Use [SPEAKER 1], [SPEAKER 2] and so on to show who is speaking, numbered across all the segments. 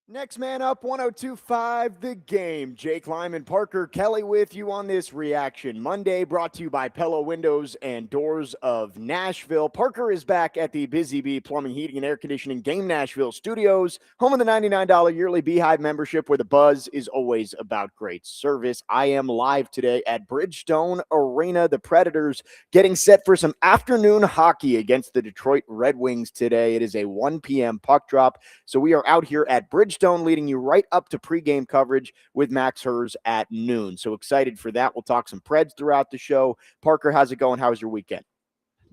[SPEAKER 1] Next man up, 1025 The Game. Jake Lyman, Parker Kelly with you on this Reaction Monday, brought to you by Pella Windows and Doors of Nashville. Parker is back at the Busy Bee Plumbing, Heating, and Air Conditioning Game Nashville studios, home of the $99 yearly Beehive membership, where the buzz is always about great service. I am live today at Bridgestone Arena. The Predators getting set for some afternoon hockey against the Detroit Red Wings today. It is a 1 p.m. puck drop. So we are out here at Bridgestone, leading you right up to pregame coverage with Max Hers at noon. So excited for that. We'll talk some Preds throughout the show. Parker, how's it going? How was your weekend?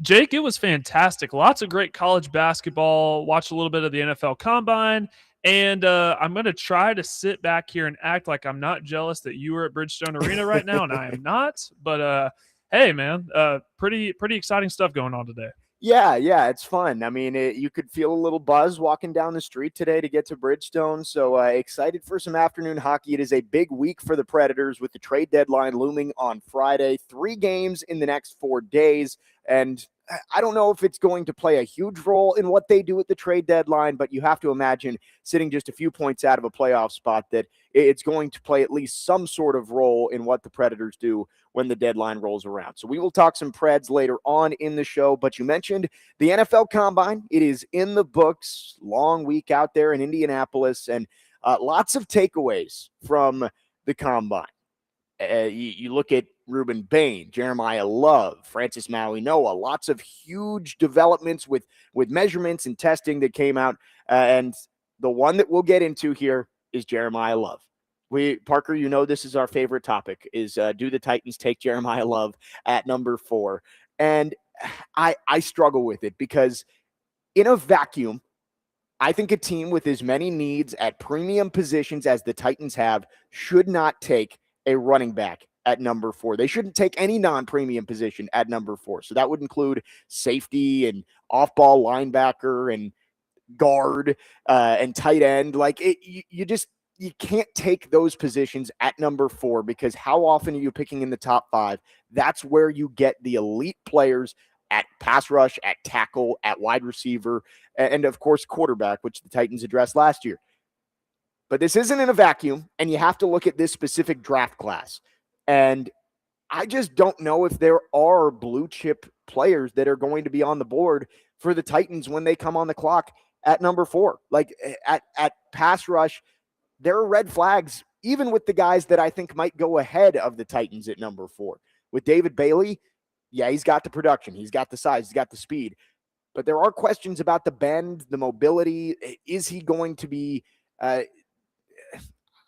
[SPEAKER 2] Jake, it was fantastic. Lots of great college basketball. Watched a little bit of the NFL Combine. And I'm going to try to sit back here and act like I'm not jealous that you are at Bridgestone Arena right now, and I am not. But hey, man, pretty exciting stuff going on today.
[SPEAKER 1] Yeah, it's fun. I mean, you could feel a little buzz walking down the street today to get to Bridgestone. So excited for some afternoon hockey. It is a big week for the Predators with the trade deadline looming on Friday. 3 games in the next 4 days. And I don't know if it's going to play a huge role in what they do at the trade deadline, but you have to imagine sitting just a few points out of a playoff spot that it's going to play at least some sort of role in what the Predators do when the deadline rolls around. So we will talk some Preds later on in the show, but you mentioned the NFL Combine. It is in the books. Long week out there in Indianapolis, and lots of takeaways from the Combine. You look at Ruben Bain, Jeremiah Love, Francis Maui-Noah, lots of huge developments with measurements and testing that came out. And the one that we'll get into here is Jeremiah Love. Parker, you know this is our favorite topic, is do the Titans take Jeremiah Love at number 4? And I struggle with it because in a vacuum, I think a team with as many needs at premium positions as the Titans have should not take a running back at number 4. They shouldn't take any non-premium position at number 4. So that would include safety and off-ball linebacker and guard and tight end. Like you can't take those positions at number 4 because how often are you picking in the top 5? That's where you get the elite players at pass rush, at tackle, at wide receiver, and of course quarterback, which the Titans addressed last year. But this isn't in a vacuum, and you have to look at this specific draft class. And I just don't know if there are blue chip players that are going to be on the board for the Titans when they come on the clock at number 4. Like at pass rush, there are red flags, even with the guys that I think might go ahead of the Titans at number 4. With David Bailey, yeah, he's got the production, he's got the size, he's got the speed. But there are questions about the bend, the mobility. Is he going to be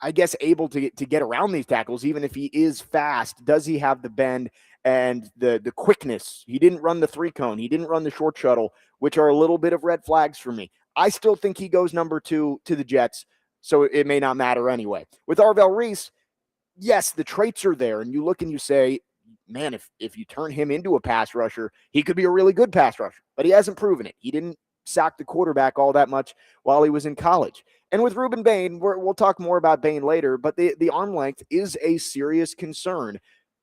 [SPEAKER 1] I guess, able to get around these tackles, even if he is fast? Does he have the bend and the quickness? He didn't run the 3-cone. He didn't run the short shuttle, which are a little bit of red flags for me. I still think he goes number 2 to the Jets, so it may not matter anyway. With Arvell Reese, yes, the traits are there, and you look and you say, man, if you turn him into a pass rusher, he could be a really good pass rusher, but he hasn't proven it. He didn't sack the quarterback all that much while he was in college. And with Ruben Bain, we'll talk more about Bain later, but the arm length is a serious concern.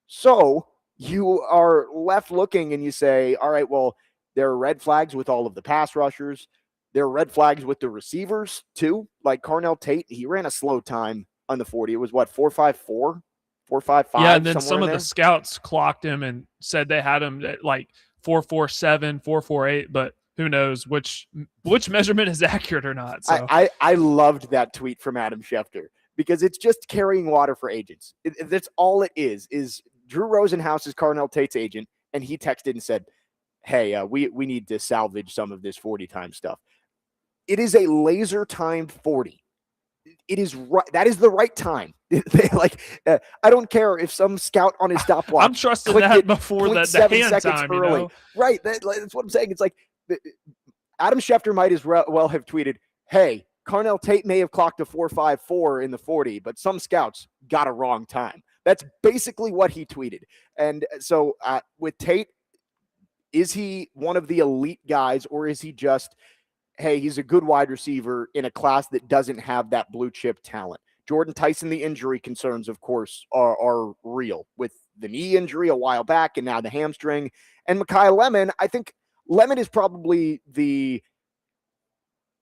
[SPEAKER 1] So you are left looking and you say, all right, well, there are red flags with all of the pass rushers. There are red flags with the receivers too. Like Carnell Tate, he ran a slow time on the 40. It was what, 4.54, 4.55?
[SPEAKER 2] Yeah, and then
[SPEAKER 1] some
[SPEAKER 2] of the scouts clocked him and said they had him at like 4.47, 4.48, but who knows which measurement is accurate or not. So
[SPEAKER 1] I loved that tweet from Adam Schefter because it's just carrying water for agents. That's all it is Drew Rosenhaus is Carnell Tate's agent, and he texted and said, hey, we need to salvage some of this 40 time stuff. It is a laser timed 40. It is right. That is the right time. I don't care if some scout on his stopwatch.
[SPEAKER 2] I'm trusting that before the hand time, early.
[SPEAKER 1] You know? Right. That's what I'm saying. It's like Adam Schefter might as well have tweeted, hey, Carnell Tate may have clocked a 4.54 in the 40, but some scouts got a wrong time. That's basically what he tweeted. And so with Tate, is he one of the elite guys, or is he just, hey, he's a good wide receiver in a class that doesn't have that blue chip talent? Jordan Tyson, the injury concerns, of course, are real with the knee injury a while back and now the hamstring. And Mekhi Lemon, I think Lemon is probably the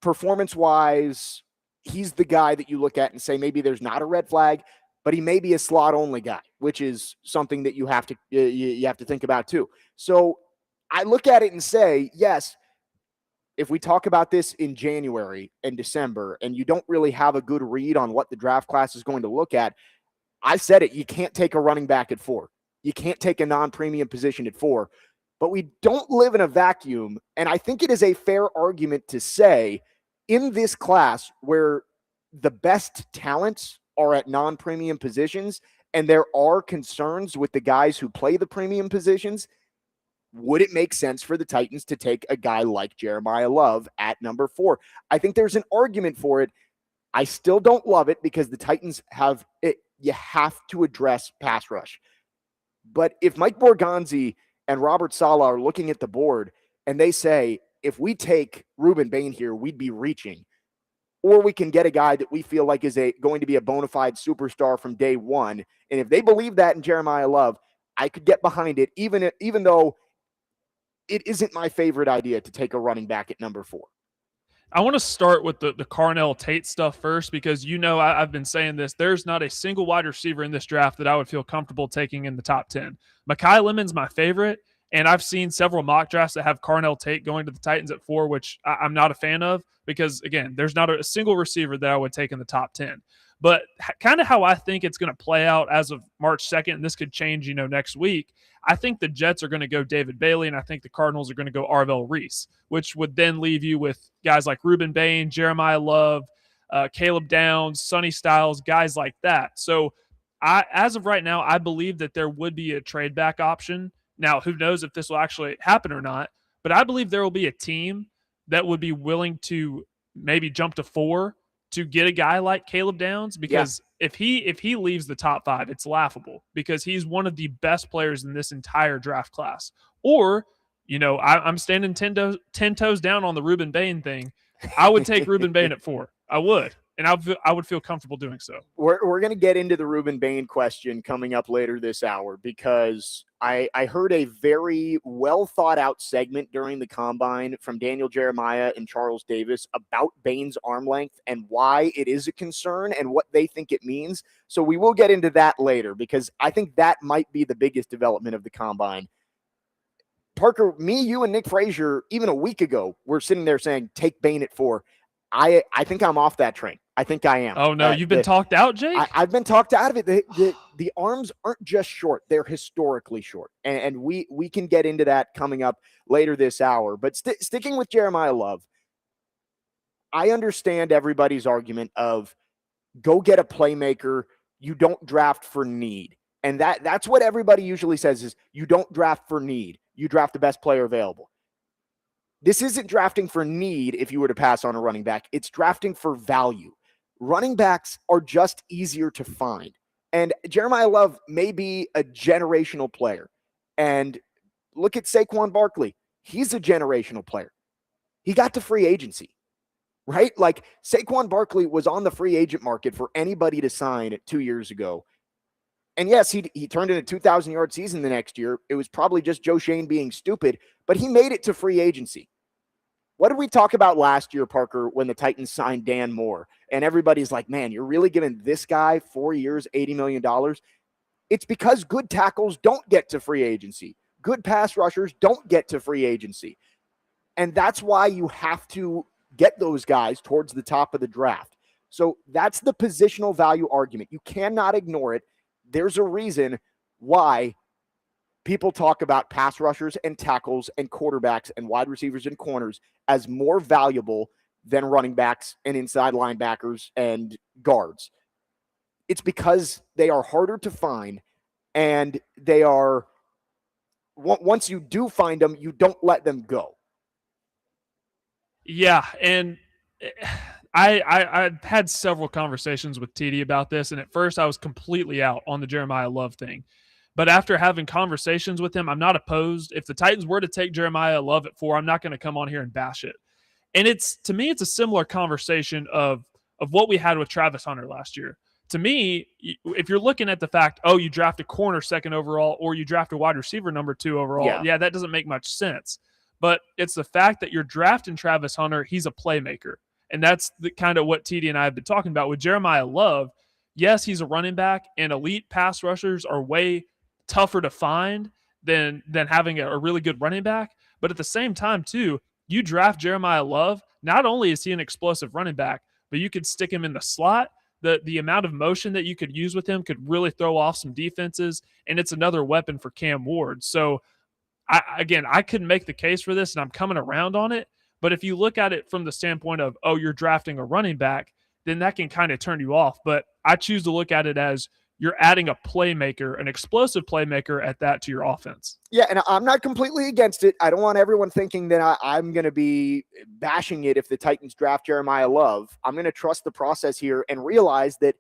[SPEAKER 1] performance-wise, he's the guy that you look at and say maybe there's not a red flag, but he may be a slot only guy, which is something that you have to think about too. So I look at it and say, yes, if we talk about this in January and December and you don't really have a good read on what the draft class is going to look at, I said it, you can't take a running back at 4. You can't take a non-premium position at 4. But we don't live in a vacuum, and I think it is a fair argument to say in this class where the best talents are at non-premium positions and there are concerns with the guys who play the premium positions, would it make sense for the Titans to take a guy like Jeremiah Love at number 4? I think there's an argument for it. I still don't love it because the Titans have it. You have to address pass rush. But if Mike Borgonzi and Robert Saleh are looking at the board and they say, if we take Ruben Bain here, we'd be reaching, or we can get a guy that we feel like is going to be a bona fide superstar from day one. And if they believe that in Jeremiah Love, I could get behind it, even though it isn't my favorite idea to take a running back at number 4.
[SPEAKER 2] I want to start with the Carnell Tate stuff first because, I've been saying this. There's not a single wide receiver in this draft that I would feel comfortable taking in the top 10. Mekhi Lemon's my favorite, and I've seen several mock drafts that have Carnell Tate going to the Titans at 4, which I'm not a fan of because, again, there's not a single receiver that I would take in the top 10. But kind of how I think it's going to play out as of March 2nd, and this could change, next week, I think the Jets are going to go David Bailey, and I think the Cardinals are going to go Arvell Reese, which would then leave you with guys like Ruben Bain, Jeremiah Love, Caleb Downs, Sonny Styles, guys like that. So as of right now, I believe that there would be a trade back option. Now, who knows if this will actually happen or not, but I believe there will be a team that would be willing to maybe jump to 4 to get a guy like Caleb Downs, because if he leaves the top 5, it's laughable because he's one of the best players in this entire draft class. Or, I'm standing 10 toes down on the Ruben Bain thing. I would take Ruben Bain at 4. I would. And I would feel comfortable doing so.
[SPEAKER 1] We're going to get into the Ruben Bain question coming up later this hour because I heard a very well thought out segment during the combine from Daniel Jeremiah and Charles Davis about Bain's arm length and why it is a concern and what they think it means. So we will get into that later because I think that might be the biggest development of the combine. Parker, me, you, and Nick Frazier, even a week ago, we're sitting there saying, take Bain at 4. I think I'm off that train. I think I am.
[SPEAKER 2] Oh, no, you've been talked out, Jake?
[SPEAKER 1] I've been talked out of it. The arms aren't just short. They're historically short. And we can get into that coming up later this hour. But sticking with Jeremiah Love, I understand everybody's argument of go get a playmaker. You don't draft for need. And that's what everybody usually says is you don't draft for need. You draft the best player available. This isn't drafting for need if you were to pass on a running back. It's drafting for value. Running backs are just easier to find. And Jeremiah Love may be a generational player. And look at Saquon Barkley. He's a generational player. He got to free agency, right? Like Saquon Barkley was on the free agent market for anybody to sign 2 years ago. And yes, he turned in a 2,000-yard season the next year. It was probably just Joe Shane being stupid, but he made it to free agency. What did we talk about last year, Parker, when the Titans signed Dan Moore? And everybody's like, man, you're really giving this guy 4 years, $80 million? It's because good tackles don't get to free agency. Good pass rushers don't get to free agency. And that's why you have to get those guys towards the top of the draft. So that's the positional value argument. You cannot ignore it. There's a reason why people talk about pass rushers and tackles and quarterbacks and wide receivers and corners as more valuable than running backs and inside linebackers and guards. It's because they are harder to find, and they are, once you do find them, you don't let them go.
[SPEAKER 2] Yeah, and I had several conversations with TD about this, and at first I was completely out on the Jeremiah Love thing. But after having conversations with him, I'm not opposed. If the Titans were to take Jeremiah Love at 4, I'm not going to come on here and bash it. And to me, it's a similar conversation of what we had with Travis Hunter last year. To me, if you're looking at the fact, you draft a corner 2nd overall or you draft a wide receiver number 2 overall, yeah, that doesn't make much sense. But it's the fact that you're drafting Travis Hunter, he's a playmaker. And that's the kind of what TD and I have been talking about with Jeremiah Love. Yes, he's a running back, and elite pass rushers are way tougher to find than having a really good running back. But at the same time, too, you draft Jeremiah Love, not only is he an explosive running back, but you could stick him in the slot. The amount of motion that you could use with him could really throw off some defenses, and it's another weapon for Cam Ward. So I couldn't make the case for this, and I'm coming around on it. But if you look at it from the standpoint of, oh, you're drafting a running back, then that can kind of turn you off. But I choose to look at it as you're adding a playmaker, an explosive playmaker at that to your offense.
[SPEAKER 1] Yeah, and I'm not completely against it. I don't want everyone thinking that I'm going to be bashing it if the Titans draft Jeremiah Love. I'm going to trust the process here and realize that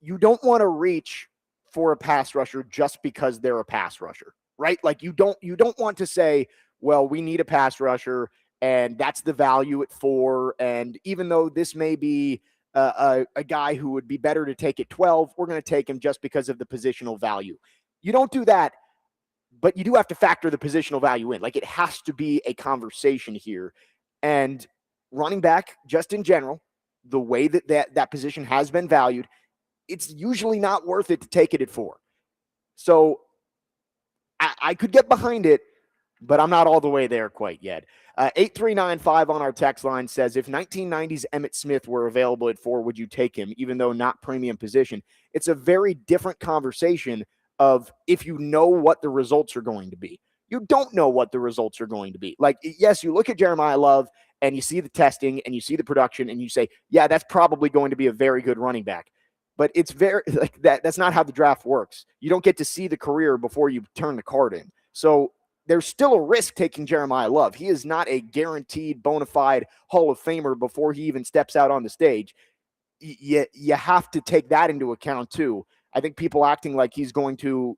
[SPEAKER 1] you don't want to reach for a pass rusher just because they're a pass rusher, right? Like you don't want to say, well, we need a pass rusher and that's the value at 4. And even though this may be a guy who would be better to take at 12, we're going to take him just because of the positional value. You don't do that, but you do have to factor the positional value in. Like it has to be a conversation here. And running back, just in general, the way that position has been valued, it's usually not worth it to take it at 4. So I could get behind it, but I'm not all the way there quite yet. 8395 on our text line says, if 1990s Emmitt Smith were available at 4, would you take him, even though not premium position? It's a very different conversation of if you know what the results are going to be. You don't know what the results are going to be. Like, yes, you look at Jeremiah Love and you see the testing and you see the production and you say, yeah, that's probably going to be a very good running back. But it's very like that's not how the draft works. You don't get to see the career before you turn the card in. So there's still a risk taking Jeremiah Love. He is not a guaranteed bona fide Hall of Famer before he even steps out on the stage. You have to take that into account too. I think people acting like he's going to,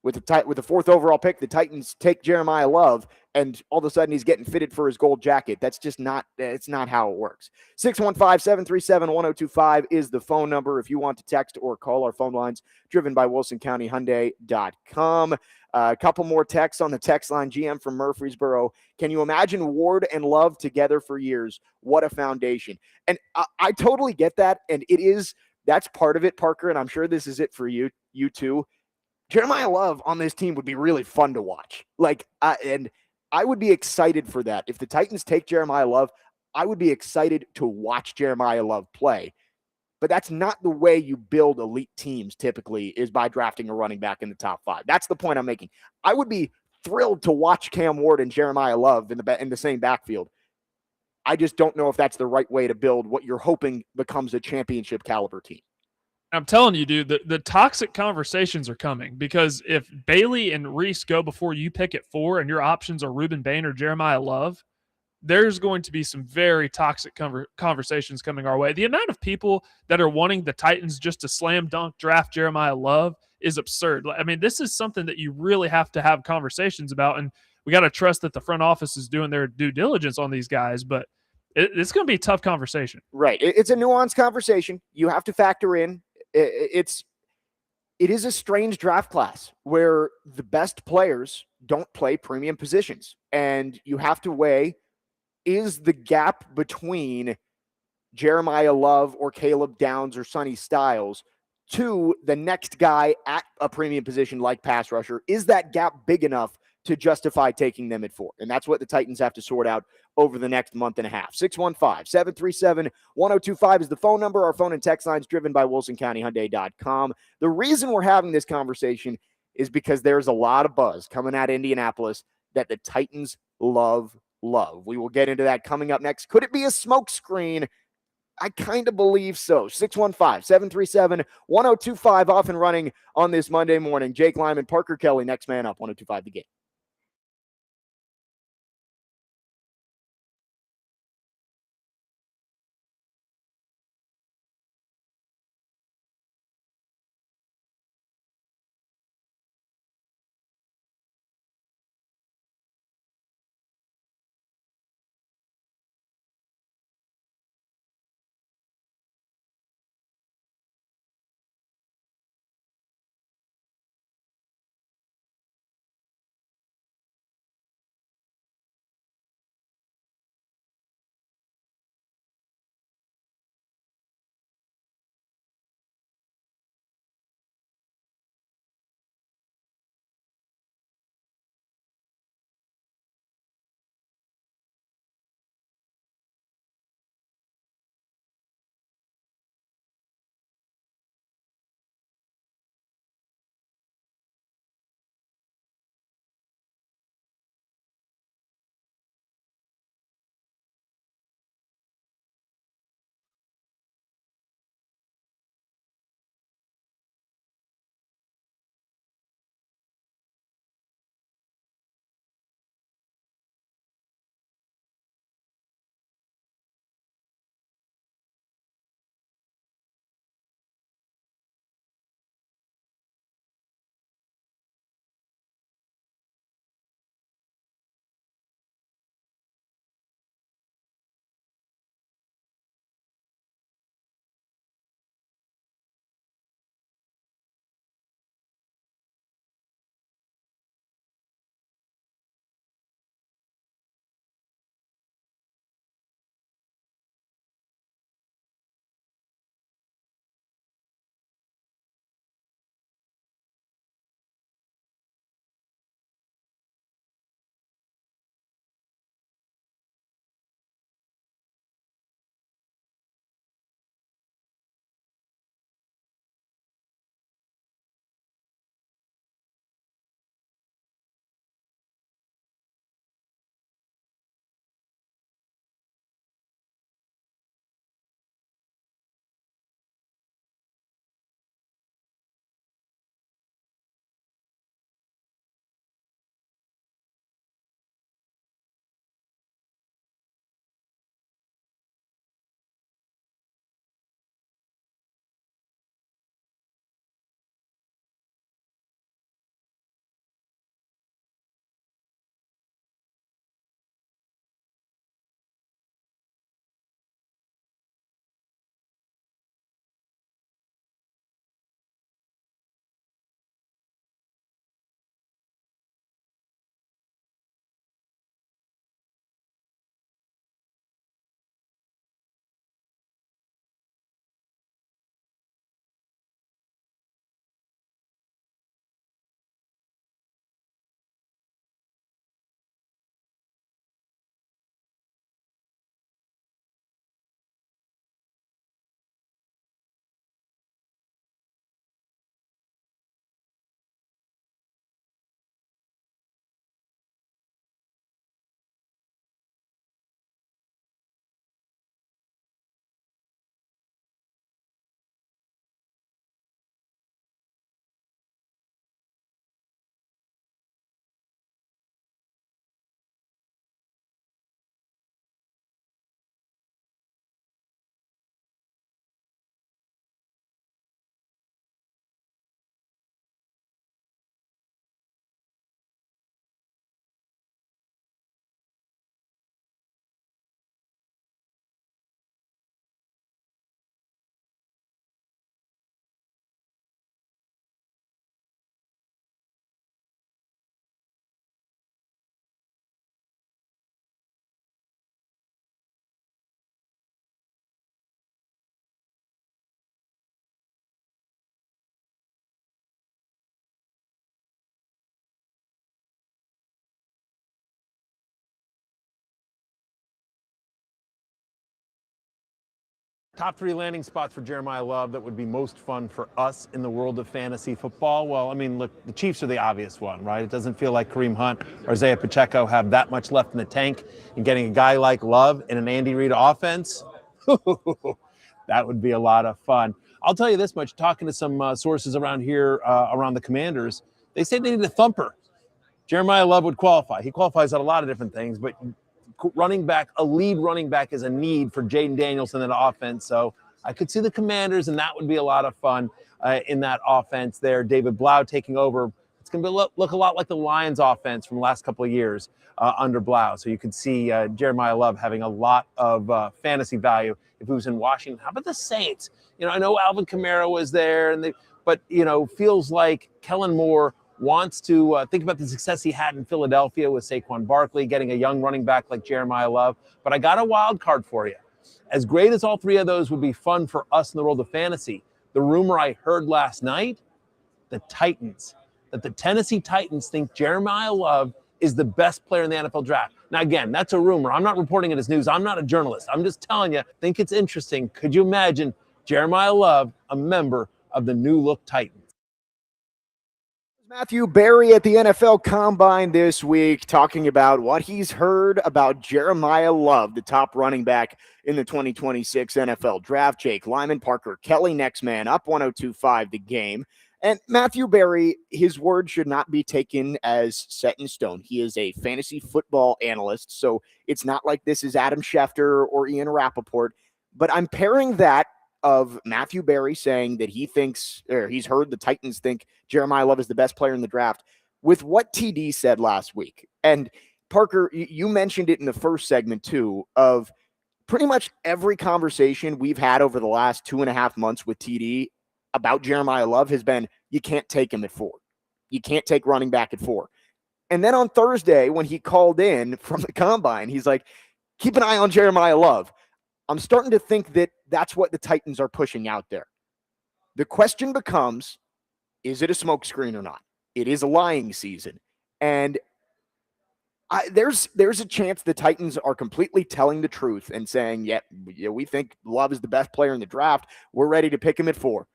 [SPEAKER 1] with the 4th overall pick, the Titans take Jeremiah Love, and all of a sudden he's getting fitted for his gold jacket. That's just not, it's not how it works. 615-737-1025 is the phone number if you want to text or call our phone lines, driven by WilsonCountyHyundai.com. A couple more texts on the text line. GM from Murfreesboro. Can you imagine Ward and Love together for years? What a foundation. And I totally get that. And that's part of it, Parker. And I'm sure this is it for you too. Jeremiah Love on this team would be really fun to watch. And I would be excited for that. If the Titans take Jeremiah Love, I would be excited to watch Jeremiah Love play. But that's not the way you build elite teams typically, is by drafting a running back in the top 5. That's the point I'm making. I would be thrilled to watch Cam Ward and Jeremiah Love in the same backfield. I just don't know if that's the right way to build what you're hoping becomes a championship caliber team.
[SPEAKER 2] I'm telling you, dude, the toxic conversations are coming, because if Bailey and Reese go before you pick at 4 and your options are Ruben Bain or Jeremiah Love, there's going to be some very toxic conversations coming our way. The amount of people that are wanting the Titans just to slam dunk draft Jeremiah Love is absurd. I mean, this is something that you really have to have conversations about, and we got to trust that the front office is doing their due diligence on these guys, but it's going to be a tough conversation.
[SPEAKER 1] Right. It's a nuanced conversation. You have to factor in. It is a strange draft class where the best players don't play premium positions, and you have to weigh, is the gap between Jeremiah Love or Caleb Downs or Sonny Styles to the next guy at a premium position like pass rusher, is that gap big enough to justify taking them at 4? And that's what the Titans have to sort out over the next month and a half. 615-737-1025 is the phone number. Our phone and text lines driven by WilsonCountyHyundai.com. The reason we're having this conversation is because there's a lot of buzz coming out of Indianapolis that the Titans love. We will get into that coming up next. Could it be a smokescreen? I kind of believe so. 615-737-1025 off and running on this Monday morning. Jake Lyman, Parker Kelly, next man up, 1025 The Game.
[SPEAKER 3] Top 3 landing spots for Jeremiah Love that would be most fun for us in the world of fantasy football. Well, I mean, look, the Chiefs are the obvious one, right? It doesn't feel like Kareem Hunt or Isaiah Pacheco have that much left in the tank. And getting a guy like Love in an Andy Reid offense, that would be a lot of fun. I'll tell you this much, talking to some sources around here, around the Commanders, they say they need a thumper. Jeremiah Love would qualify. He qualifies at a lot of different things, but running back, a lead running back is a need for Jaden Daniels in that offense. So I could see the Commanders, and that would be a lot of fun in that offense there. David Blau taking over. It's going to look a lot like the Lions offense from the last couple of years under Blau. So you could see Jeremiah Love having a lot of fantasy value if he was in Washington. How about the Saints? You know, I know Alvin Kamara was there, but, you know, feels like Kellen Moore wants to think about the success he had in Philadelphia with Saquon Barkley, getting a young running back like Jeremiah Love. But I got a wild card for you. As great as all three of those would be fun for us in the world of fantasy, the rumor I heard last night, the Titans, that the Tennessee Titans think Jeremiah Love is the best player in the NFL draft. Now, again, that's a rumor. I'm not reporting it as news. I'm not a journalist. I'm just telling you, I think it's interesting. Could you imagine Jeremiah Love, a member of the new look Titans?
[SPEAKER 1] Matthew Berry at the NFL Combine this week talking about what he's heard about Jeremiah Love, the top running back in the 2026 NFL Draft. Jake Lyman, Parker Kelly, next man up, 102.5 The Game. And Matthew Berry, his word should not be taken as set in stone. He is a fantasy football analyst, so it's not like this is Adam Schefter or Ian Rappaport. But I'm pairing that of Matthew Berry saying that he thinks, or he's heard the Titans think Jeremiah Love is the best player in the draft, with what TD said last week. And Parker, you mentioned it in the first segment too, of pretty much every conversation we've had over the last 2.5 months with TD about Jeremiah Love has been, you can't take him at 4. You can't take running back at 4. And then on Thursday, when he called in from the Combine, he's like, keep an eye on Jeremiah Love. I'm starting to think that that's what the Titans are pushing out there. The question becomes, is it a smokescreen or not? It is a lying season. And there's a chance the Titans are completely telling the truth and saying, yeah, we think Love is the best player in the draft. We're ready to pick him at 4.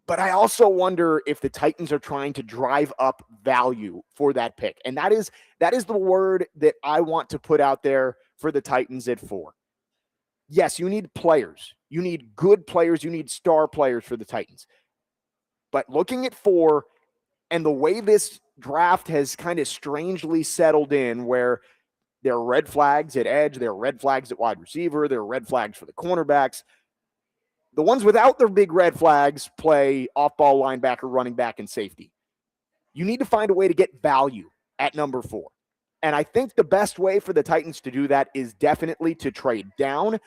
[SPEAKER 1] But I also wonder if the Titans are trying to drive up value for that pick. And that is the word that I want to put out there for the Titans at 4. Yes, you need players. You need good players. You need star players for the Titans. But looking at 4 and the way this draft has kind of strangely settled in, where there are red flags at edge, there are red flags at wide receiver, there are red flags for the cornerbacks. The ones without their big red flags play off-ball linebacker, running back, and safety. You need to find a way to get value at number 4. And I think the best way for the Titans to do that is definitely to trade down.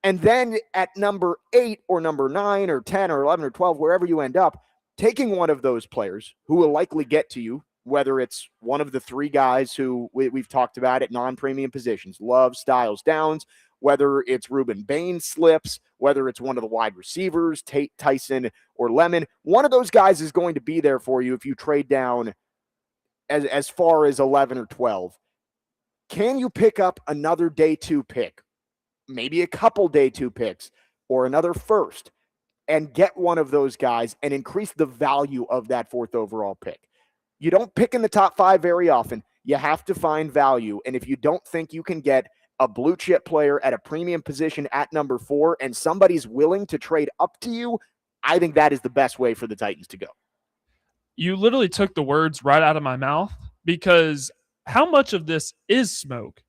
[SPEAKER 1] And then at number 8 or number 9 or 10 or 11 or 12, wherever you end up, taking one of those players who will likely get to you, whether it's one of the 3 guys who we've talked about at non-premium positions, Love, Styles, Downs, whether it's Ruben Bain slips, whether it's one of the wide receivers, Tate, Tyson, or Lemon. One of those guys is going to be there for you if you trade down as far as 11 or 12. Can you pick up another day 2 pick, maybe a couple day 2 picks, or another first, and get one of those guys and increase the value of that 4th overall pick? You don't pick in the top 5 very often. You have to find value. And if you don't think you can get a blue chip player at a premium position at number 4 and somebody's willing to trade up to you, I think that is the best way for the Titans to go.
[SPEAKER 2] You literally took the words right out of my mouth, because how much of this is smoke?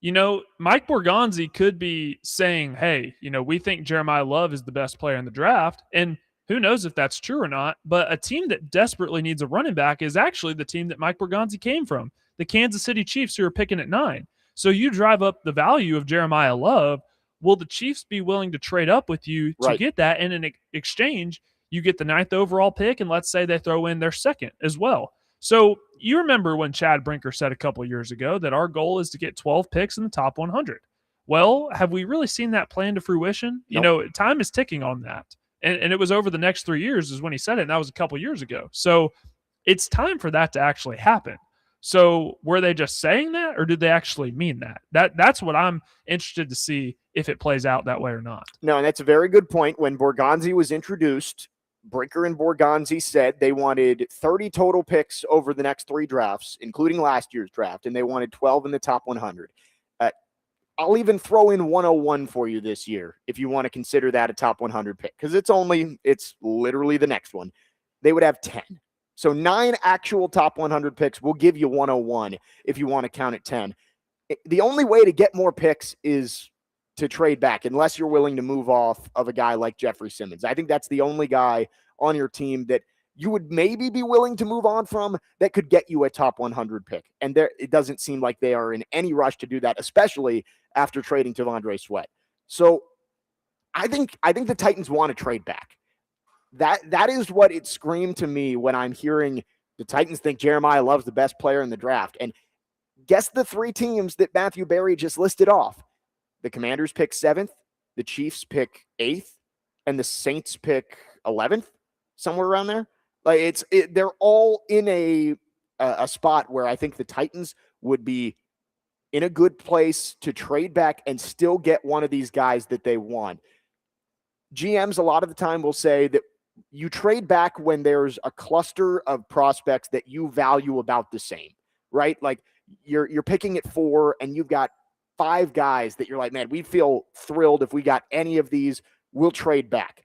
[SPEAKER 2] You know, Mike Borgonzi could be saying, hey, you know, we think Jeremiah Love is the best player in the draft. And who knows if that's true or not. But a team that desperately needs a running back is actually the team that Mike Borgonzi came from, the Kansas City Chiefs, who are picking at 9. So you drive up the value of Jeremiah Love. Will the Chiefs be willing to trade up with you to get that? And in exchange, you get the 9th overall pick, and let's say they throw in their 2nd as well. So you remember when Chad Brinker said a couple of years ago that our goal is to get 12 picks in the top 100. Well, have we really seen that plan to fruition? Nope. You know, time is ticking on that. And it was over the next 3 years is when he said it, and that was a couple of years ago. So it's time for that to actually happen. So were they just saying that, or did they actually mean that? That's what I'm interested to see if it plays out that way or not.
[SPEAKER 1] No, and that's a very good point. When Borgonzi was introduced, Brinker and Borgonzi said they wanted 30 total picks over the next 3 drafts, including last year's draft, and they wanted 12 in the top 100. I'll even throw in 101 for you this year if you want to consider that a top 100 pick, because it's literally the next one. They would have 10. So 9 actual top 100 picks will give you 101 if you want to count it 10. The only way to get more picks is to trade back, unless you're willing to move off of a guy like Jeffrey Simmons. I think that's the only guy on your team that you would maybe be willing to move on from that could get you a top 100 pick. And it doesn't seem like they are in any rush to do that, especially after trading T'Vondre Sweat. So I think the Titans want to trade back. That is what it screamed to me when I'm hearing the Titans think Jeremiah Love's the best player in the draft. And guess the 3 teams that Matthew Berry just listed off. The Commanders pick 7th, the Chiefs pick 8th, and the Saints pick 11th, somewhere around there. Like they're all in a spot where I think the Titans would be in a good place to trade back and still get one of these guys that they want. GMs a lot of the time will say that you trade back when there's a cluster of prospects that you value about the same, right? Like you're picking at 4 and you've got 5 guys that you're like, man, we'd feel thrilled if we got any of these, we'll trade back.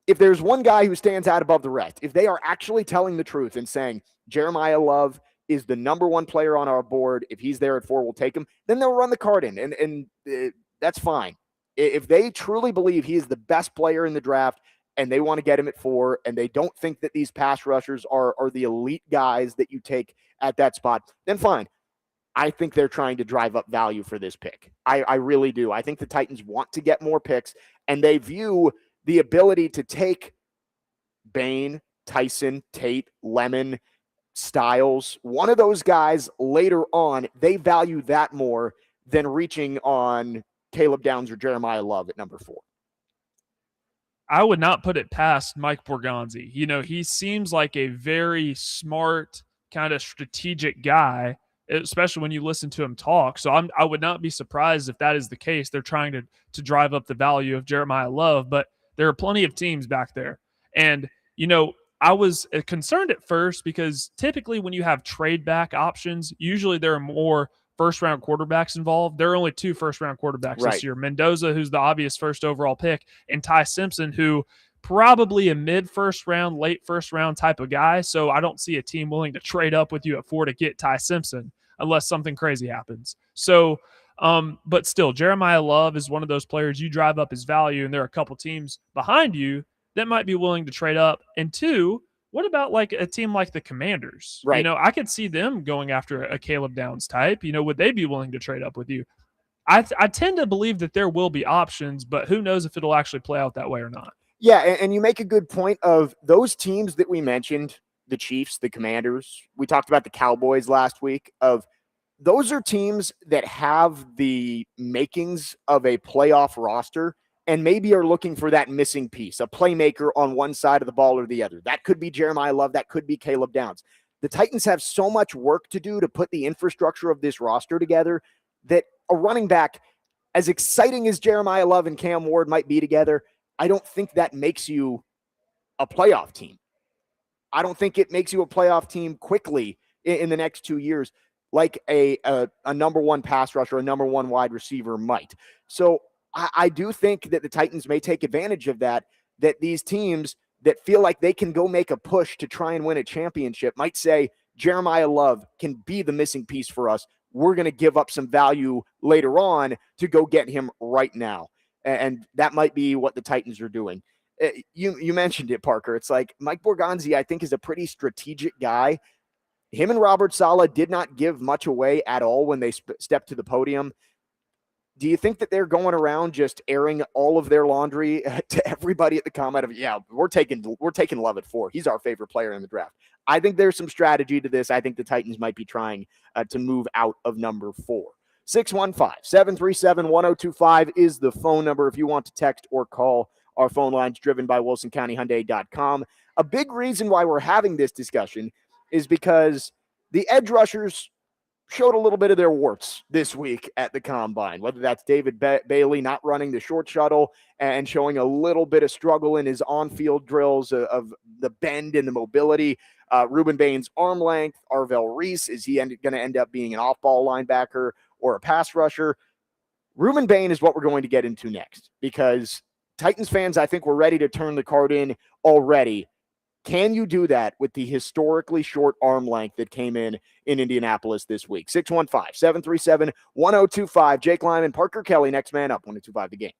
[SPEAKER 1] If there's one guy who stands out above the rest, if they are actually telling the truth and saying Jeremiah Love is the number 1 player on our board, if he's there at 4, we'll take him, then they'll run the card in, and that's fine. If they truly believe he is the best player in the draft and they want to get him at 4, and they don't think that these pass rushers are the elite guys that you take at that spot, then fine. I think they're trying to drive up value for this pick. I really do. I think the Titans want to get more picks, and they view the ability to take Bain, Tyson, Tate, Lemon, Styles, one of those guys later on, they value that more than reaching on Caleb Downs or Jeremiah Love at number 4.
[SPEAKER 2] I would not put it past Mike Borgonzi. He seems like a very smart, kind of strategic guy, especially when you listen to him talk. So I would not be surprised if that is the case. They're trying to drive up the value of Jeremiah Love, but there are plenty of teams back there. And, I was concerned at first because typically when you have trade back options, usually there are more first-round quarterbacks involved. There are only 2 first-round quarterbacks this year. Mendoza, who's the obvious first overall pick, and Ty Simpson, who probably a mid-first round, late first round type of guy. So I don't see a team willing to trade up with you at 4 to get Ty Simpson unless something crazy happens. So, but still, Jeremiah Love is one of those players you drive up his value, and there are a couple teams behind you that might be willing to trade up. And 2, what about like a team like the Commanders?
[SPEAKER 1] Right.
[SPEAKER 2] I could see them going after a Caleb Downs type. Would they be willing to trade up with you? I tend to believe that there will be options, but who knows if it'll actually play out that way or not.
[SPEAKER 1] Yeah, and you make a good point of those teams that we mentioned, the Chiefs, the Commanders. We talked about the Cowboys last week. Those are teams that have the makings of a playoff roster and maybe are looking for that missing piece, a playmaker on one side of the ball or the other. That could be Jeremiah Love. That could be Caleb Downs. The Titans have so much work to do to put the infrastructure of this roster together that a running back, as exciting as Jeremiah Love and Cam Ward might be together, I don't think that makes you a playoff team. I don't think it makes you a playoff team quickly in the next 2 years like a number 1 pass rusher, a number 1 wide receiver might. So I do think that the Titans may take advantage of that these teams that feel like they can go make a push to try and win a championship might say, Jeremiah Love can be the missing piece for us. We're going to give up some value later on to go get him right now. And that might be what the Titans are doing. You mentioned it, Parker. It's like Mike Borgonzi, I think, is a pretty strategic guy. Him and Robert Saleh did not give much away at all when they stepped to the podium. Do you think that they're going around just airing all of their laundry to everybody at the comment of, yeah, we're taking Love at 4. He's our favorite player in the draft. I think there's some strategy to this. I think the Titans might be trying to move out of number 4. 615-737-1025 is the phone number if you want to text or call. Our phone line's driven by WilsonCountyHyundai.com. A big reason why we're having this discussion is because the edge rushers showed a little bit of their warts this week at the combine, whether that's David Bailey not running the short shuttle and showing a little bit of struggle in his on-field drills of the bend and the mobility. Ruben Bain's arm length, Arvell Reese, is he going to end up being an off-ball linebacker or a pass rusher? Ruben Bain is what we're going to get into next, because Titans fans, I think, we're ready to turn the card in already. Can you do that with the historically short arm length that came in Indianapolis this week? 615-737-1025. Jake Lyman, Parker Kelly, next man up, 1025 The Game.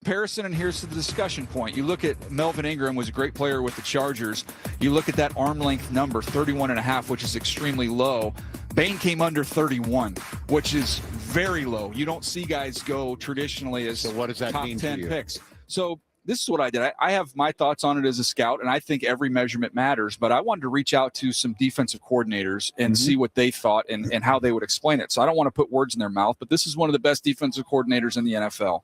[SPEAKER 4] comparison, and here's the discussion point. You look at Melvin Ingram was a great player with the Chargers. You look at that arm length number, 31.5, which is extremely low. Bain came under 31, which is very low. You don't see guys go traditionally as
[SPEAKER 5] what does that
[SPEAKER 4] top
[SPEAKER 5] mean
[SPEAKER 4] 10
[SPEAKER 5] to you?
[SPEAKER 4] picks. So this is what I did. I have my thoughts on it as a scout, and I think every measurement matters, but I wanted to reach out to some defensive coordinators and see what they thought and how they would explain it. So I don't want to put words in their mouth, but this is one of the best defensive coordinators in the NFL.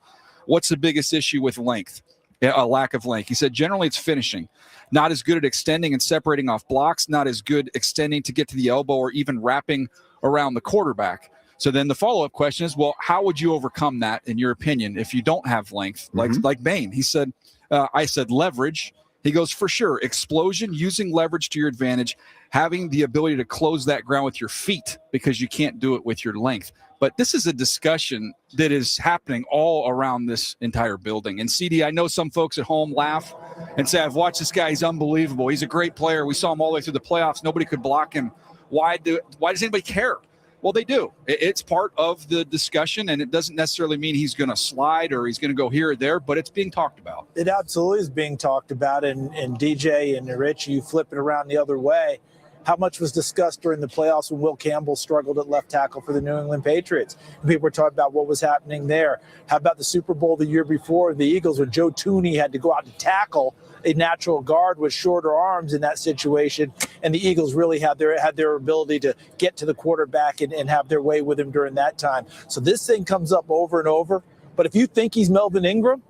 [SPEAKER 4] What's the biggest issue with length? A lack of length. He said generally it's finishing. Not as good at extending and separating off blocks, not as good extending to get to the elbow or even wrapping around the quarterback. So then the follow-up question is, well, how would you overcome that, in your opinion, if you don't have length, like Bain? He said, I said leverage. He goes, for sure, explosion, using leverage to your advantage, having the ability to close that ground with your feet because you can't do it with your length. But this is a discussion that is happening all around this entire building. And CD, I know some folks at home laugh and say, I've watched this guy. He's unbelievable. He's a great player. We saw him all the way through the playoffs. Nobody could block him. Why does anybody care? Well, they do. It's part of the discussion, and it doesn't necessarily mean he's going to slide or he's going to go here or there, but it's being talked about.
[SPEAKER 6] It absolutely is being talked about, and DJ and Rich, you flip it around the other way. How much was discussed during the playoffs when Will Campbell struggled at left tackle for the New England Patriots? And people were talking about what was happening there. How about the Super Bowl the year before, the Eagles, when Joe Tooney had to go out and tackle a natural guard with shorter arms in that situation, and the Eagles really had their ability to get to the quarterback and have their way with him during that time. So this thing comes up over and over. But if you think he's Melvin Ingram,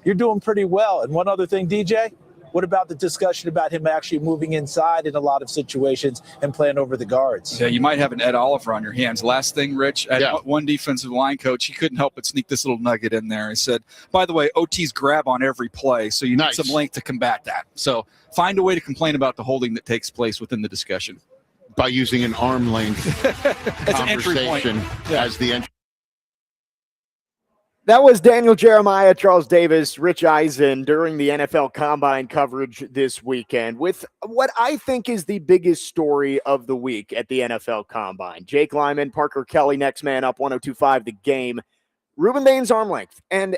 [SPEAKER 6] you're doing pretty well. And one other thing, DJ, what about the discussion about him actually moving inside in a lot of situations and playing over the guards?
[SPEAKER 4] Yeah, you might have an Ed Oliver on your hands. Last thing, Rich, one defensive line coach, he couldn't help but sneak this little nugget in there. He said, by the way, OT's grab on every play, so you need some length to combat that. So find a way to complain about the holding that takes place within the discussion.
[SPEAKER 5] By using an arm length conversation as the entry.
[SPEAKER 1] That was Daniel Jeremiah, Charles Davis, Rich Eisen during the NFL Combine coverage this weekend with what I think is the biggest story of the week at the NFL Combine. Jake Lyman, Parker Kelly, next man up, 102.5 The Game. Ruben Bain's arm length. And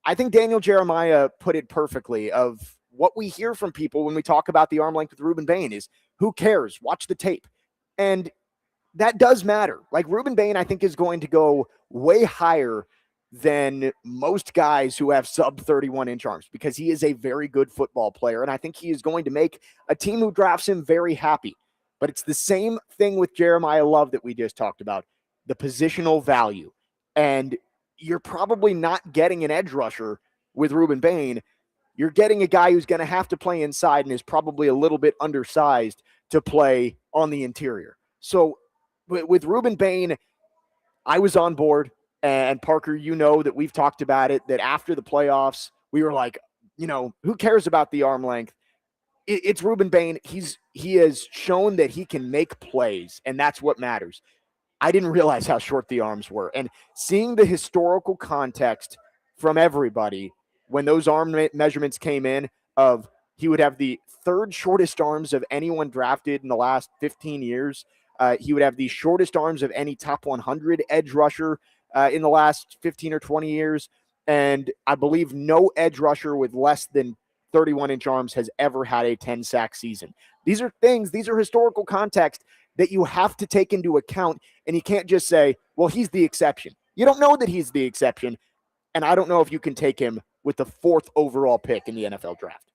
[SPEAKER 1] I think Daniel Jeremiah put it perfectly of what we hear from people when we talk about the arm length with Ruben Bain is, who cares? Watch the tape. And that does matter. Like, Ruben Bain, I think, is going to go way higher than most guys who have sub 31-inch arms because he is a very good football player. And I think he is going to make a team who drafts him very happy. But it's the same thing with Jeremiah Love that we just talked about, the positional value. And you're probably not getting an edge rusher with Ruben Bain. You're getting a guy who's going to have to play inside and is probably a little bit undersized to play on the interior. So with Ruben Bain, I was on board. And Parker, you know that we've talked about it, that after the playoffs, we were like, who cares about the arm length? It's Ruben Bain. He has shown that he can make plays, and that's what matters. I didn't realize how short the arms were. And seeing the historical context from everybody when those arm measurements came in of he would have the third shortest arms of anyone drafted in the last 15 years. He would have the shortest arms of any top 100 edge rusher in the last 15 or 20 years. And I believe no edge rusher with less than 31-inch arms has ever had a 10-sack season. These are historical context that you have to take into account, and you can't just say, well, he's the exception. You don't know that he's the exception, and I don't know if you can take him with the 4th overall pick in the NFL draft.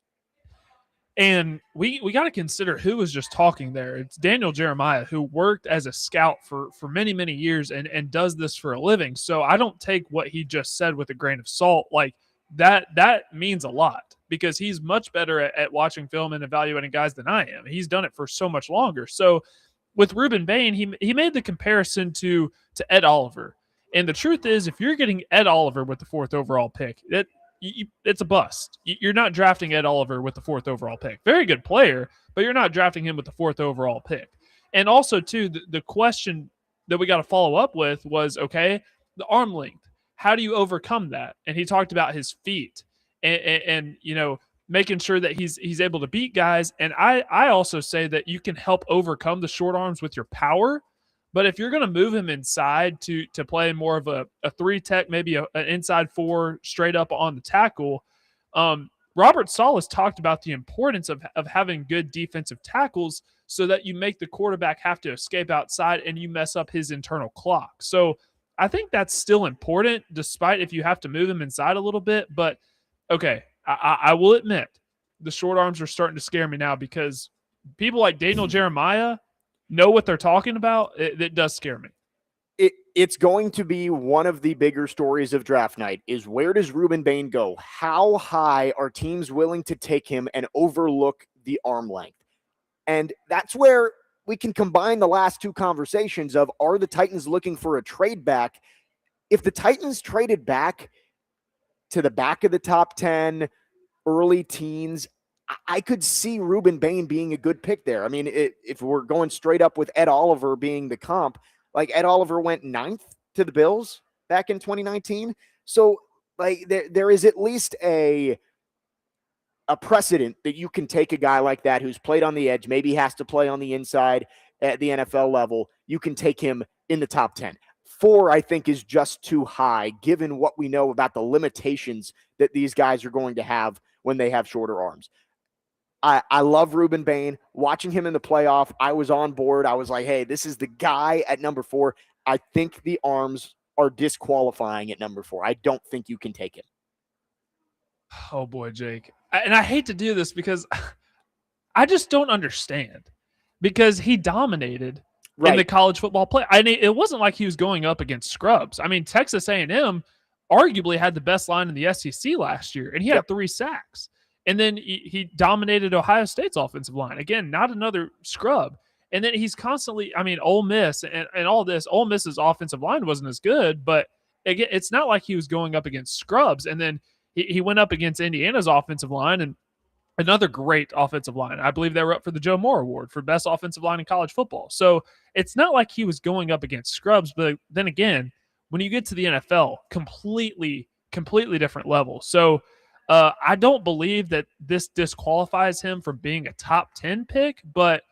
[SPEAKER 2] And we got to consider who was just talking there. It's Daniel Jeremiah, who worked as a scout for many, many years and does this for a living. So I don't take what he just said with a grain of salt. Like that means a lot because he's much better at watching film and evaluating guys than I am. He's done it for so much longer. So with Ruben Bain, he made the comparison to Ed Oliver. And the truth is, if you're getting Ed Oliver with the 4th overall pick, it's a bust. You're not drafting Ed Oliver with the 4th overall pick. Very good player, but you're not drafting him with the 4th overall pick. And also, too, the question that we got to follow up with was, okay, the arm length. How do you overcome that? And he talked about his feet and making sure that he's able to beat guys. And I also say that you can help overcome the short arms with your power. But if you're going to move him inside to play more of a 3-tech, maybe an inside 4 straight up on the tackle, Robert Saleh has talked about the importance of having good defensive tackles so that you make the quarterback have to escape outside and you mess up his internal clock. So I think that's still important, despite if you have to move him inside a little bit. But, okay, I will admit the short arms are starting to scare me now because people like Daniel Jeremiah know what they're talking about. It does scare me.
[SPEAKER 1] It's going to be one of the bigger stories of draft night is where does Ruben Bain go? How high are teams willing to take him and overlook the arm length? And that's where we can combine the last two conversations of, are the Titans looking for a trade back? If the Titans traded back to the back of the top 10, early teens, I could see Ruben Bain being a good pick there. I mean, if we're going straight up with Ed Oliver being the comp, like Ed Oliver went 9th to the Bills back in 2019. So like there is at least a precedent that you can take a guy like that who's played on the edge, maybe has to play on the inside at the NFL level. You can take him in the top 10. 4, I think, is just too high given what we know about the limitations that these guys are going to have when they have shorter arms. I love Ruben Bain. Watching him in the playoff, I was on board. I was like, hey, this is the guy at number 4. I think the arms are disqualifying at number 4. I don't think you can take him.
[SPEAKER 2] Oh, boy, Jake. And I hate to do this because I just don't understand. Because he dominated in the college football play. I mean, it wasn't like he was going up against scrubs. I mean, Texas A&M arguably had the best line in the SEC last year, and he had 3 sacks. And then he dominated Ohio State's offensive line. Again, not another scrub. And then he's constantly, I mean, Ole Miss and all this, Ole Miss's offensive line wasn't as good, but again, it's not like he was going up against scrubs. And then he went up against Indiana's offensive line and another great offensive line. I believe they were up for the Joe Moore Award for best offensive line in college football. So it's not like he was going up against scrubs, but then again, when you get to the NFL, completely different level. So I don't believe that this disqualifies him from being a top 10 pick, but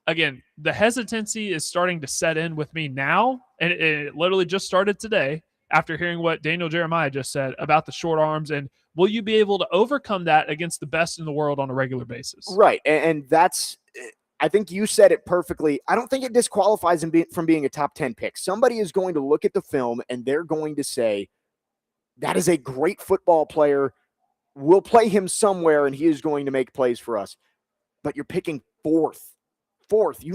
[SPEAKER 2] again, the hesitancy is starting to set in with me now, and it literally just started today after hearing what Daniel Jeremiah just said about the short arms, and will you be able to overcome that against the best in the world on a regular basis?
[SPEAKER 1] Right, and that's – I think you said it perfectly. I don't think it disqualifies him from being a top 10 pick. Somebody is going to look at the film, and they're going to say, that is a great football player. We'll play him somewhere, and he is going to make plays for us. But you're picking 4th. You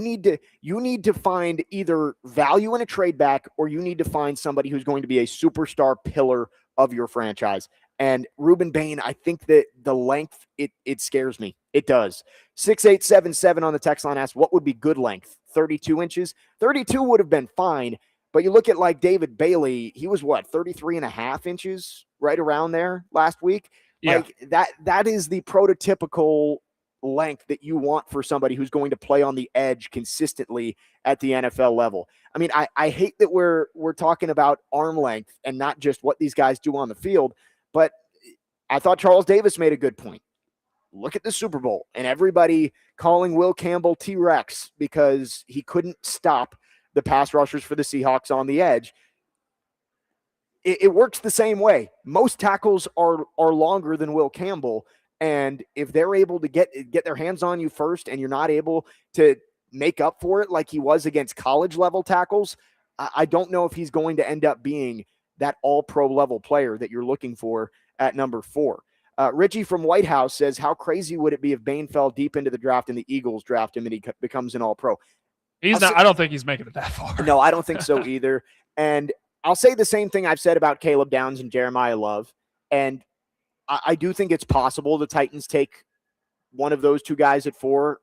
[SPEAKER 1] need to find either value in a trade back, or you need to find somebody who's going to be a superstar pillar of your franchise. And Ruben Bain, I think that the length, it scares me. It does. 6877 on the text line asks, what would be good length? 32 inches? 32 would have been fine. But you look at like David Bailey, he was 33 and a half inches, right around there last week.
[SPEAKER 2] Yeah.
[SPEAKER 1] Like that is the prototypical length that you want for somebody who's going to play on the edge consistently at the NFL level. I mean, I hate that we're talking about arm length and not just what these guys do on the field, but I thought Charles Davis made a good point. Look at the Super Bowl and everybody calling Will Campbell T-Rex because he couldn't stop the pass rushers for the Seahawks on the edge. It works the same way. Most tackles are longer than Will Campbell, and if they're able to get their hands on you first and you're not able to make up for it like he was against college-level tackles, I don't know if he's going to end up being that all-pro level player that you're looking for at number 4. Richie from White House says, how crazy would it be if Bain fell deep into the draft and the Eagles draft him and he becomes an all-pro?
[SPEAKER 2] I don't think he's making it that far.
[SPEAKER 1] No, I don't think so either. And I'll say the same thing I've said about Caleb Downs and Jeremiah Love. And I do think it's possible the Titans take one of those two guys at 4.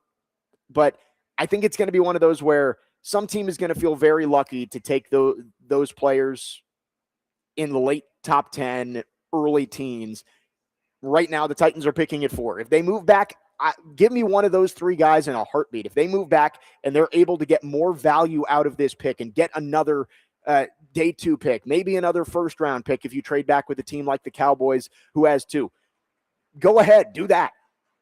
[SPEAKER 1] But I think it's going to be one of those where some team is going to feel very lucky to take those players in the late top 10, early teens. Right now, the Titans are picking at 4. If they move back, give me one of those 3 guys in a heartbeat. If they move back and they're able to get more value out of this pick and get another day 2 pick, maybe another first-round pick if you trade back with a team like the Cowboys who has 2, go ahead, do that.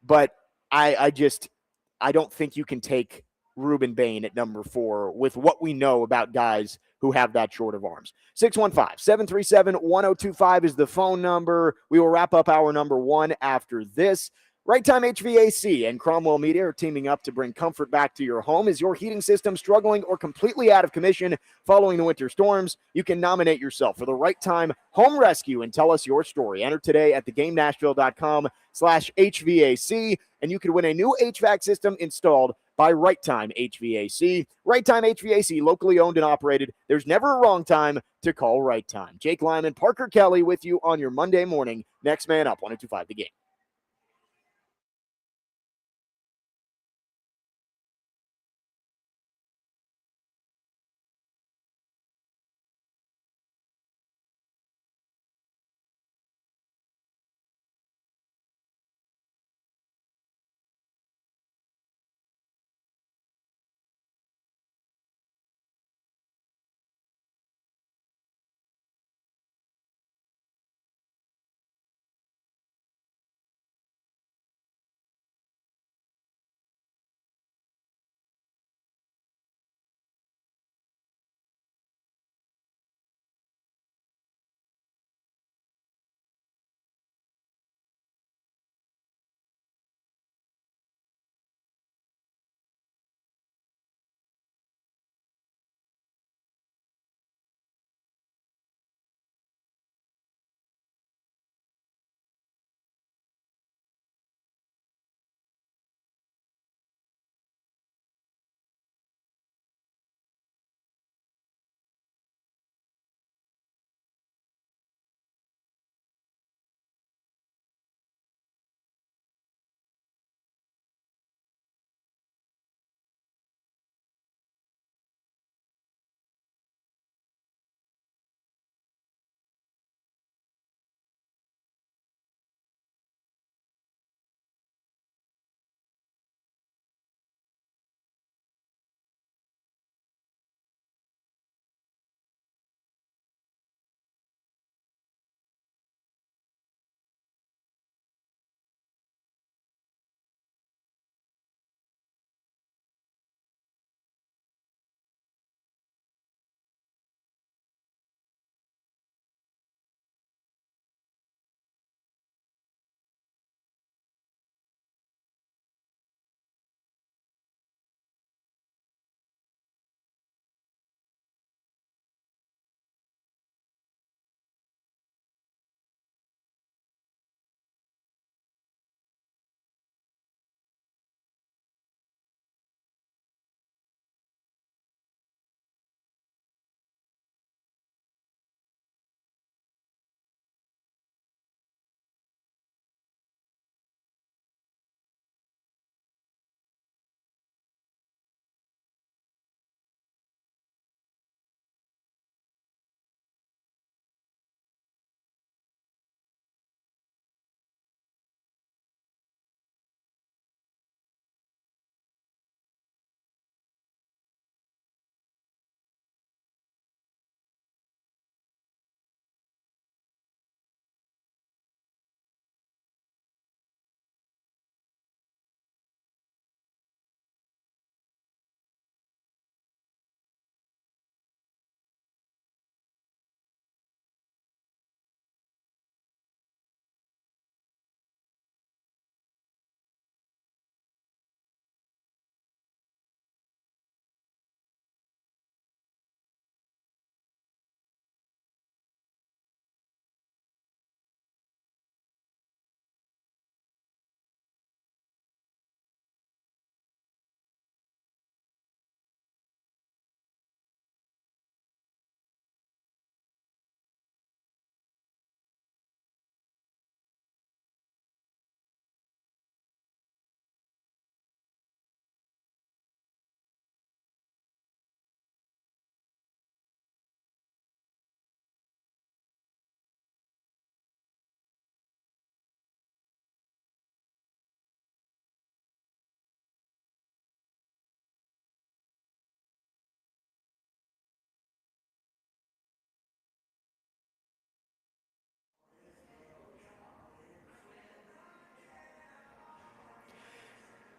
[SPEAKER 1] But I don't think you can take Ruben Bain at number 4 with what we know about guys who have that short of arms. 615-737-1025 is the phone number. We will wrap up hour number 1 after this. Right Time HVAC and Cromwell Media are teaming up to bring comfort back to your home. Is your heating system struggling or completely out of commission following the winter storms? You can nominate yourself for the Right Time Home Rescue and tell us your story. Enter today at thegamenashville.com/HVAC, and you could win a new HVAC system installed by Right Time HVAC. Right Time HVAC, locally owned and operated. There's never a wrong time to call Right Time. Jake Lyman, Parker Kelly with you on your Monday morning. Next man up, 102.5 The Game.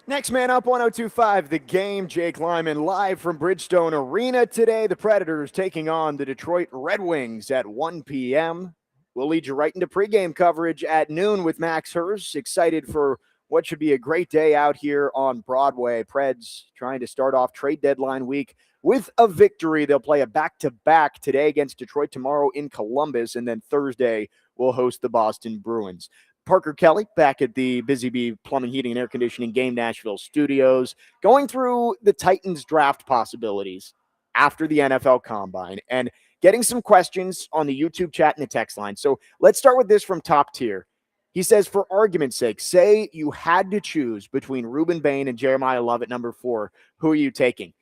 [SPEAKER 1] Next man up, 102.5 The Game. Jake Lyman live from Bridgestone Arena today. The Predators taking on the Detroit Red Wings at 1 p.m. We'll lead you right into pregame coverage at noon with Max Hers. Excited for what should be a great day out here on Broadway. Preds trying to start off trade deadline week with a victory. They'll play a back-to-back today against Detroit, tomorrow in Columbus, and then Thursday we'll host the Boston Bruins. Parker Kelly back at the Busy Bee Plumbing, Heating, and Air Conditioning Game Nashville studios, going through the Titans draft possibilities after the NFL Combine and getting some questions on the YouTube chat and the text line. So let's start with this from Top Tier. He says, for argument's sake, say you had to choose between Ruben Bain and Jeremiah Love at number 4. Who are you taking?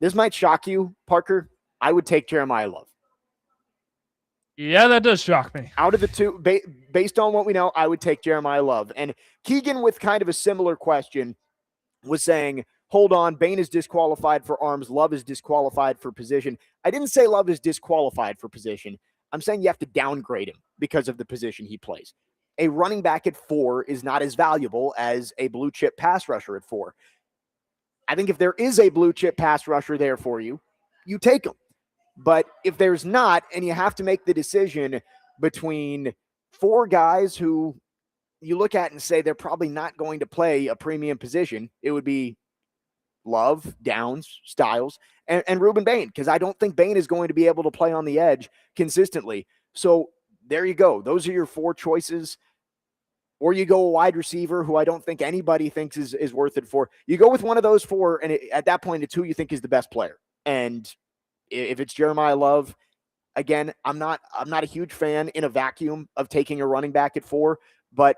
[SPEAKER 1] This might shock you, Parker. I would take Jeremiah Love.
[SPEAKER 2] Yeah, that does shock me.
[SPEAKER 1] Out of the two, based on what we know, I would take Jeremiah Love. And Keegan, with kind of a similar question, was saying, hold on, Bain is disqualified for arms. Love is disqualified for position. I didn't say Love is disqualified for position. I'm saying you have to downgrade him because of the position he plays. A running back at 4 is not as valuable as a blue chip pass rusher at 4. I think if there is a blue chip pass rusher there for you, you take him. But if there's not, and you have to make the decision between 4 guys who you look at and say they're probably not going to play a premium position, it would be Love, Downs, Styles, and Ruben Bain, because I don't think Bain is going to be able to play on the edge consistently. So there you go. Those are your 4 choices. Or you go a wide receiver who I don't think anybody thinks is worth it for. You go with one of those 4, and at that point, it's who you think is the best player. And if it's Jeremiah Love, again, I'm not a huge fan in a vacuum of taking a running back at 4, but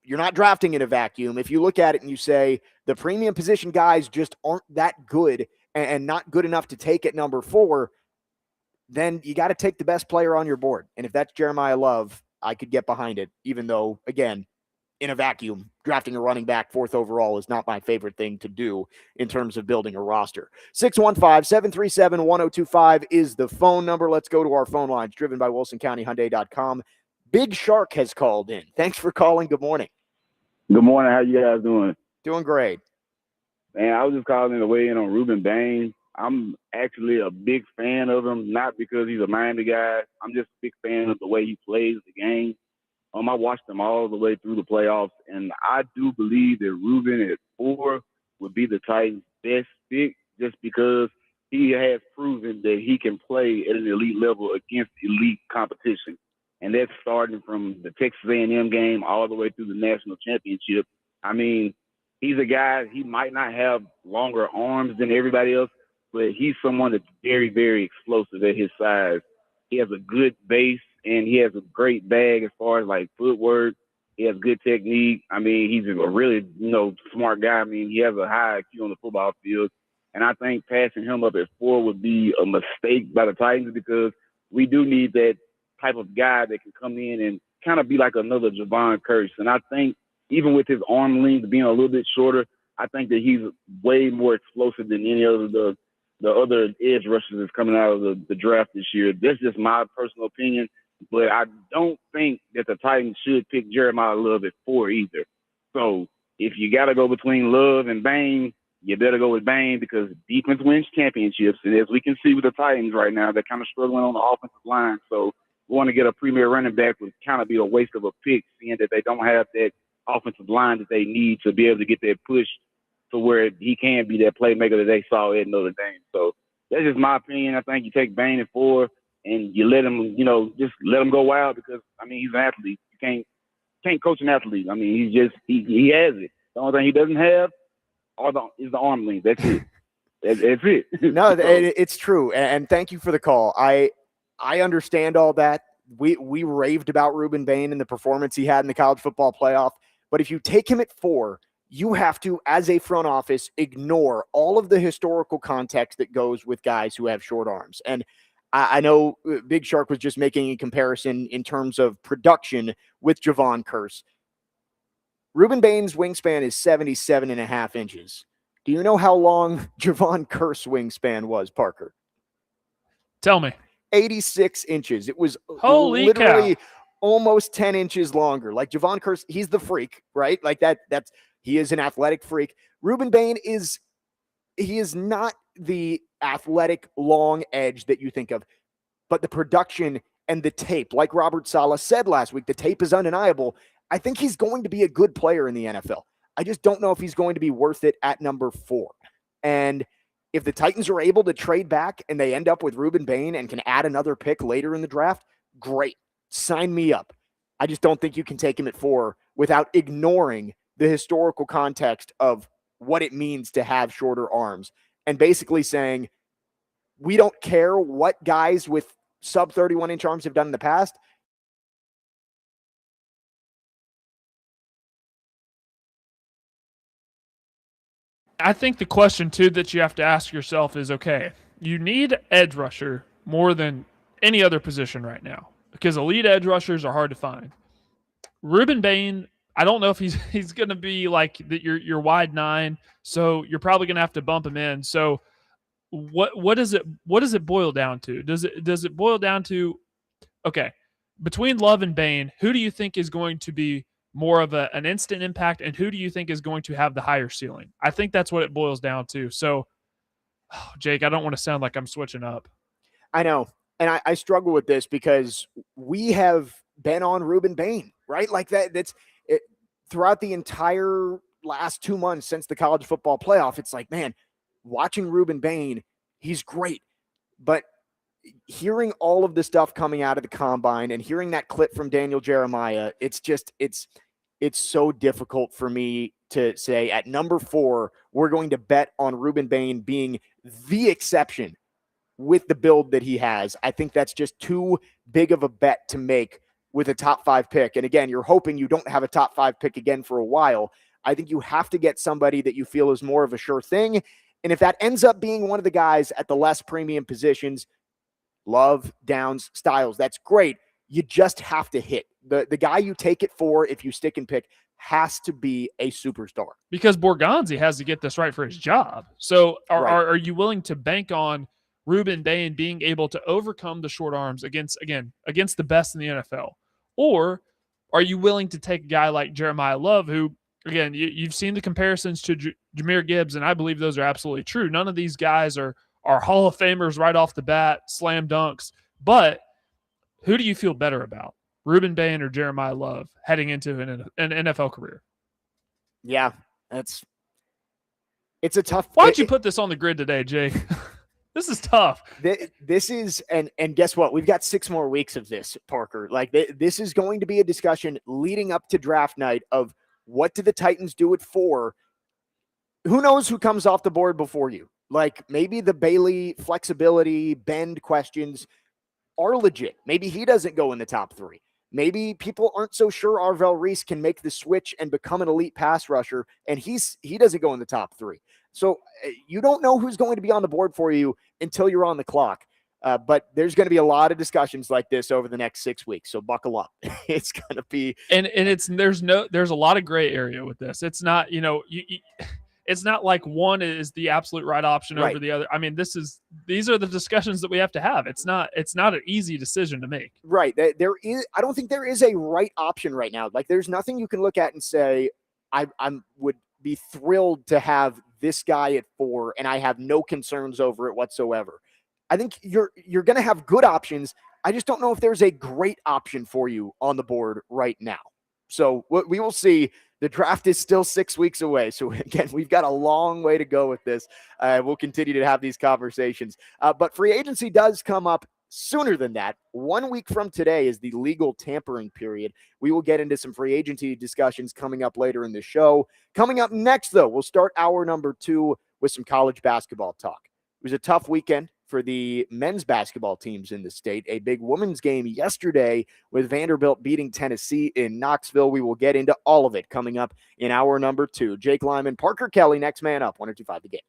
[SPEAKER 1] you're not drafting in a vacuum. If you look at it and you say the premium position guys just aren't that good and not good enough to take at number 4, then you got to take the best player on your board. And if that's Jeremiah Love, I could get behind it, even though, again, in a vacuum, drafting a running back 4th overall is not my favorite thing to do in terms of building a roster. 615-737-1025 is the phone number. Let's go to our phone lines, driven by WilsonCountyHyundai.com. Big Shark has called in. Thanks for calling. Good morning.
[SPEAKER 7] Good morning. How you guys doing?
[SPEAKER 1] Doing great.
[SPEAKER 7] Man, I was just calling to weigh in on Ruben Bain. I'm actually a big fan of him, not because he's a Miami guy. I'm just a big fan of the way he plays the game. I watched him all the way through the playoffs, and I do believe that Ruben at 4 would be the Titans' best pick just because he has proven that he can play at an elite level against elite competition. And that's starting from the Texas A&M game all the way through the national championship. I mean, he's a guy, he might not have longer arms than everybody else, but he's someone that's very, very explosive at his size. He has a good base, and he has a great bag as far as, like, footwork. He has good technique. I mean, he's a really, smart guy. I mean, he has a high IQ on the football field. And I think passing him up at 4 would be a mistake by the Titans because we do need that type of guy that can come in and kind of be like another Javon Curse. And I think even with his arm length being a little bit shorter, I think that he's way more explosive than any of the other edge rushers that's coming out of the draft this year. That's just my personal opinion. But I don't think that the Titans should pick Jeremiah Love at 4 either. So if you got to go between Love and Bain, you better go with Bain because defense wins championships. And as we can see with the Titans right now, they're kind of struggling on the offensive line. So going to get a premier running back would kind of be a waste of a pick, seeing that they don't have that offensive line that they need to be able to get that push to where he can be that playmaker that they saw at Notre Dame. So that's just my opinion. I think you take Bain at 4 and you let him, just let him go wild because, I mean, he's an athlete. You can't coach an athlete. I mean, he has it. The only thing he doesn't have is the arm length. That's it. That's it.
[SPEAKER 1] No, it's true. And thank you for the call. I understand all that. We raved about Ruben Bain and the performance he had in the college football playoff. But if you take him at 4, you have to, as a front office, ignore all of the historical context that goes with guys who have short arms. And I know Big Shark was just making a comparison in terms of production with Javon Curse. Ruben Bain's wingspan is 77.5 inches. Do you know how long Javon Curse's wingspan was, Parker?
[SPEAKER 2] Tell me.
[SPEAKER 1] 86 inches. It was
[SPEAKER 2] Holy
[SPEAKER 1] literally
[SPEAKER 2] cow.
[SPEAKER 1] almost 10 inches longer. Like Javon Curse, he's the freak, right? Like that's He is an athletic freak. Ruben Bain he is not the athletic long edge that you think of, but the production and the tape, like Robert Saleh said last week, the tape is undeniable. I think he's going to be a good player in the NFL. I just don't know if he's going to be worth it at number 4. And if the Titans are able to trade back and they end up with Ruben Bain and can add another pick later in the draft, great. Sign me up. I just don't think you can take him at 4 without ignoring the historical context of what it means to have shorter arms and basically saying, we don't care what guys with sub 31-inch arms have done in the past.
[SPEAKER 2] I think the question, too, that you have to ask yourself is, okay, you need edge rusher more than any other position right now because elite edge rushers are hard to find. Ruben Bain, I don't know if he's going to be like your wide 9, so you're probably going to have to bump him in. So what does it boil down to? Does it boil down to, okay, between Love and Bain, who do you think is going to be more of an instant impact, and who do you think is going to have the higher ceiling? I think that's what it boils down to. So, Jake, I don't want to sound like I'm switching up.
[SPEAKER 1] I know, and I struggle with this because we have been on Ruben Bain, right? Like that's it, throughout the entire last 2 months since the college football playoff. It's like, man, watching Ruben Bain, he's great, but hearing all of the stuff coming out of the combine and hearing that clip from Daniel Jeremiah, it's so difficult for me to say at number 4, we're going to bet on Ruben Bain being the exception with the build that he has. I think that's just too big of a bet to make with a top 5 pick. And again, you're hoping you don't have a top 5 pick again for a while. I think you have to get somebody that you feel is more of a sure thing. And if that ends up being one of the guys at the less premium positions, Love, Downs, Styles, that's great. You just have to hit. The guy you take it for, if you stick and pick, has to be a superstar.
[SPEAKER 2] Because Borgonzi has to get this right for his job. So are you willing to bank on Ruben Bain being able to overcome the short arms against the best in the NFL? Or are you willing to take a guy like Jeremiah Love, who, again, you've seen the comparisons to Jahmyr Gibbs, and I believe those are absolutely true. None of these guys are Hall of Famers right off the bat, slam dunks. But who do you feel better about, Ruben Bain or Jeremiah Love, heading into an NFL career?
[SPEAKER 1] Yeah, it's a tough.
[SPEAKER 2] Why don't you put this on the grid today, Jake? This is tough.
[SPEAKER 1] This is, and guess what? We've got 6 more weeks of this, Parker. Like this is going to be a discussion leading up to draft night of what do the Titans do at 4? Who knows who comes off the board before you? Like maybe the Bailey flexibility bend questions are legit. Maybe he doesn't go in the top 3. Maybe people aren't so sure Arvell Reese can make the switch and become an elite pass rusher, and he doesn't go in the top 3. So you don't know who's going to be on the board for you until you're on the clock. But there's going to be a lot of discussions like this over the next 6 weeks. So buckle up. It's going to be, and
[SPEAKER 2] there's a lot of gray area with this. It's not, it's not like one is the absolute right option over the other. I mean, these are the discussions that we have to have. It's not an easy decision to make.
[SPEAKER 1] Right. I don't think there is a right option right now. Like there's nothing you can look at and say, I would be thrilled to have this guy at 4 and I have no concerns over it whatsoever. I think you're going to have good options. I just don't know if there's a great option for you on the board right now. So we will see. The draft is still 6 weeks away. So again, we've got a long way to go with this. We'll continue to have these conversations. But free agency does come up sooner than that. 1 week from today is the legal tampering period. We will get into some free agency discussions coming up later in the show. Coming up next, though, we'll start hour number 2 with some college basketball talk. It was a tough weekend for the men's basketball teams in the state. A big women's game yesterday with Vanderbilt beating Tennessee in Knoxville. We will get into all of it coming up in hour number 2. Jake Lyman, Parker Kelly, next man up, 102.5 The Game.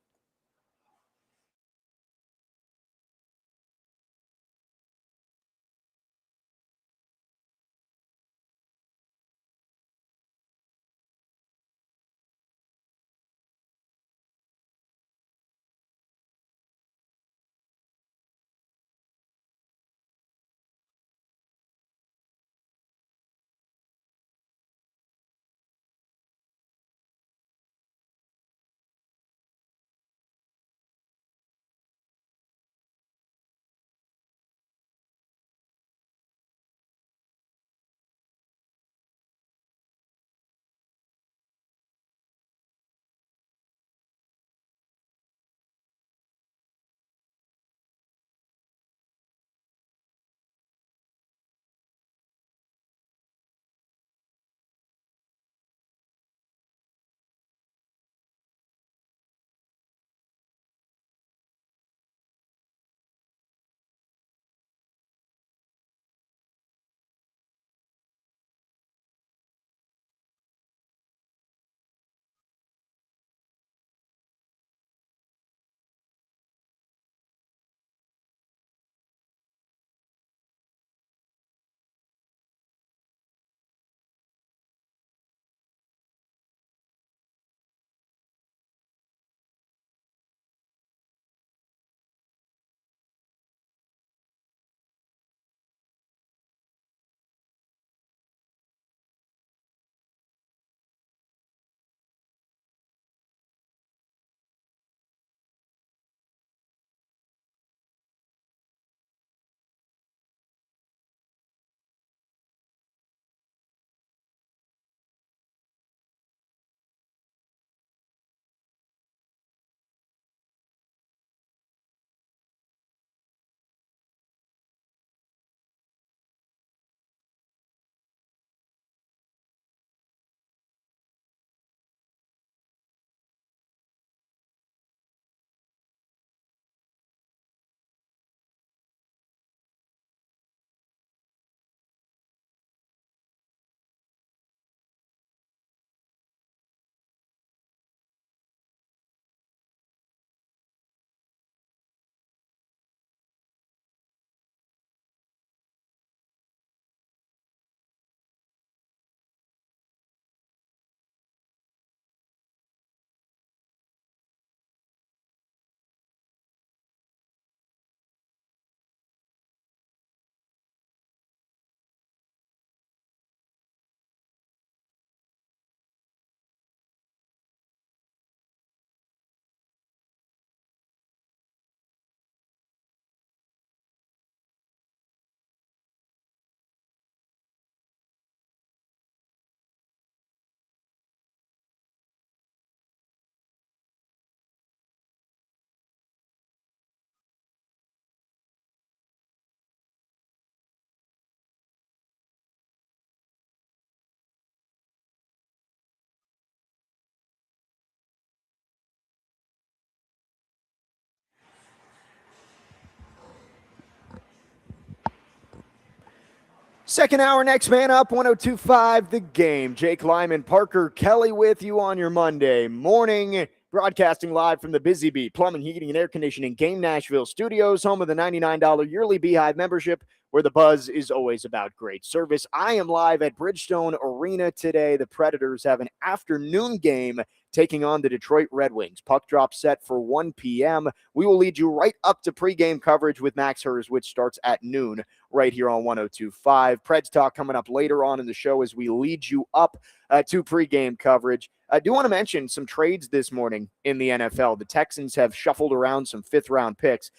[SPEAKER 1] Second hour, next man up, 102.5 The Game. Jake Lyman, Parker Kelly with you on your Monday morning. Broadcasting live from the Busy Bee Plumbing, Heating, and Air Conditioning Game Nashville Studios, home of the $99 yearly Beehive membership, where the buzz is always about great service. I am live at Bridgestone Arena today. The Predators have an afternoon game taking on the Detroit Red Wings. Puck drop set for 1 p.m. We will lead you right up to pregame coverage with Max Hers, which starts at noon right here on 102.5. Preds Talk coming up later on in the show as we lead you up to pregame coverage. I do want to mention some trades this morning in the NFL. The Texans have shuffled around some fifth-round picks.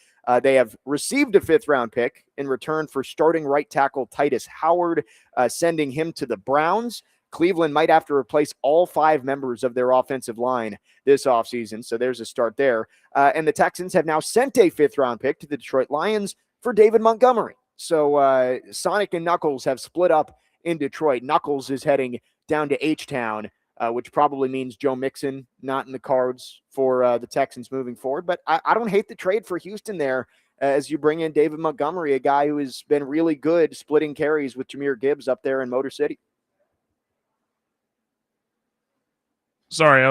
[SPEAKER 1] They have received a fifth-round pick in return for starting right tackle Titus Howard, sending him to the Browns. Cleveland might have to replace all 5 members of their offensive line this offseason, so there's a start there. And the Texans have now sent a fifth-round pick to the Detroit Lions for David Montgomery. So Sonic and Knuckles have split up in Detroit. Knuckles is heading down to H-Town, which probably means Joe Mixon not in the cards for the Texans moving forward. But I don't hate the trade for Houston there as you bring in David Montgomery, a guy who has been really good splitting carries with Jahmyr Gibbs up there in Motor City.
[SPEAKER 2] Sorry,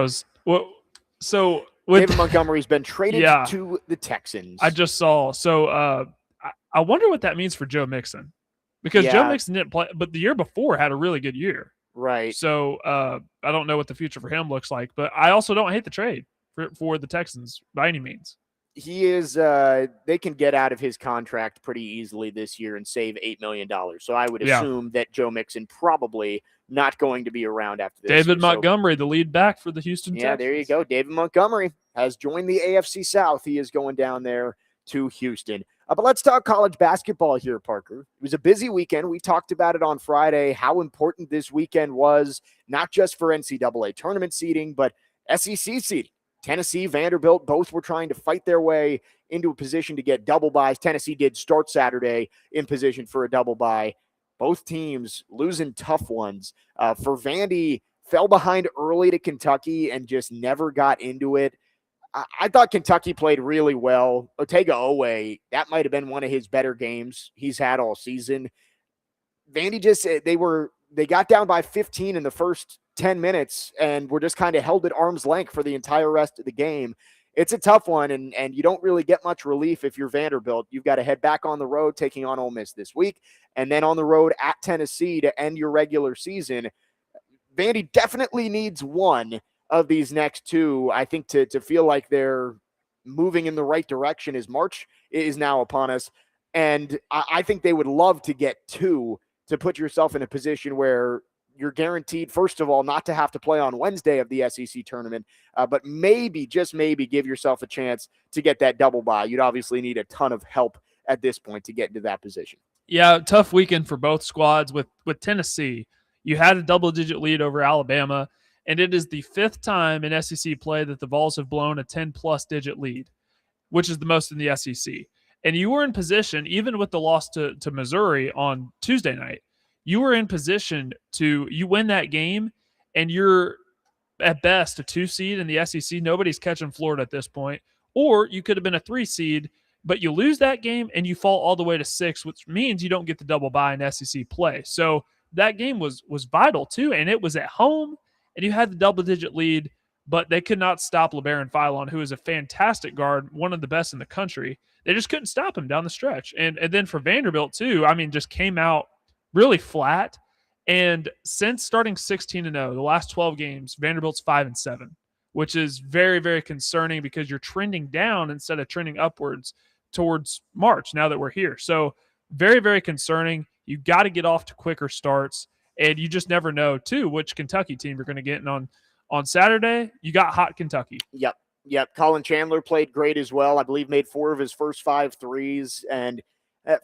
[SPEAKER 1] David Montgomery's been traded to the Texans.
[SPEAKER 2] I just saw. So I wonder what that means for Joe Mixon, because Joe Mixon didn't play, but the year before had a really good year.
[SPEAKER 1] Right.
[SPEAKER 2] So I don't know what the future for him looks like, but I also don't hate the trade for the Texans by any means.
[SPEAKER 1] He is, they can get out of his contract pretty easily this year and save $8 million. So I would assume that Joe Mixon probably not going to be around after this.
[SPEAKER 2] David Montgomery, the lead back for the Houston Texans.
[SPEAKER 1] Yeah, there you go. David Montgomery has joined the AFC South. He is going down there to Houston. But let's talk college basketball here, Parker. It was a busy weekend. We talked about it on Friday, how important this weekend was, not just for NCAA tournament seeding, but SEC seeding. Tennessee, Vanderbilt, both were trying to fight their way into a position to get double byes. Tennessee did start Saturday in position for a double bye. Both teams losing tough ones. For Vandy, fell behind early to Kentucky and just never got into it. I thought Kentucky played really well. Otega Owe, that might have been one of his better games he's had all season. Vandy just, they got down by 15 in the first 10 minutes and were just kind of held at arm's length for the entire rest of the game. It's a tough one, and you don't really get much relief if you're Vanderbilt. You've got to head back on the road, taking on Ole Miss this week, and then on the road at Tennessee to end your regular season. Vandy definitely needs one of these next two, I think, to feel like they're moving in the right direction as March is now upon us. And I think they would love to get two to put yourself in a position where you're guaranteed, first of all, not to have to play on Wednesday of the SEC tournament, but maybe, just maybe, give yourself a chance to get that double bye. You'd obviously need a ton of help at this point to get into that position.
[SPEAKER 2] Yeah, tough weekend for both squads. With Tennessee, you had a double-digit lead over Alabama, and it is the 5th time in SEC play that the Vols have blown a 10-plus digit lead, which is the most in the SEC. And you were in position, even with the loss to Missouri on Tuesday night, you were in position you win that game, and you're at best a 2 seed in the SEC. Nobody's catching Florida at this point. Or you could have been a 3 seed, but you lose that game and you fall all the way to 6, which means you don't get the double bye in SEC play. So that game was vital too, and it was at home, and you had the double-digit lead, but they could not stop LeBaron Philon, who is a fantastic guard, one of the best in the country. They just couldn't stop him down the stretch. And then for Vanderbilt too, I mean, just came out really flat. And since starting 16-0, the last 12 games, Vanderbilt's 5-7, which is very, very concerning because you're trending down instead of trending upwards towards March now that we're here. So very, very concerning. You got to get off to quicker starts, and you just never know, too, which Kentucky team you're going to get in on Saturday. You got hot Kentucky.
[SPEAKER 1] Yep. Colin Chandler played great as well. I believe made 4 of his first 5 threes. And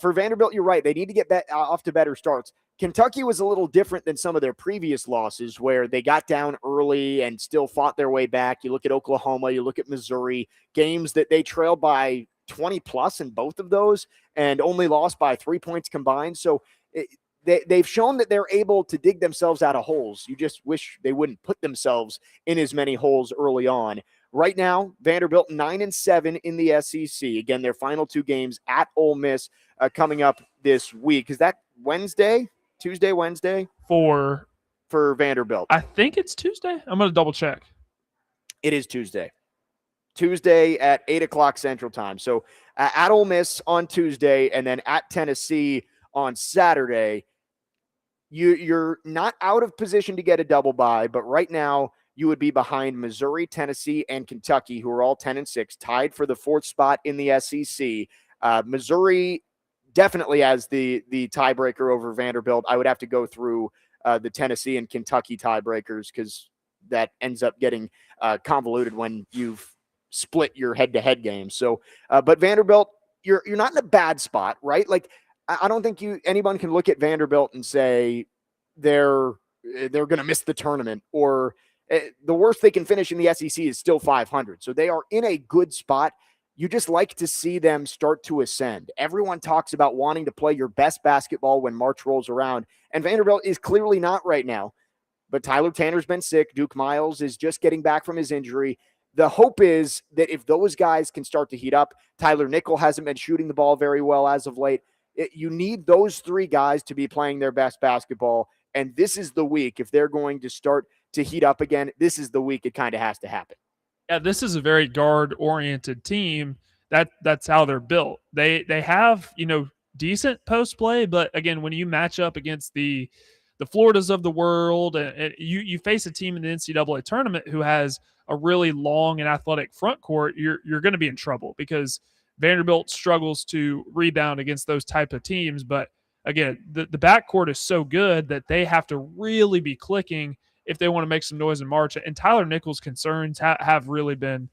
[SPEAKER 1] for Vanderbilt, you're right. They need to get off to better starts. Kentucky was a little different than some of their previous losses where they got down early and still fought their way back. You look at Oklahoma, you look at Missouri, games that they trailed by 20-plus in both of those and only lost by 3 points combined. So they've shown that they're able to dig themselves out of holes. You just wish they wouldn't put themselves in as many holes early on. Right now, Vanderbilt 9-7 in the SEC. Again, their final 2 games at Ole Miss coming up this week. Is that Wednesday? Tuesday, Wednesday
[SPEAKER 2] for
[SPEAKER 1] Vanderbilt.
[SPEAKER 2] I think it's Tuesday. I'm going to double check.
[SPEAKER 1] It is Tuesday. Tuesday at 8 o'clock Central Time. So at Ole Miss on Tuesday and then at Tennessee on Saturday. You're not out of position to get a double bye, but right now you would be behind Missouri, Tennessee, and Kentucky, who are all 10-6, tied for the 4th spot in the SEC. Missouri definitely has the tiebreaker over Vanderbilt. I would have to go through the Tennessee and Kentucky tiebreakers because that ends up getting convoluted when you've split your head-to-head games. So, but Vanderbilt, you're not in a bad spot, right? Like, I don't think anyone can look at Vanderbilt and say they're going to miss the tournament, or the worst they can finish in the SEC is still 500. So they are in a good spot. You just like to see them start to ascend. Everyone talks about wanting to play your best basketball when March rolls around, and Vanderbilt is clearly not right now. But Tyler Tanner's been sick. Duke Miles is just getting back from his injury. The hope is that if those guys can start to heat up, Tyler Nickel hasn't been shooting the ball very well as of late. You need those 3 guys to be playing their best basketball. And this is the week, if they're going to start to heat up again, this is the week it kind of has to happen.
[SPEAKER 2] Yeah, this is a very guard-oriented team. That's how they're built. They have, decent post play, but again, when you match up against the Floridas of the world, and you face a team in the NCAA tournament who has a really long and athletic front court, you're going to be in trouble because Vanderbilt struggles to rebound against those type of teams. But again, the backcourt is so good that they have to really be clicking if they want to make some noise in March. And Tyler Nichols' concerns have really been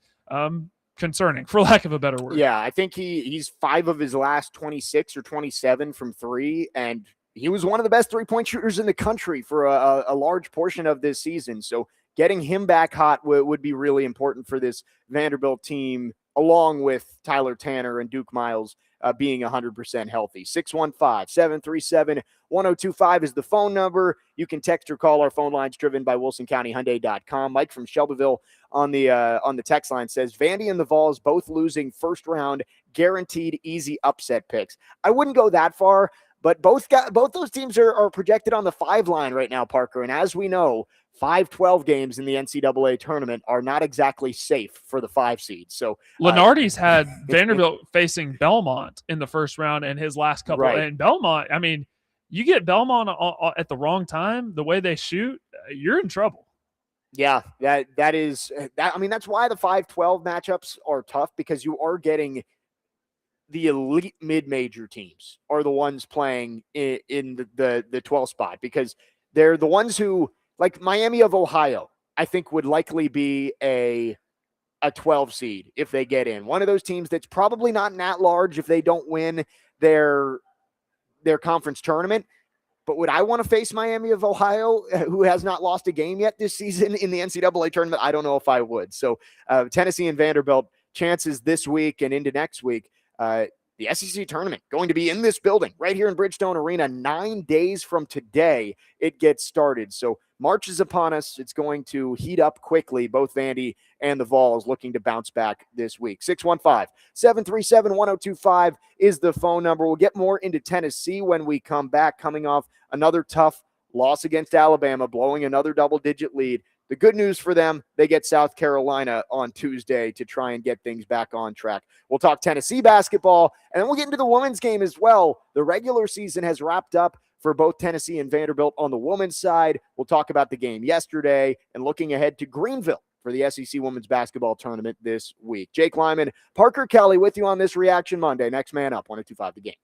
[SPEAKER 2] concerning, for lack of a better word.
[SPEAKER 1] Yeah, I think he's 5 of his last 26 or 27 from 3, and he was one of the best 3-point shooters in the country for a large portion of this season. So getting him back hot would be really important for this Vanderbilt team, along with Tyler Tanner and Duke Miles being 100% healthy. 615-737-1025 is the phone number. You can text or call our phone lines, driven by WilsonCountyHyundai.com. Mike from Shelbyville on the text line says, Vandy and the Vols both losing first round guaranteed easy upset picks. I wouldn't go that far, but both those teams are projected on the 5 line right now, Parker. And as we know, 5-12 games in the NCAA tournament are not exactly safe for the 5 seed. So
[SPEAKER 2] Lenardi's had Vanderbilt facing Belmont in the first round in his last couple.
[SPEAKER 1] Right.
[SPEAKER 2] And Belmont, I mean, you get Belmont at the wrong time, the way they shoot, you're in trouble.
[SPEAKER 1] Yeah, that is that. I mean, that's why the 5-12 matchups are tough, because you are getting the elite mid-major teams are the ones playing in the 12 spot, because they're the ones who, like Miami of Ohio, I think would likely be a 12 seed if they get in. One of those teams that's probably not in at large if they don't win their conference tournament. But would I want to face Miami of Ohio, who has not lost a game yet this season in the NCAA tournament? I don't know if I would. So Tennessee and Vanderbilt, chances this week and into next week. The SEC tournament going to be in this building right here in Bridgestone Arena 9 days from today. It gets started. So March is upon us. It's going to heat up quickly. Both Vandy and the Vols looking to bounce back this week. 615-737-1025 is the phone number. We'll get more into Tennessee when we come back, coming off another tough loss against Alabama, blowing another double-digit lead. The good news for them, they get South Carolina on Tuesday to try and get things back on track. We'll talk Tennessee basketball, and then we'll get into the women's game as well. The regular season has wrapped up for both Tennessee and Vanderbilt on the women's side. We'll talk about the game yesterday and looking ahead to Greenville for the SEC Women's Basketball Tournament this week. Jake Lyman, Parker Kelly with you on this Reaction Monday. Next man up, 102.5 The Game.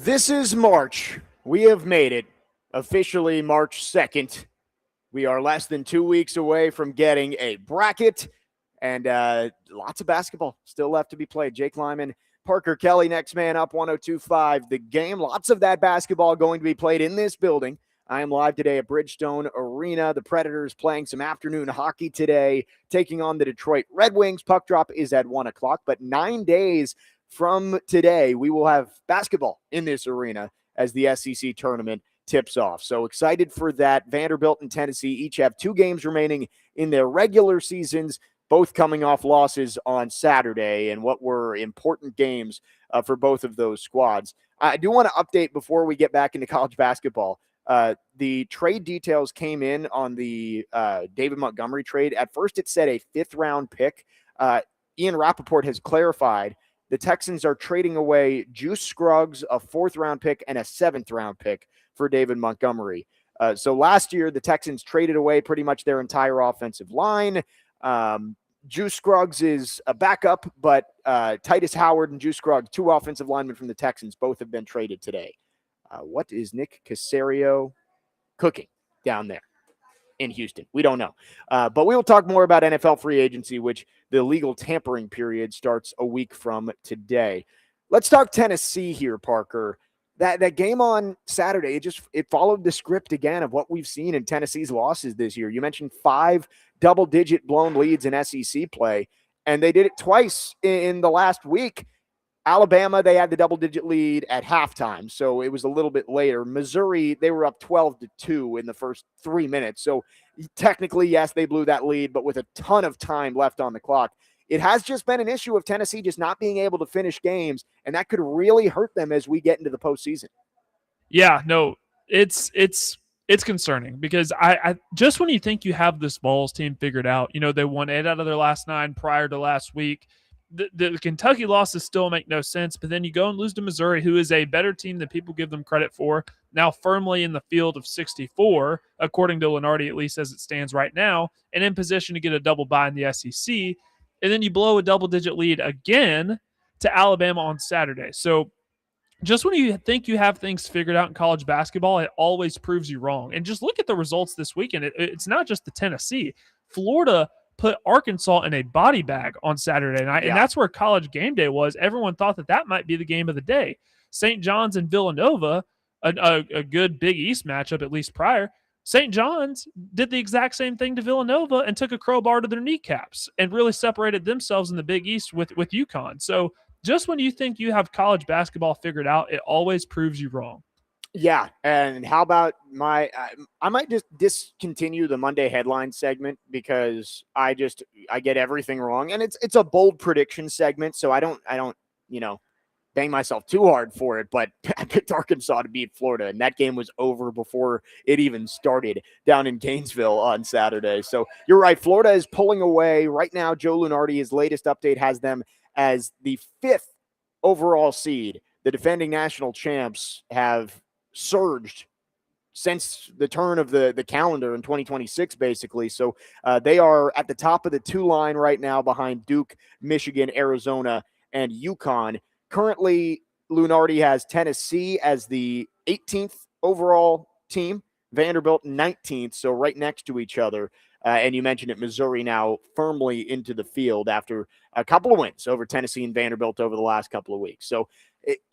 [SPEAKER 1] This is March. We have made it. Officially March 2nd. We are less than 2 weeks away from getting a bracket, and lots of basketball still left to be played. Jake Lyman, Parker Kelly, next man up, 102.5 The Game. Lots of that basketball going to be played in this building. I am live today at Bridgestone Arena. The Predators playing some afternoon hockey today, taking on the Detroit Red Wings. Puck drop is at 1 o'clock, but 9 days from today, we will have basketball in this arena as the SEC tournament tips off. So excited for that. Vanderbilt and Tennessee each have 2 games remaining in their regular seasons, both coming off losses on Saturday, and what were important games for both of those squads. I do want to update before we get back into college basketball. The trade details came in on the David Montgomery trade. At first, it said a 5th-round pick. Ian Rappaport has clarified the Texans are trading away Juice Scruggs, a 4th-round pick, and a 7th-round pick for David Montgomery. So last year, the Texans traded away pretty much their entire offensive line. Juice Scruggs is a backup, but Titus Howard and Juice Scruggs, 2 offensive linemen from the Texans, both have been traded today. What is Nick Caserio cooking down there in Houston? We don't know. But we will talk more about NFL free agency, which the legal tampering period starts a week from today. Let's talk Tennessee here, Parker. That game on Saturday, it followed the script again of what we've seen in Tennessee's losses this year. You mentioned 5 double-digit blown leads in SEC play, and they did it twice in the last week. Alabama, they had the double-digit lead at halftime, so it was a little bit later. Missouri, they were up 12-2 in the first 3 minutes. So technically, yes, they blew that lead, but with a ton of time left on the clock. It has just been an issue of Tennessee just not being able to finish games, and that could really hurt them as we get into the postseason.
[SPEAKER 2] Yeah, no, it's concerning because I just when you think you have this Vols team figured out, they won 8 out of their last 9 prior to last week. The Kentucky losses still make no sense, but then you go and lose to Missouri, who is a better team than people give them credit for, now firmly in the field of 64, according to Lunardi, at least as it stands right now, and in position to get a double bye in the SEC. And then you blow a double-digit lead again to Alabama on Saturday. So just when you think you have things figured out in college basketball, it always proves you wrong. And just look at the results this weekend. It's not just the Tennessee. Florida put Arkansas in a body bag on Saturday night, and that's where College Game Day was. Everyone thought that might be the game of the day. St. John's and Villanova, a good Big East matchup, at least prior. St. John's did the exact same thing to Villanova and took a crowbar to their kneecaps and really separated themselves in the Big East with UConn. So just when you think you have college basketball figured out, it always proves you wrong.
[SPEAKER 1] Yeah, and how about I might just discontinue the Monday headline segment because I get everything wrong, and it's a bold prediction segment, so I don't bang myself too hard for it, but I picked Arkansas to beat Florida, and that game was over before it even started down in Gainesville on Saturday. So you're right, Florida is pulling away right now. Joe Lunardi, his latest update has them as the 5th overall seed. The defending national champs have surged since the turn of the calendar in 2026, basically. So they are at the top of the 2 line right now behind Duke, Michigan, Arizona, and UConn. Currently, Lunardi has Tennessee as the 18th overall team, Vanderbilt 19th, so right next to each other. And you mentioned it, Missouri now firmly into the field after a couple of wins over Tennessee and Vanderbilt over the last couple of weeks. So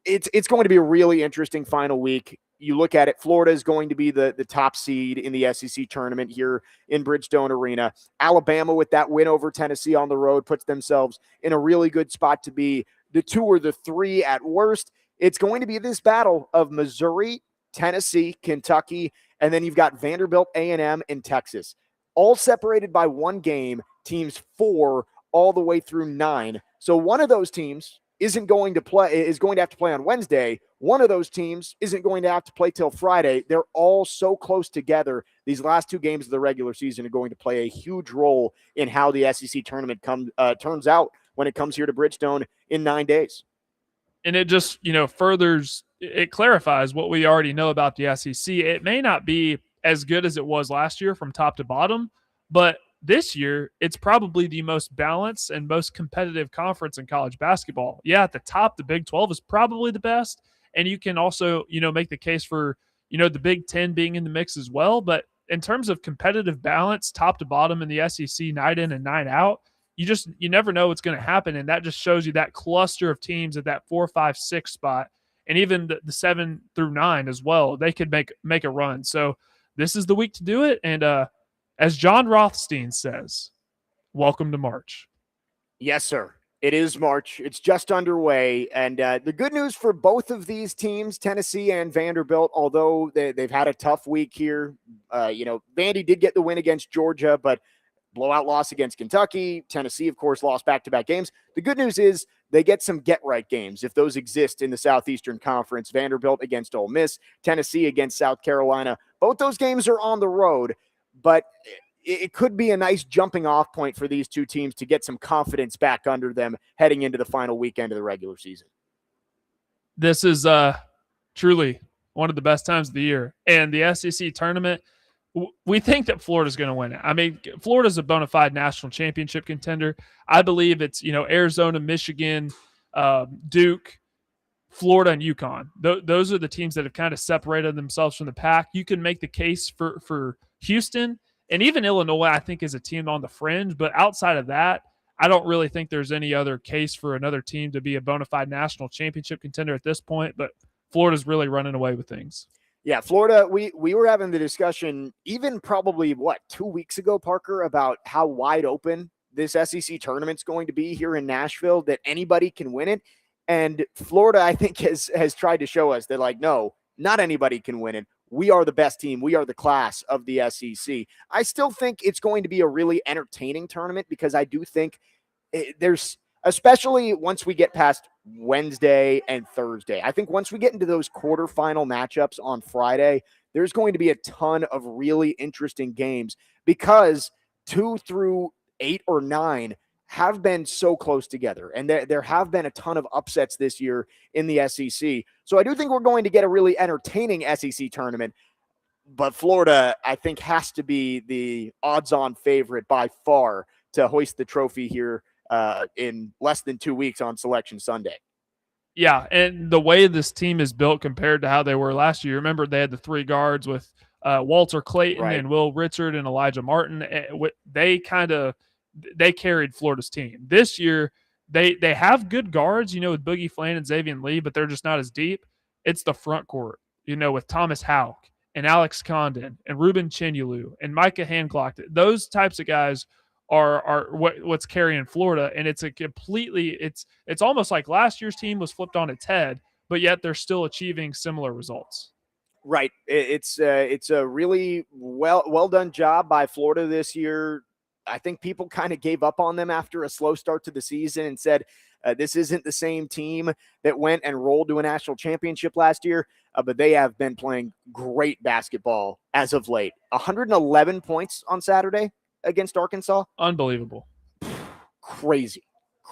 [SPEAKER 1] it's going to be a really interesting final week. You look at it, Florida is going to be the top seed in the SEC tournament here in Bridgestone Arena. Alabama, with that win over Tennessee on the road, puts themselves in a really good spot to be the 2 or the 3 at worst. It's going to be this battle of Missouri, Tennessee, Kentucky, and then you've got Vanderbilt, A&M, and Texas, all separated by 1 game, teams 4 all the way through 9. So one of those teams is going to have to play on Wednesday. One of those teams isn't going to have to play till Friday. They're all so close together. These last 2 games of the regular season are going to play a huge role in how the SEC tournament turns out when it comes here to Bridgestone in 9 days.
[SPEAKER 2] And it just, it clarifies what we already know about the SEC. It may not be as good as it was last year from top to bottom, but this year, it's probably the most balanced and most competitive conference in college basketball. Yeah, at the top, the Big 12 is probably the best, And you can also, make the case for, the Big Ten being in the mix as well. But in terms of competitive balance, top to bottom in the SEC, night in and night out, you never know what's going to happen. And that just shows you that cluster of teams at that 4, 5, 6 spot, and even the 7 through 9 as well. They could make a run. So this is the week to do it. And as John Rothstein says, welcome to March.
[SPEAKER 1] Yes, sir. It is March. It's just underway. And the good news for both of these teams, Tennessee and Vanderbilt, although they've had a tough week here, Vandy did get the win against Georgia, but blowout loss against Kentucky. Tennessee, of course, lost back-to-back games. The good news is they get some get-right games, if those exist in the Southeastern Conference. Vanderbilt against Ole Miss, Tennessee against South Carolina. Both those games are on the road, but it could be a nice jumping off point for these two teams to get some confidence back under them heading into the final weekend of the regular season.
[SPEAKER 2] This is truly one of the best times of the year. And the SEC tournament, we think that Florida's going to win it. I mean, Florida's a bona fide national championship contender. I believe it's, Arizona, Michigan, Duke, Florida, and UConn. Those are the teams that have kind of separated themselves from the pack. You can make the case for Houston, and even Illinois, I think, is a team on the fringe. But outside of that, I don't really think there's any other case for another team to be a bona fide national championship contender at this point. But Florida's really running away with things.
[SPEAKER 1] Yeah, Florida, we were having the discussion even probably, 2 weeks ago, Parker, about how wide open this SEC tournament's going to be here in Nashville, that anybody can win it. And Florida, I think, has tried to show us that, no, not anybody can win it. We are the best team. We are the class of the SEC. I still think it's going to be a really entertaining tournament because I do think there's, especially once we get past Wednesday and Thursday, I think once we get into those quarterfinal matchups on Friday, there's going to be a ton of really interesting games because 2 through 8 or 9 have been so close together. And there have been a ton of upsets this year in the SEC. So I do think we're going to get a really entertaining SEC tournament. But Florida, I think, has to be the odds-on favorite by far to hoist the trophy here in less than 2 weeks on Selection Sunday.
[SPEAKER 2] Yeah, and the way this team is built compared to how they were last year, remember they had the 3 guards with Walter Clayton and Will Richard and Elijah Martin. They carried Florida's team. This year, they have good guards, with Boogie Flan and Xavier Lee, but they're just not as deep. It's the front court, with Thomas Houck and Alex Condon and Ruben Chinulu and Micah Handglock. Those types of guys are what's carrying Florida, and it's it's almost like last year's team was flipped on its head, but yet they're still achieving similar results.
[SPEAKER 1] Right. It's a really well done job by Florida this year. I think people kind of gave up on them after a slow start to the season and said, this isn't the same team that went and rolled to a national championship last year, but they have been playing great basketball as of late. 111 points on Saturday against Arkansas.
[SPEAKER 2] Unbelievable.
[SPEAKER 1] Crazy.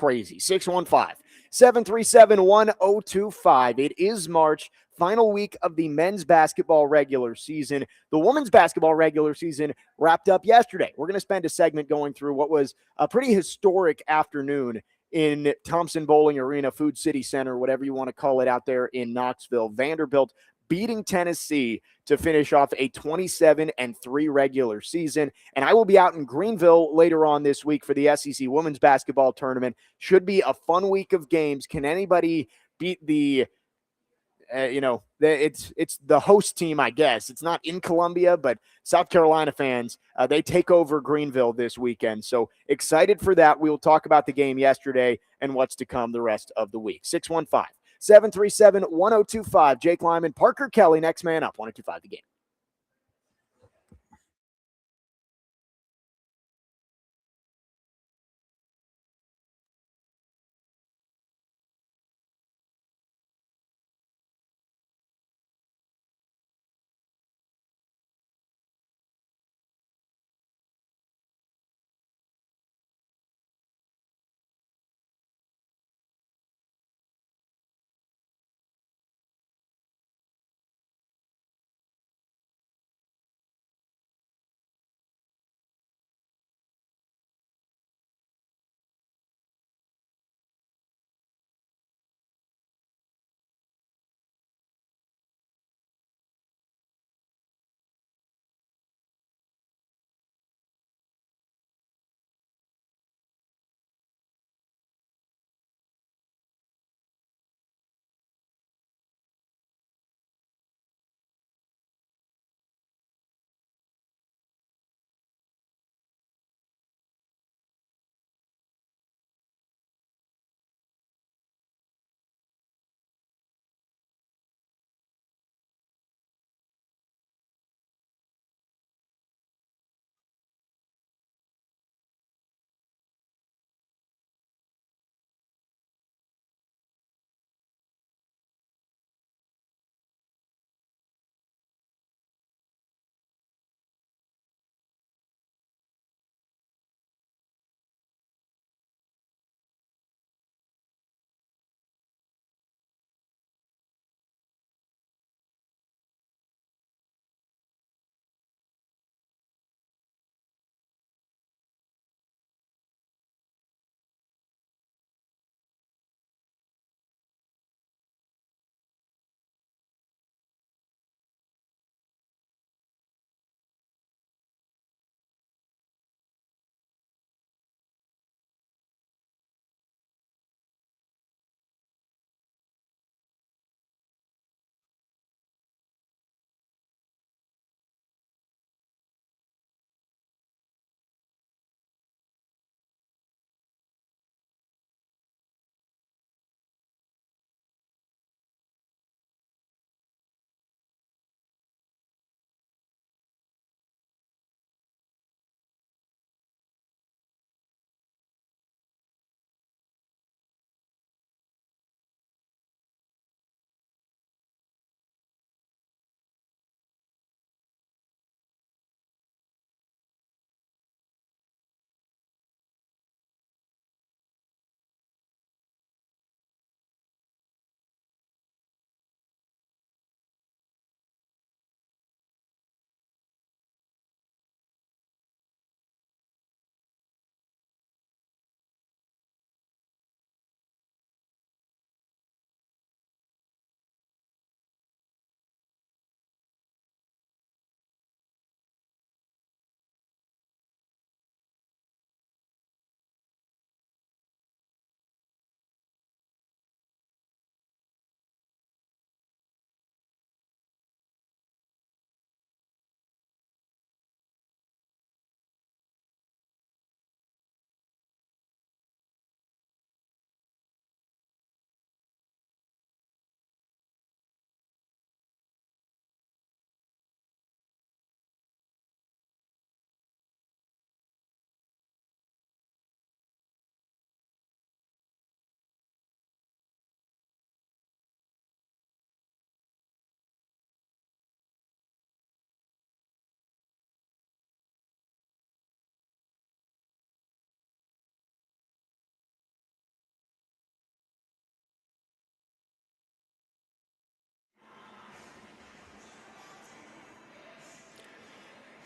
[SPEAKER 1] 615-737-1025. It is March, final week of the men's basketball regular season. The women's basketball regular season wrapped up yesterday. We're going to spend a segment going through what was a pretty historic afternoon in Thompson Bowling Arena, Food City Center, whatever you want to call it out there in Knoxville. Vanderbilt beating Tennessee to finish off a 27-3 regular season. And I will be out in Greenville later on this week for the SEC Women's Basketball Tournament. Should be a fun week of games. Can anybody beat the, it's the host team, I guess. It's not in Columbia, but South Carolina fans, they take over Greenville this weekend. So excited for that. We will talk about the game yesterday and what's to come the rest of the week. 615-737-1025. Jake Lyman, Parker Kelly, next man up, 1025 The Game.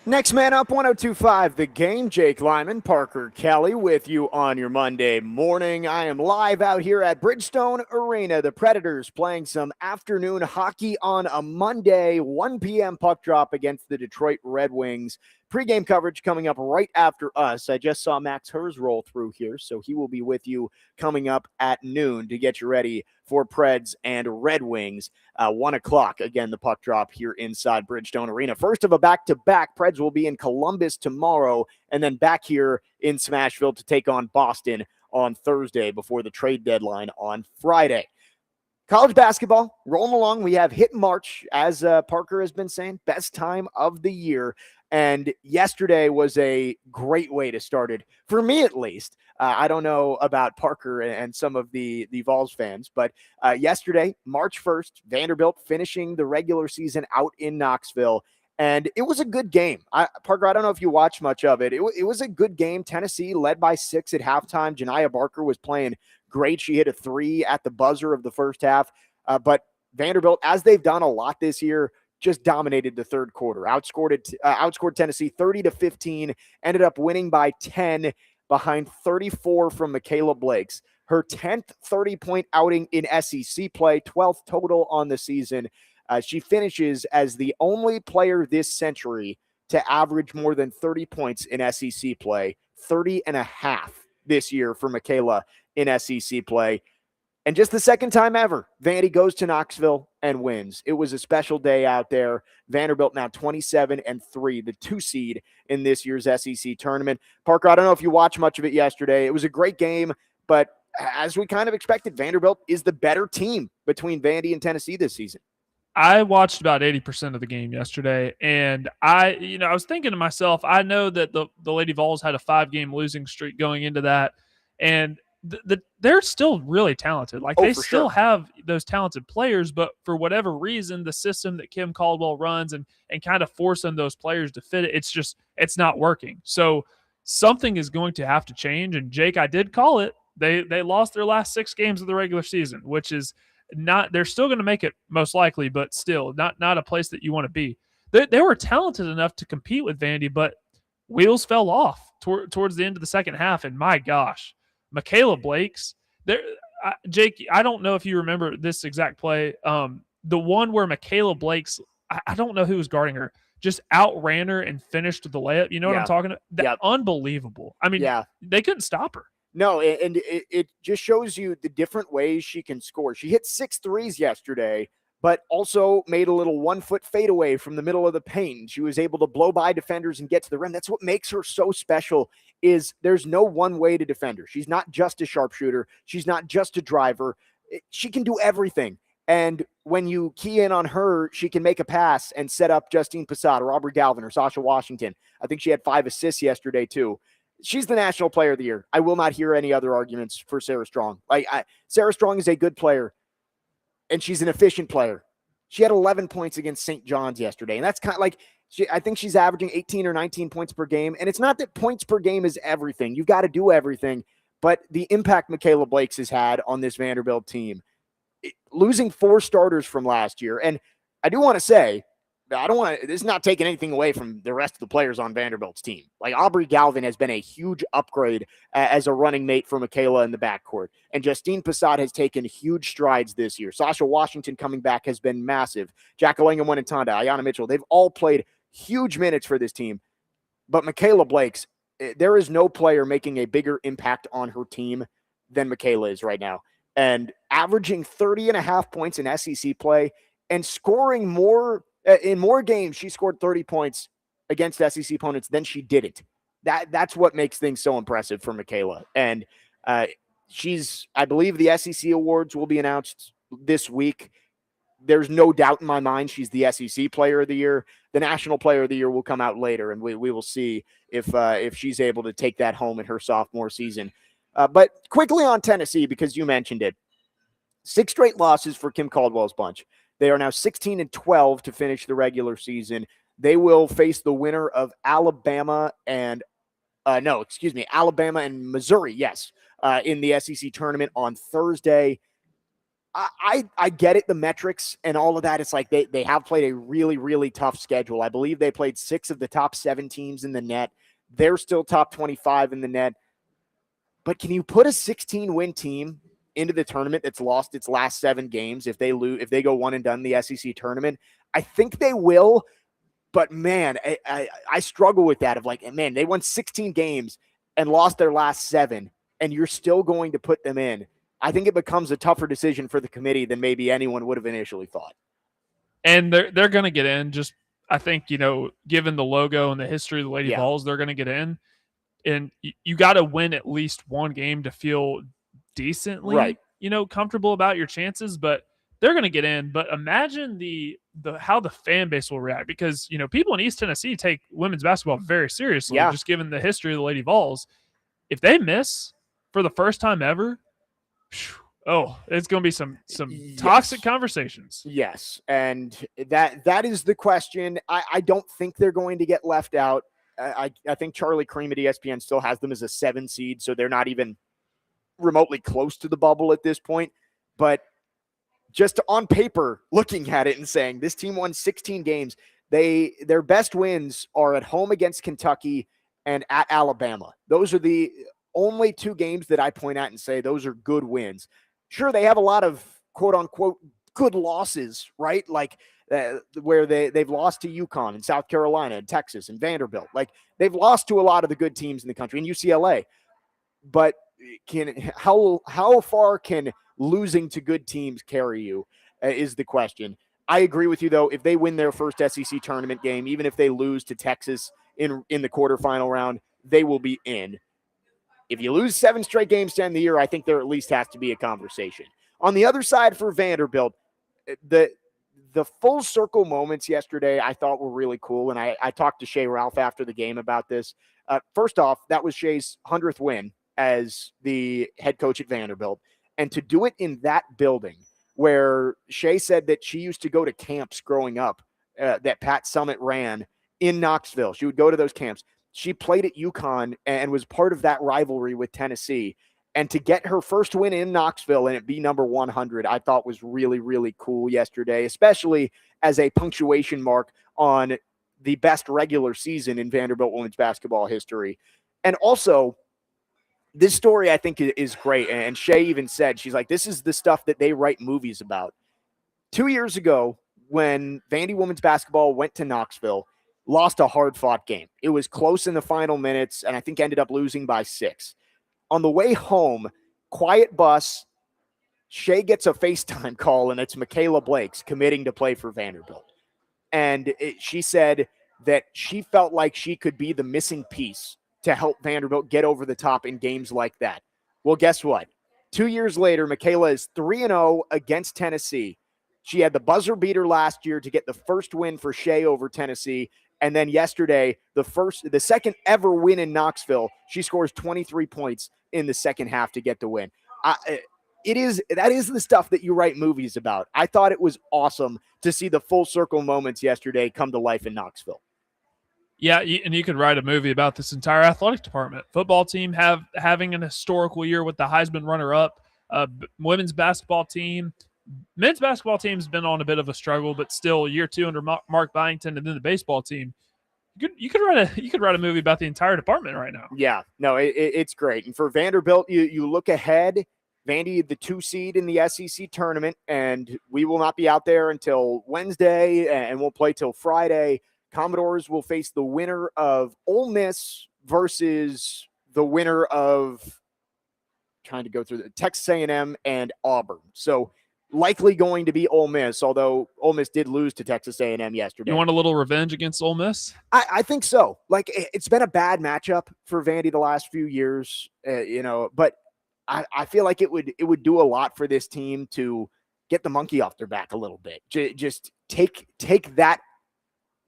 [SPEAKER 1] Next man up, 102.5 The Game. Jake Lyman, Parker Kelly with you on your Monday morning. I am live out here at Bridgestone Arena. The Predators playing some afternoon hockey on a Monday, 1 p.m. puck drop against the Detroit Red Wings. Pre-game coverage coming up right after us. I just saw Max Hers roll through here, so he will be with you coming up at noon to get you ready for Preds and Red Wings. 1 o'clock, again, the puck drop here inside Bridgestone Arena. First of a back-to-back, Preds will be in Columbus tomorrow and then back here in Smashville to take on Boston on Thursday before the trade deadline on Friday. College basketball rolling along. We have hit March, as Parker has been saying, best time of the year. And yesterday was a great way to start it, for me at least. I don't know about Parker and some of the Vols fans, but yesterday, March 1st, Vanderbilt finishing the regular season out in Knoxville. And it was a good game. Parker, I don't know if you watched much of it. It was a good game. Tennessee led by 6 at halftime. Janiah Barker was playing great. She hit a 3 at the buzzer of the first half. But Vanderbilt, as they've done a lot this year, just dominated the third quarter. Outscored Tennessee 30-15. Ended up winning by 10 behind 34 from Michaela Blakes. Her 10th 30-point outing in SEC play, 12th total on the season. She finishes as the only player this century to average more than 30 points in SEC play, 30.5 this year for Michaela in SEC play. And just the second time ever, Vandy goes to Knoxville and wins. It was a special day out there. Vanderbilt now 27-3, the 2 seed in this year's SEC tournament. Parker, I don't know if you watched much of it yesterday. It was a great game, but as we kind of expected, Vanderbilt is the better team between Vandy and Tennessee this season.
[SPEAKER 2] I watched about 80% of the game yesterday, and I was thinking to myself, I know that the Lady Vols had a 5-game losing streak going into that, and they're still really talented. Like, they still have those talented players, but for whatever reason, the system that Kim Caldwell runs and kind of forcing those players to fit it, it's not working. So something is going to have to change. And Jake, I did call it. They lost their last 6 games of the regular season, which is not, they're still going to make it most likely, but still not a place that you want to be. They were talented enough to compete with Vandy, but wheels fell off towards the end of the second half. And my gosh, Michaela Blakes, Jake, I don't know if you remember this exact play. The one where Michaela Blakes, I don't know who was guarding her, just outran her and finished the layup. You know what I'm talking about? Unbelievable. I mean, they couldn't stop her.
[SPEAKER 1] No, and it just shows you the different ways she can score. She hit 6 threes yesterday, but also made a little 1-foot fadeaway from the middle of the paint. She was able to blow by defenders and get to the rim. That's what makes her so special, is there's no one way to defend her. She's not just a sharpshooter. She's not just a driver. She can do everything. And when you key in on her, she can make a pass and set up Justine Posada, Aubrey Galvin, or Sasha Washington. I think she had 5 assists yesterday too. She's the National Player of the Year. I will not hear any other arguments for Sarah Strong. Sarah Strong is a good player, and she's an efficient player. She had 11 points against St. John's yesterday, and that's kind of like, I think she's averaging 18 or 19 points per game, and it's not that points per game is everything. You've got to do everything, but the impact Michaela Blakes has had on this Vanderbilt team, losing 4 starters from last year, and I do want to say, this is not taking anything away from the rest of the players on Vanderbilt's team. Like, Aubrey Galvin has been a huge upgrade as a running mate for Michaela in the backcourt. And Justine Posada has taken huge strides this year. Sasha Washington coming back has been massive. Jacqueline Wenatanda, Ayanna Mitchell, they've all played huge minutes for this team. But Michaela Blakes, there is no player making a bigger impact on her team than Michaela is right now. And averaging 30.5 points in SEC play and scoring more. In more games, she scored 30 points against SEC opponents than she didn't. That's what makes things so impressive for Michaela. And I believe the SEC awards will be announced this week. There's no doubt in my mind she's the SEC Player of the Year. The National Player of the Year will come out later, and we will see if she's able to take that home in her sophomore season. But quickly on Tennessee, because you mentioned it, 6 straight losses for Kim Caldwell's bunch. They are now 16-12 to finish the regular season. They will face the winner of Alabama and Missouri, yes, in the SEC tournament on Thursday. I get it, the metrics and all of that. It's like they have played a really, really tough schedule. I believe they played 6 of the top 7 teams in the net. They're still top 25 in the net. But can you put a 16-win team into the tournament that's lost its last 7 games if they go one and done in the SEC tournament? I think they will, but man, I struggle with that of like, man, they won 16 games and lost their last 7, and you're still going to put them in. I think it becomes a tougher decision for the committee than maybe anyone would have initially thought.
[SPEAKER 2] And they're going to get in. Just, I think, given the logo and the history of the Lady Vols, they're going to get in. And you got to win at least one game to feel decently, comfortable about your chances. But they're going to get in. But imagine how the fan base will react, because people in East Tennessee take women's basketball very seriously. Just given the history of the Lady Vols, if they miss for the first time ever, it's going to be some toxic conversations.
[SPEAKER 1] Yes, and that is the question. I don't think they're going to get left out. I think Charlie Cream at ESPN still has them as a 7 seed, so they're not even remotely close to the bubble at this point. But just on paper, looking at it and saying this team won 16 games, their best wins are at home against Kentucky and at Alabama. Those are the only 2 games that I point at and say those are good wins. Sure, they have a lot of quote-unquote good losses, right? Like where they've lost to UConn and South Carolina and Texas and Vanderbilt. Like they've lost to a lot of the good teams in the country and UCLA. But how far can losing to good teams carry you is the question. I agree with you, though. If they win their first SEC tournament game, even if they lose to Texas in the quarterfinal round, they will be in. If you lose 7 straight games to end the year, I think there at least has to be a conversation. On the other side for Vanderbilt, the full circle moments yesterday I thought were really cool, and I talked to Shea Ralph after the game about this. First off, that was Shea's 100th win as the head coach at Vanderbilt, and to do it in that building where Shea said that she used to go to camps growing up that Pat Summit ran in Knoxville. She would go to those camps. She played at UConn and was part of that rivalry with Tennessee. And to get her first win in Knoxville and it be number 100, I thought was really, really cool yesterday, especially as a punctuation mark on the best regular season in Vanderbilt women's basketball history. And also, this story I think is great. And Shea even said, she's like, this is the stuff that they write movies about. 2 years ago, when Vandy women's basketball went to Knoxville, lost a hard-fought game. It was close in the final minutes, and I think ended up losing by 6. On the way home, quiet bus, Shea gets a FaceTime call, and it's Michaela Blake's committing to play for Vanderbilt. And she said that she felt like she could be the missing piece to help Vanderbilt get over the top in games like that. Well, guess what? 2 years later, Michaela is 3-0 against Tennessee. She had the buzzer beater last year to get the first win for Shea over Tennessee. And then yesterday, the second ever win in Knoxville, she scores 23 points in the second half to get the win. That is the stuff that you write movies about. I thought it was awesome to see the full circle moments yesterday come to life in Knoxville.
[SPEAKER 2] Yeah, and you could write a movie about this entire athletic department. Football team having an historical year with the Heisman runner-up. Women's basketball team. Men's basketball team's been on a bit of a struggle, but still year 2 under Mark Byington, and then the baseball team. You could write a movie about the entire department right now.
[SPEAKER 1] Yeah, no, it's great. And for Vanderbilt, you look ahead. Vandy, the 2 seed in the SEC tournament, and we will not be out there until Wednesday, and we'll play till Friday. Commodores will face the winner of Ole Miss versus the winner of trying to go through the Texas A&M and Auburn. So likely going to be Ole Miss, although Ole Miss did lose to Texas A&M yesterday.
[SPEAKER 2] You want a little revenge against Ole Miss?
[SPEAKER 1] I think so. Like, it's been a bad matchup for Vandy the last few years, but I feel like it would do a lot for this team to get the monkey off their back a little bit. Just take that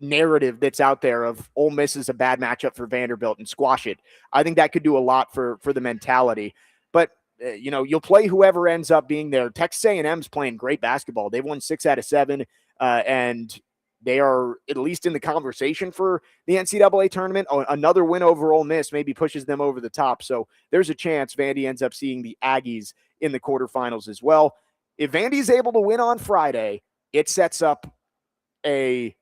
[SPEAKER 1] narrative that's out there of Ole Miss is a bad matchup for Vanderbilt and squash it. I think that could do a lot for the mentality. But you'll play whoever ends up being there. Texas A&M's playing great basketball. They've won 6 out of 7, and they are at least in the conversation for the NCAA tournament. Another win over Ole Miss maybe pushes them over the top. So there's a chance Vandy ends up seeing the Aggies in the quarterfinals as well. If Vandy's able to win on Friday, it sets up I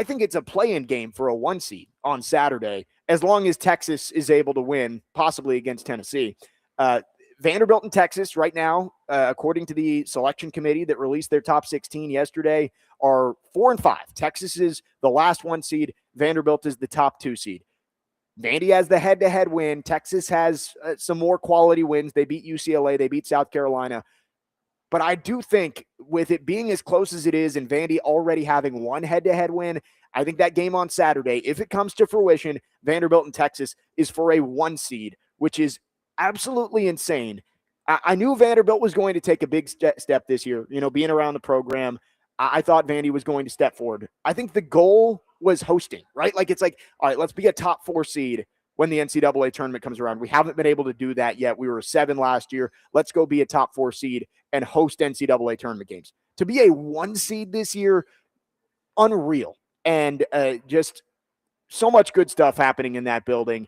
[SPEAKER 1] think it's a play-in game for a 1 seed on Saturday, as long as Texas is able to win, possibly against Tennessee. Vanderbilt and Texas right now, according to the selection committee that released their top 16 yesterday, are 4 and 5. Texas is the last 1 seed. Vanderbilt is the top 2 seed. Vandy has the head-to-head win. Texas has some more quality wins. They beat UCLA. They beat South Carolina. But I do think with it being as close as it is and Vandy already having 1 head-to-head win, I think that game on Saturday, if it comes to fruition, Vanderbilt and Texas is for a 1 seed, which is absolutely insane. I knew Vanderbilt was going to take a big step this year, being around the program. I thought Vandy was going to step forward. I think the goal was hosting, right? Like, it's like, all right, let's be a top 4 seed when the NCAA tournament comes around. We haven't been able to do that yet. We were a 7 last year. Let's go be a top 4 seed and host NCAA tournament games. To be a 1 seed this year, unreal. And just so much good stuff happening in that building.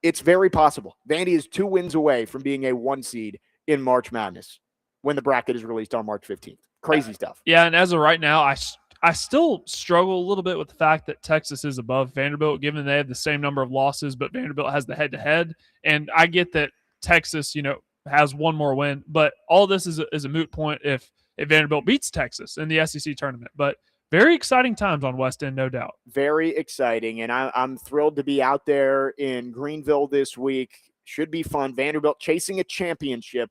[SPEAKER 1] It's very possible. Vandy is 2 wins away from being a 1 seed in March Madness when the bracket is released on March 15th. Crazy stuff.
[SPEAKER 2] Yeah, and as of right now, I still struggle a little bit with the fact that Texas is above Vanderbilt, given they have the same number of losses, but Vanderbilt has the head-to-head. And I get that Texas, has 1 more win, but all this is a moot point if Vanderbilt beats Texas in the SEC tournament. But very exciting times on West End, no doubt.
[SPEAKER 1] Very exciting, and I'm thrilled to be out there in Greenville this week. Should be fun. Vanderbilt chasing a championship,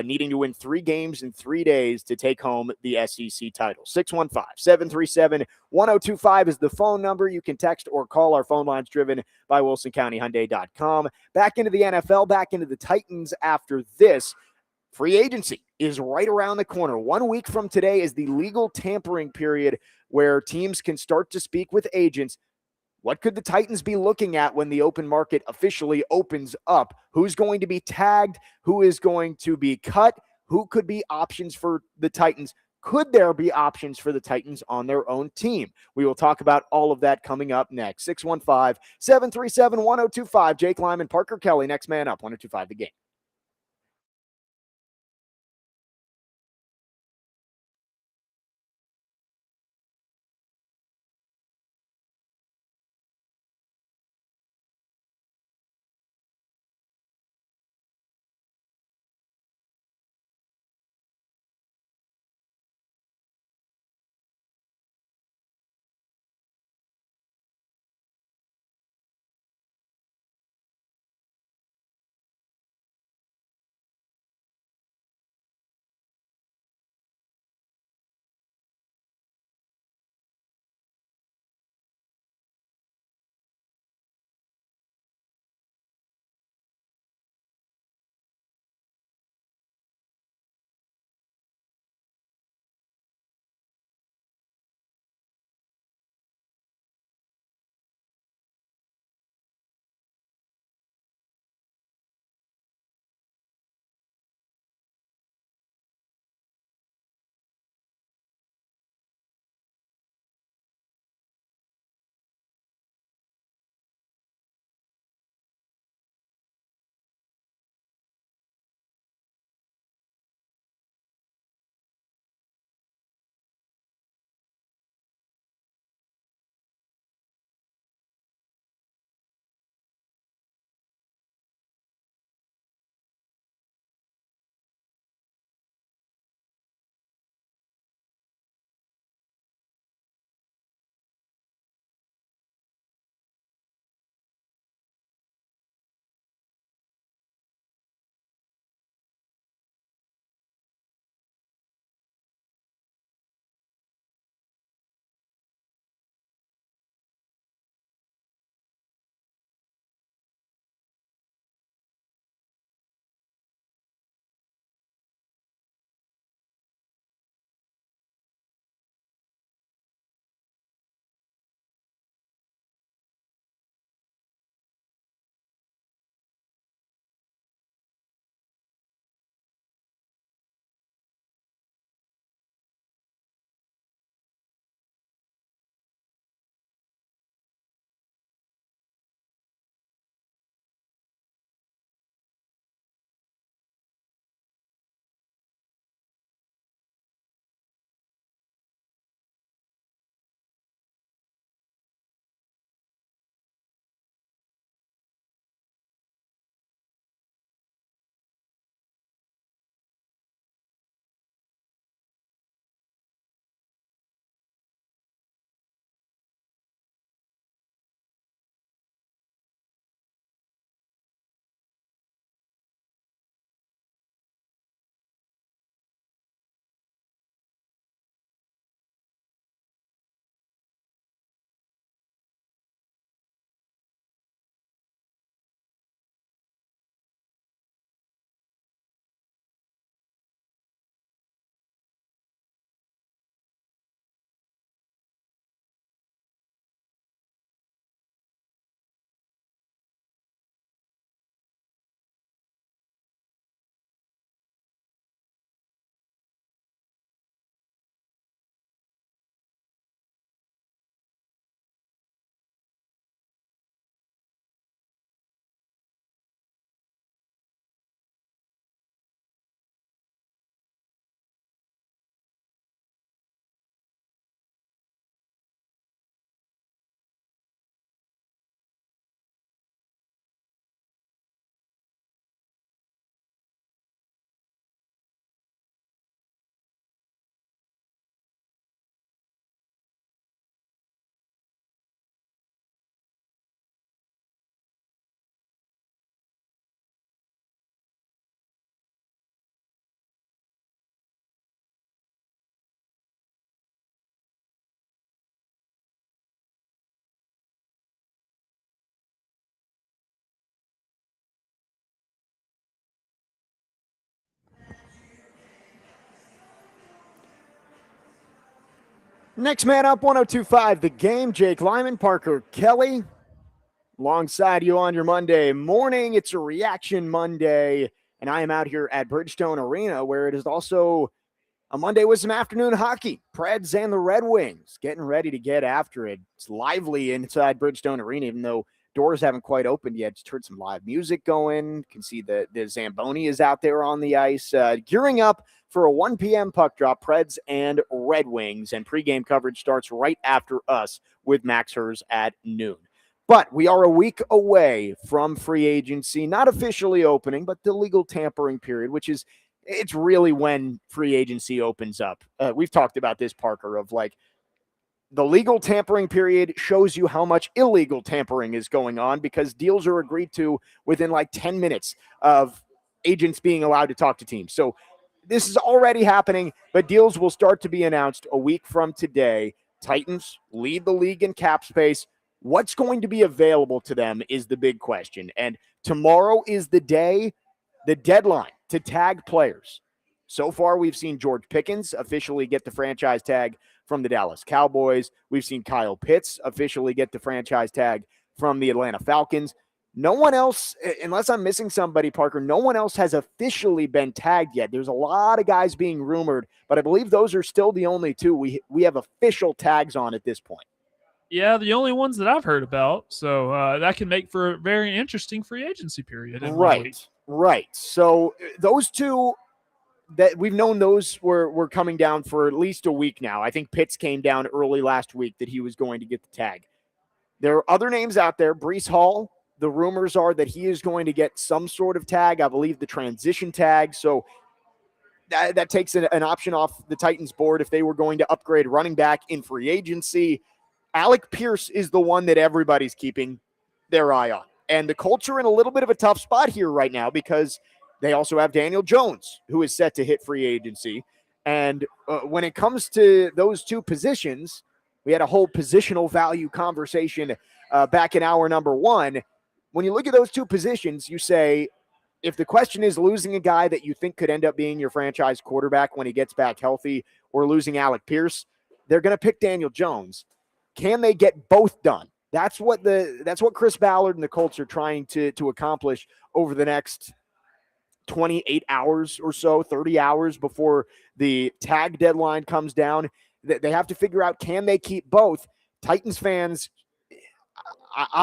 [SPEAKER 1] needing to win 3 games in 3 days to take home the SEC title. 615-737-1025 is the phone number. You can text or call. Our phone line's driven by WilsonCountyHyundai.com. Back into the NFL, back into the Titans after this. Free agency is right around the corner. 1 week from today is the legal tampering period where teams can start to speak with agents. What could the Titans be looking at when the open market officially opens up? Who's going to be tagged? Who is going to be cut? Who could be options for the Titans? Could there be options for the Titans on their own team? We will talk about all of that coming up next. 615-737-1025. Jake Lyman, Parker Kelly, next man up, 1025 The Game. Next man up, 102.5 The Game. Jake Lyman, Parker Kelly, alongside you on your Monday morning. It's a Reaction Monday, and I am out here at Bridgestone Arena, where it is also a Monday with some afternoon hockey. Preds and the Red Wings getting ready to get after it. It's lively inside Bridgestone Arena, even though doors haven't quite opened yet. Just heard some live music going. You can see the Zamboni is out there on the ice, gearing up for a 1 p.m. puck drop, Preds and Red Wings. And pregame coverage starts right after us with Max Hers at noon. But we are a week away from free agency, not officially opening, but the legal tampering period, which is it's really when free agency opens up. We've talked about this, Parker, of like the legal tampering period shows you how much illegal tampering is going on because deals are agreed to within like 10 minutes of agents being allowed to talk to teams. So this is already happening, but deals will start to be announced a week from today. Titans lead the league in cap space. What's going to be available to them is the big question. And tomorrow is the deadline to tag players. So far, we've seen George Pickens officially get the franchise tag from the Dallas Cowboys. We've seen Kyle Pitts officially get the franchise tag from the Atlanta Falcons. No one else, unless I'm missing somebody, Parker, no one else has officially been tagged yet. There's a lot of guys being rumored, but I believe those are still the only two we have official tags on at this point.
[SPEAKER 2] Yeah, the only ones that I've heard about. So that can make for a very interesting free agency period.
[SPEAKER 1] Right. So those two that we've known those were coming down for at least a week now. I think Pitts came down early last week that he was going to get the tag. There are other names out there. Breece Hall, the rumors are that he is going to get some sort of tag. I believe the transition tag. So that takes an option off the Titans board if they were going to upgrade running back in free agency. Alec Pierce is the one that everybody's keeping their eye on. And the Colts are in a little bit of a tough spot here right now because they also have Daniel Jones, who is set to hit free agency. And when it comes to those two positions, we had a whole positional value conversation back in hour number one. When you look at those two positions, you say, if the question is losing a guy that you think could end up being your franchise quarterback when he gets back healthy or losing Alec Pierce, they're going to pick Daniel Jones. Can they get both done? That's what Chris Ballard and the Colts are trying to accomplish over the next 28 hours or so, 30 hours before the tag deadline comes down. They have to figure out, can they keep both? Titans fans,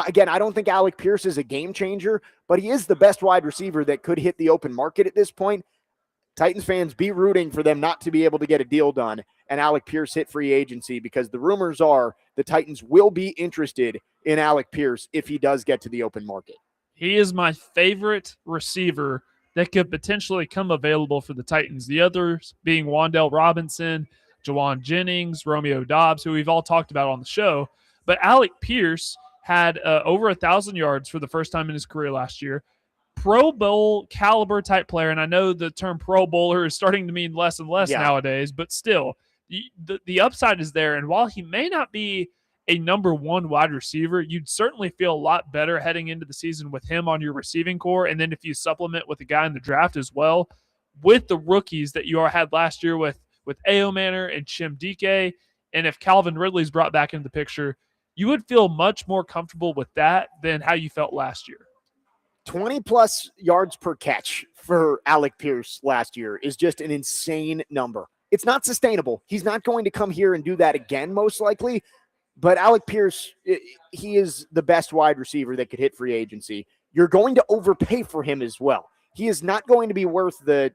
[SPEAKER 1] again, I don't think Alec Pierce is a game changer, but he is the best wide receiver that could hit the open market at this point. Titans fans, be rooting for them not to be able to get a deal done and Alec Pierce hit free agency, because the rumors are the Titans will be interested in Alec Pierce if he does get to the open market.
[SPEAKER 2] He is my favorite receiver that could potentially come available for the Titans. The others being Wan'Dale Robinson, Jawan Jennings, Romeo Dobbs, who we've all talked about on the show. But Alec Pierce had over 1,000 yards for the first time in his career last year. Pro Bowl caliber type player, and I know the term Pro Bowler is starting to mean less and less nowadays, but still, the upside is there. And while he may not be a number one wide receiver, you'd certainly feel a lot better heading into the season with him on your receiving core. And then if you supplement with a guy in the draft as well, with the rookies that you had last year with Ao Manor and Chim Dike, and if Calvin Ridley's brought back into the picture, you would feel much more comfortable with that than how you felt last year.
[SPEAKER 1] 20-plus yards per catch for Alec Pierce last year is just an insane number. It's not sustainable. He's not going to come here and do that again, most likely. But Alec Pierce, he is the best wide receiver that could hit free agency. You're going to overpay for him as well. He is not going to be worth the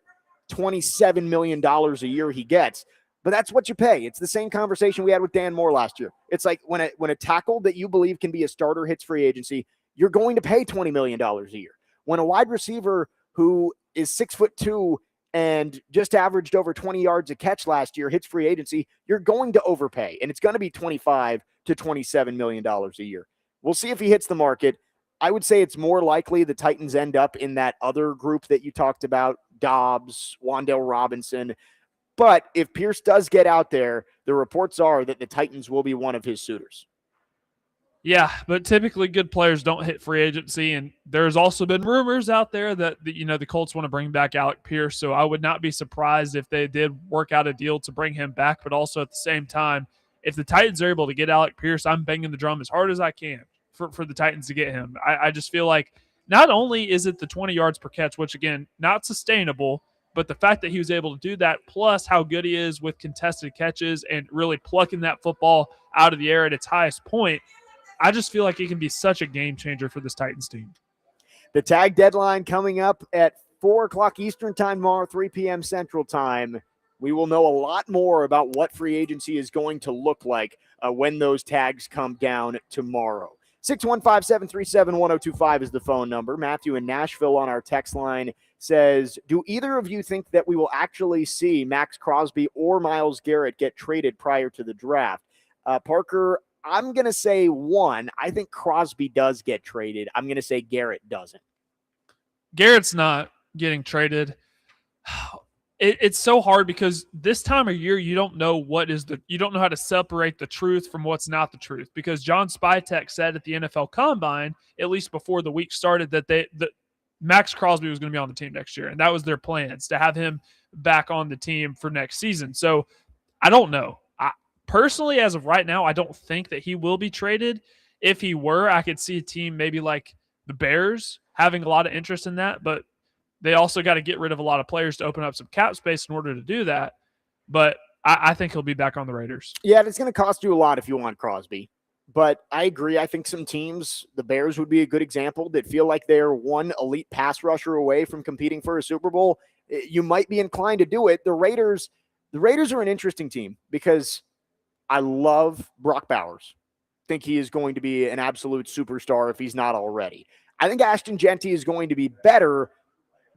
[SPEAKER 1] $27 million a year he gets, but that's what you pay. It's the same conversation we had with Dan Moore last year. It's like when a tackle that you believe can be a starter hits free agency, you're going to pay $20 million a year. When a wide receiver who is 6'2" and just averaged over 20 yards a catch last year hits free agency, you're going to overpay, and it's going to be $25 to $27 million a year. We'll see if he hits the market. I would say it's more likely the Titans end up in that other group that you talked about, Dobbs, Wan'Dale Robinson. But if Pierce does get out there, the reports are that the Titans will be one of his suitors.
[SPEAKER 2] Yeah, but typically good players don't hit free agency, and there's also been rumors out there that the Colts want to bring back Alec Pierce, so I would not be surprised if they did work out a deal to bring him back, but also at the same time, if the Titans are able to get Alec Pierce, I'm banging the drum as hard as I can for the Titans to get him. I just feel like not only is it the 20 yards per catch, which, again, not sustainable, but the fact that he was able to do that, plus how good he is with contested catches and really plucking that football out of the air at its highest point, I just feel like he can be such a game changer for this Titans team.
[SPEAKER 1] The tag deadline coming up at 4 o'clock Eastern time tomorrow, 3 p.m. Central time. We will know a lot more about what free agency is going to look like when those tags come down tomorrow. 615-737-1025 is the phone number. Matthew in Nashville on our text line says, do either of you think that we will actually see Max Crosby or Myles Garrett get traded prior to the draft? Parker, I'm going to say one. I think Crosby does get traded. I'm going to say Garrett doesn't.
[SPEAKER 2] Garrett's not getting traded. It's so hard because this time of year you don't know you don't know how to separate the truth from what's not the truth, because John Spytek said at the NFL Combine, at least before the week started, that Max Crosby was going to be on the team next year, and that was their plans, to have him back on the team for next season. So I don't know. Personally, as of right now, I don't think that he will be traded. If he were, I could see a team maybe like the Bears having a lot of interest in that, but they also got to get rid of a lot of players to open up some cap space in order to do that. But I think he'll be back on the Raiders.
[SPEAKER 1] Yeah, it's going to cost you a lot if you want Crosby. But I agree. I think some teams, the Bears would be a good example, that feel like they're one elite pass rusher away from competing for a Super Bowl. You might be inclined to do it. The Raiders are an interesting team because I love Brock Bowers. Think he is going to be an absolute superstar if he's not already. I think Ashton Genty is going to be better,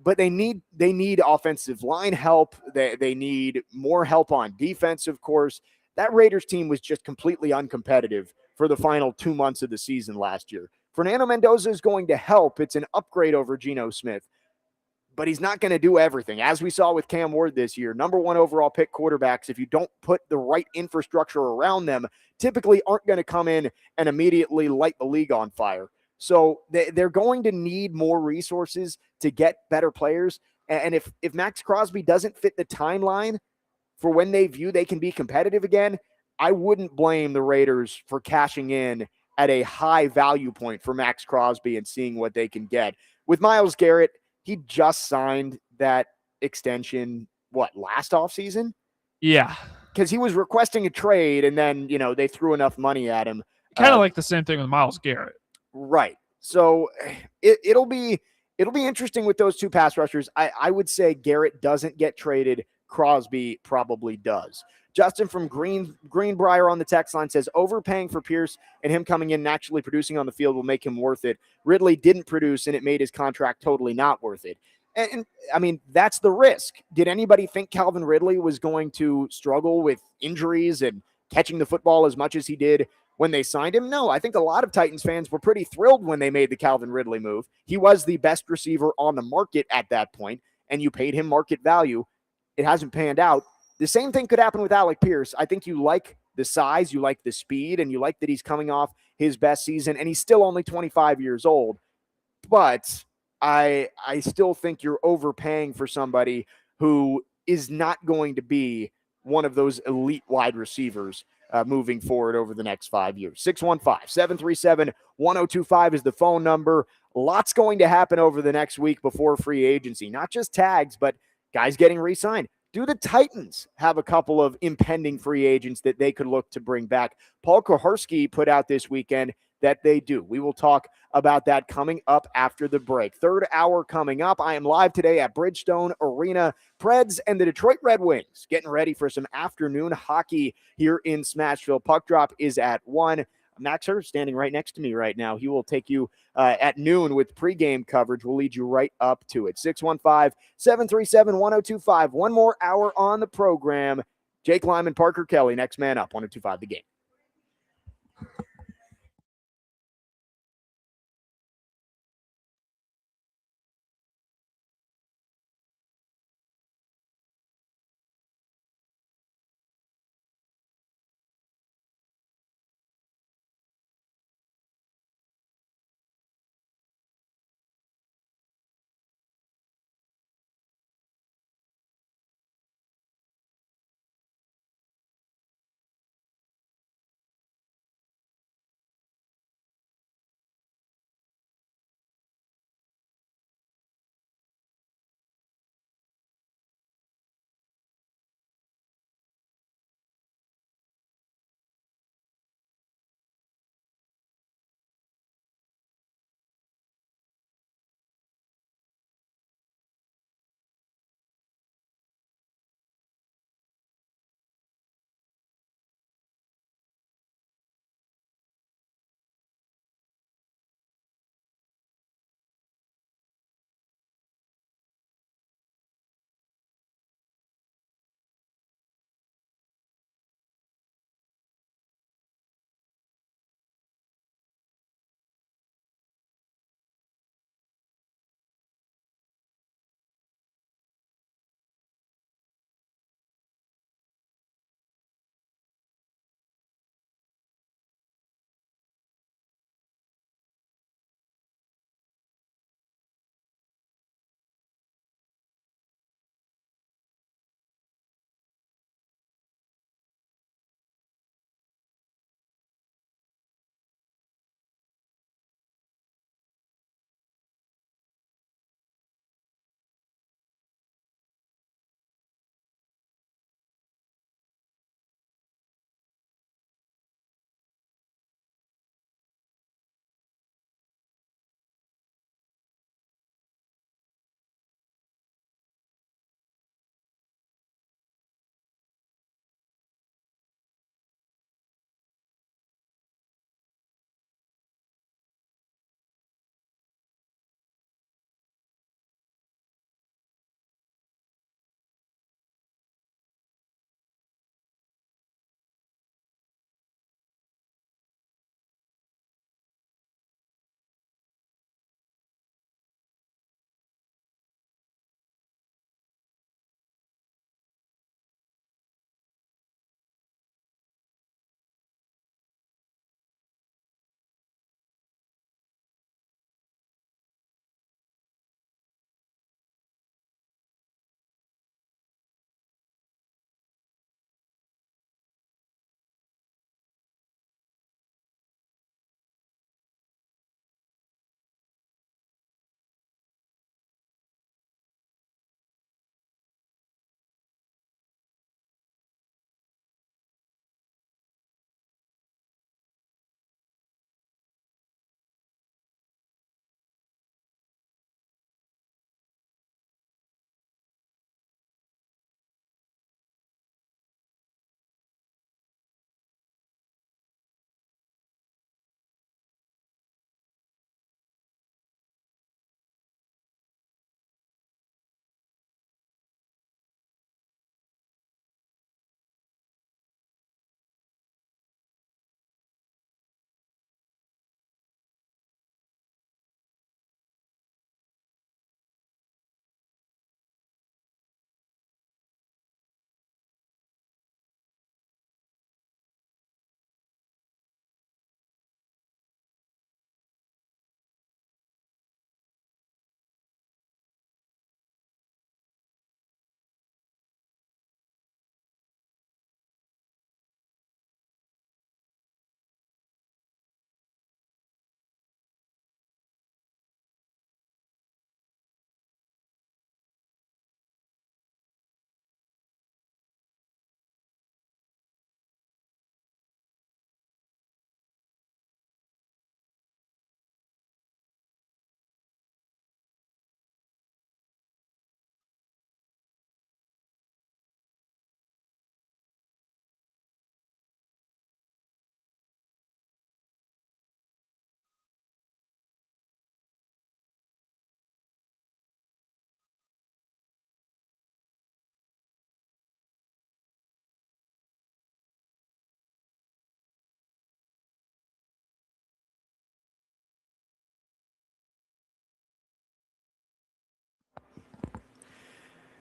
[SPEAKER 1] but they need offensive line help. They need more help on defense, of course. That Raiders team was just completely uncompetitive for the final 2 months of the season last year. Fernando Mendoza is going to help. It's an upgrade over Geno Smith, but he's not going to do everything. As we saw with Cam Ward this year, number 1 overall pick quarterbacks, if you don't put the right infrastructure around them, typically aren't going to come in and immediately light the league on fire. So they're going to need more resources to get better players. And if Max Crosby doesn't fit the timeline for when they view they can be competitive again, I wouldn't blame the Raiders for cashing in at a high value point for Max Crosby and seeing what they can get. With Myles Garrett, he just signed that extension, last offseason?
[SPEAKER 2] Yeah.
[SPEAKER 1] Because he was requesting a trade, and then, they threw enough money at him.
[SPEAKER 2] Kind of like the same thing with Myles Garrett.
[SPEAKER 1] Right. So it'll be interesting with those two pass rushers. I would say Garrett doesn't get traded. Crosby probably does. Justin from Greenbrier on the text line says, overpaying for Pierce and him coming in and actually producing on the field will make him worth it. Ridley didn't produce, and it made his contract totally not worth it. And I mean, that's the risk. Did anybody think Calvin Ridley was going to struggle with injuries and catching the football as much as he did when they signed him? No, I think a lot of Titans fans were pretty thrilled when they made the Calvin Ridley move. He was the best receiver on the market at that point, and you paid him market value. It hasn't panned out. The same thing could happen with Alec Pierce. I think you like the size, you like the speed, and you like that he's coming off his best season, and he's still only 25 years old. But I still think you're overpaying for somebody who is not going to be one of those elite wide receivers moving forward over the next 5 years. 615-737-1025 is the phone number. Lots going to happen over the next week before free agency. Not just tags, but guys getting re-signed. Do the Titans have a couple of impending free agents that they could look to bring back? Paul Kuharsky put out this weekend that they do. We will talk about that coming up after the break. Third hour coming up. I am live today at Bridgestone Arena. Preds and the Detroit Red Wings getting ready for some afternoon hockey here in Smashville. Puck drop is at 1. Max Hurst standing right next to me right now. He will take you at noon with pregame coverage. We'll lead you right up to it. 615-737-1025. One more hour on the program. Jake Lyman, Parker Kelly, next man up, 1025 The Game.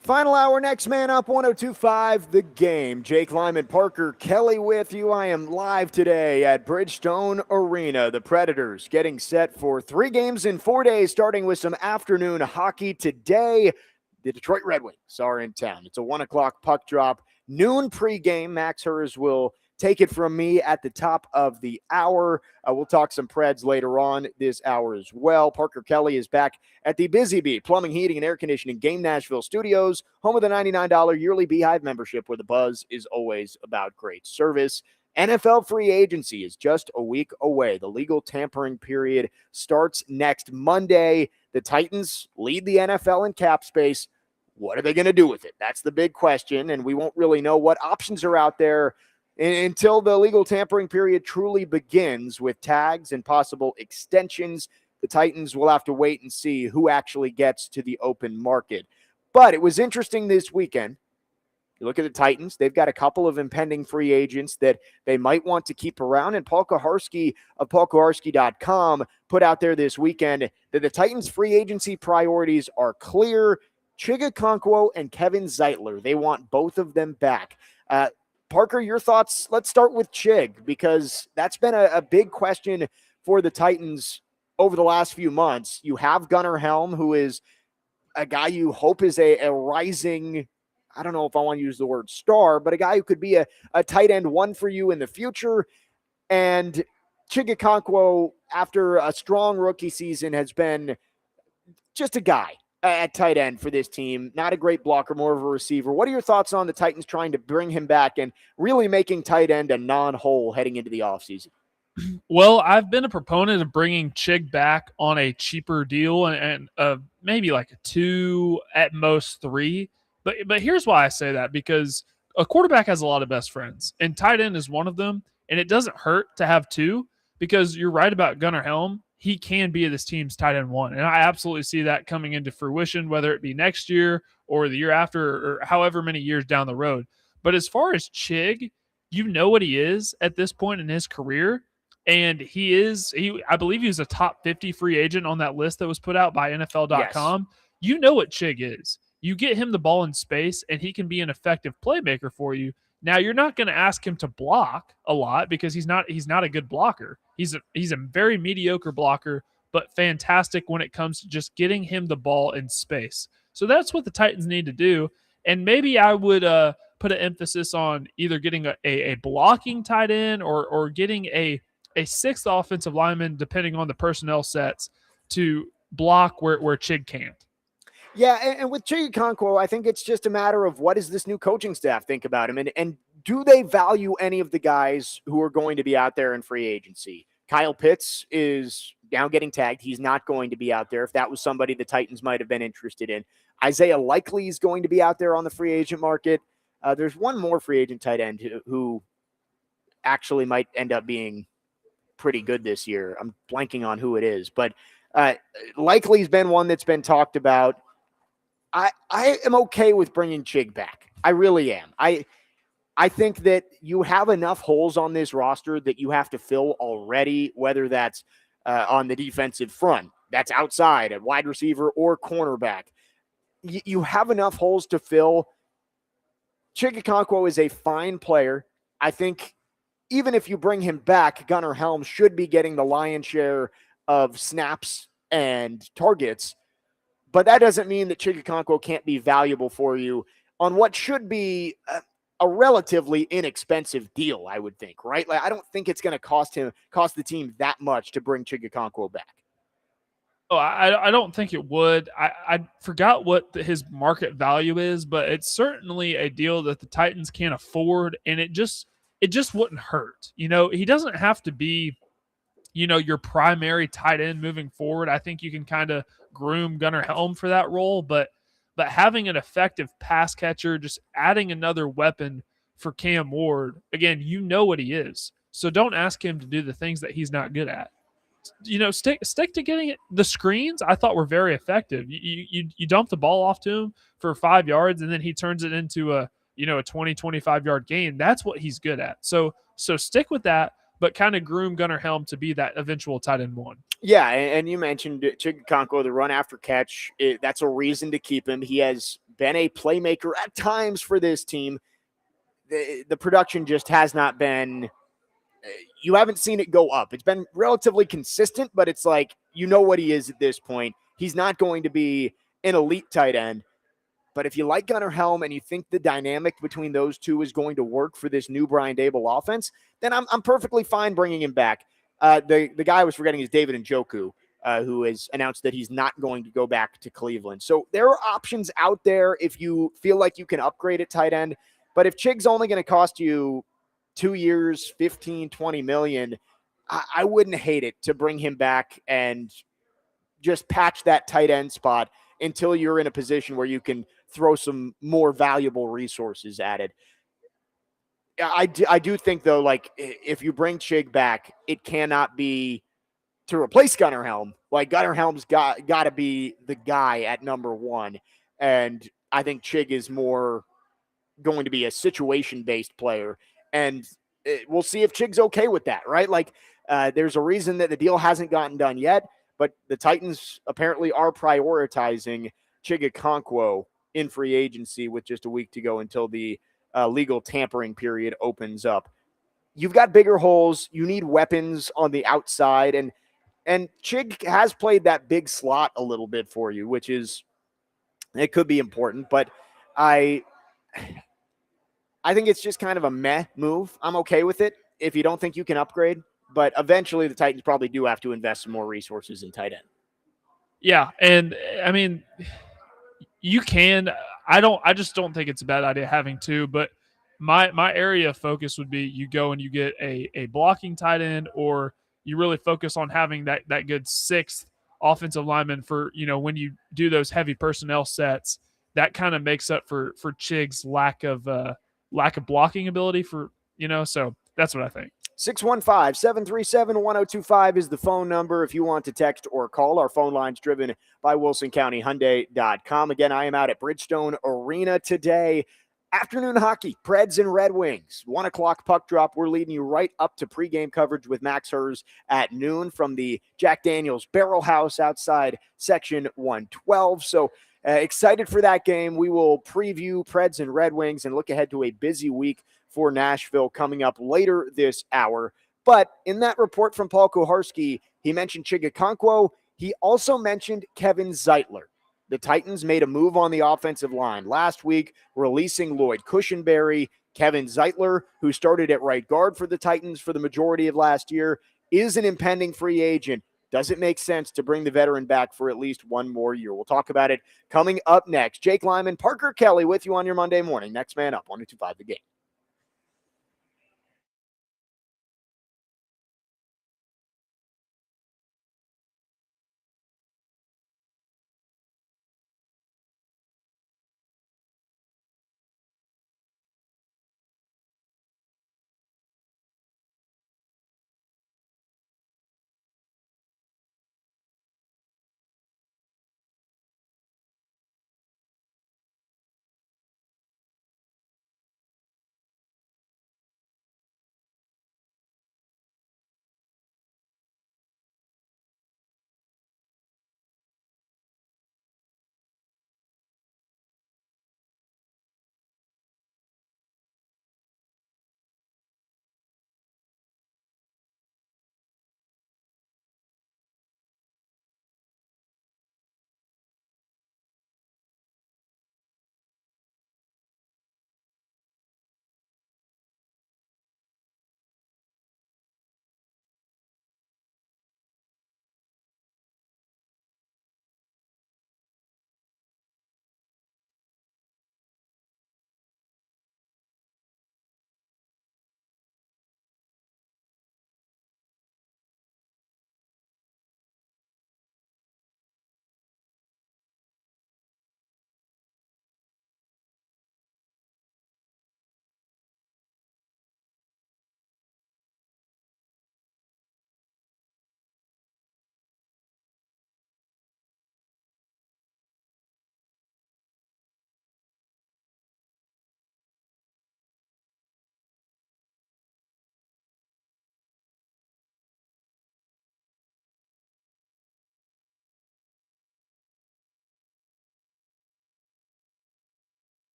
[SPEAKER 1] Final hour, next man up, 102.5 The Game. Jake Lyman, Parker Kelly with you. I am live today at Bridgestone Arena. The Predators getting set for 3 games in 4 days, starting with some afternoon hockey today. The Detroit Red Wings are in town. It's a 1 o'clock puck drop, noon pregame. Max Hers will take it from me at the top of the hour. We'll talk some Preds later on this hour as well. Parker Kelly is back at the Busy Bee Plumbing, Heating, and Air Conditioning Game Nashville Studios, home of the $99 yearly Beehive membership, where the buzz is always about great service. NFL free agency is just a week away. The legal tampering period starts next Monday. The Titans lead the NFL in cap space. What are they going to do with it? That's the big question, and we won't really know what options are out there until the legal tampering period truly begins with tags and possible extensions. The Titans will have to wait and see who actually gets to the open market. But it was interesting this weekend. You look at the Titans, they've got a couple of impending free agents that they might want to keep around. And Paul Kuharsky of paulkuharsky.com put out there this weekend that the Titans' free agency priorities are clear. Chigakonkwo and Kevin Zeitler, they want both of them back. Parker, your thoughts? Let's start with Chig, because that's been a big question for the Titans over the last few months. You have Gunnar Helm, who is a guy you hope is a rising, I don't know if I want to use the word star, but a guy who could be a tight end one for you in the future. And Chigakonkwo, after a strong rookie season, has been just a guy at tight end for this team. Not a great blocker, more of a receiver. What are your thoughts on the Titans trying to bring him back and really making tight end a non-hole heading into the offseason?
[SPEAKER 2] Well, I've been a proponent of bringing Chig back on a cheaper deal and maybe like a 2, at most 3. But here's why I say that, because a quarterback has a lot of best friends, and tight end is one of them. And it doesn't hurt to have 2, because you're right about Gunnar Helm. He can be this team's tight end 1. And I absolutely see that coming into fruition, whether it be next year or the year after or however many years down the road. But as far as Chig, you know what he is at this point in his career. And I believe he was a top 50 free agent on that list that was put out by NFL.com. Yes. You know what Chig is. You get him the ball in space, and he can be an effective playmaker for you. Now, you're not going to ask him to block a lot, because he's not a good blocker. He's a very mediocre blocker, but fantastic when it comes to just getting him the ball in space. So that's what the Titans need to do. And maybe I would put an emphasis on either getting a blocking tight end or getting a 6th offensive lineman, depending on the personnel sets, to block where Chig can't.
[SPEAKER 1] Yeah, and with Chigakonkwo, I think it's just a matter of what does this new coaching staff think about him, and do they value any of the guys who are going to be out there in free agency? Kyle Pitts is now getting tagged. He's not going to be out there. If that was somebody the Titans might have been interested in. Isaiah Likely is going to be out there on the free agent market. There's one more free agent tight end who actually might end up being pretty good this year. I'm blanking on who it is, but Likely's been one that's been talked about. I am okay with bringing Chig back. I really am. I think that you have enough holes on this roster that you have to fill already, whether that's on the defensive front, that's outside at wide receiver or cornerback. You have enough holes to fill. Chigakonkwo is a fine player. I think even if you bring him back, Gunnar Helm should be getting the lion's share of snaps and targets. But that doesn't mean that Chigakonkwo can't be valuable for you on what should be a relatively inexpensive deal, I would think, right? Like, I don't think it's going to cost the team that much to bring Chigakonkwo back.
[SPEAKER 2] Oh, I don't think it would. I forgot what his market value is, but it's certainly a deal that the Titans can't afford, and it just wouldn't hurt. You know, he doesn't have to be, you know, your primary tight end moving forward. I think you can kind of groom Gunnar Helm for that role, but having an effective pass catcher, just adding another weapon for Cam Ward, again, you know what he is. So don't ask him to do the things that he's not good at. You know, stick to getting the screens. I thought were very effective. You dump the ball off to him for 5 yards, and then he turns it into a 20-25 yard gain. That's what he's good at. So stick with that, but kind of groom Gunnar Helm to be that eventual tight end 1.
[SPEAKER 1] Yeah, and you mentioned Chigakonkwo, the run after catch. That's a reason to keep him. He has been a playmaker at times for this team. The production just has not been, you haven't seen it go up. It's been relatively consistent, but it's like, you know what he is at this point. He's not going to be an elite tight end. But if you like Gunnar Helm and you think the dynamic between those two is going to work for this new Brian Dable offense, then I'm perfectly fine bringing him back. The guy I was forgetting is David Njoku, who has announced that he's not going to go back to Cleveland. So there are options out there if you feel like you can upgrade at tight end. But if Chig's only going to cost you 2 years, 15, 20 million, I wouldn't hate it to bring him back and just patch that tight end spot until you're in a position where you can throw some more valuable resources at it. I do think, though, like, if you bring Chig back, it cannot be to replace Gunnar Helm. Like, Gunnar Helm's got to be the guy at number one. And I think Chig is more going to be a situation-based player. And we'll see if Chig's okay with that, right? Like, there's a reason that the deal hasn't gotten done yet, but the Titans apparently are prioritizing Chig Okonkwo in free agency with just a week to go until the legal tampering period opens up. You've got bigger holes. You need weapons on the outside, and Chig has played that big slot a little bit for you, which is, it could be important, but I think it's just kind of a meh move. I'm okay with it if you don't think you can upgrade, but eventually the Titans probably do have to invest some more resources in tight end.
[SPEAKER 2] Yeah, and I mean, you can. I just don't think it's a bad idea having two, but my area of focus would be you go and you get a blocking tight end, or you really focus on having that good sixth offensive lineman for, when you do those heavy personnel sets. That kind of makes up for Chig's lack of blocking ability so that's what I think.
[SPEAKER 1] 615-737-1025 is the phone number if you want to text or call. Our phone line's driven by WilsonCountyHyundai.com. Again, I am out at Bridgestone Arena today. Afternoon hockey, Preds and Red Wings. 1 o'clock puck drop. We're leading you right up to pregame coverage with Max Hers at noon from the Jack Daniels Barrel House outside Section 112. So excited for that game. We will preview Preds and Red Wings and look ahead to a busy week for Nashville coming up later this hour. But in that report from Paul Kuharski, he mentioned Chig Okonkwo. He also mentioned Kevin Zeitler. The Titans made a move on the offensive line last week, releasing Lloyd Cushenberry. Kevin Zeitler, who started at right guard for the Titans for the majority of last year, is an impending free agent. Does it make sense to bring the veteran back for at least one more year? We'll talk about it coming up next. Jake Lyman, Parker Kelly with you on your Monday morning. Next man up, 102.5 The Game.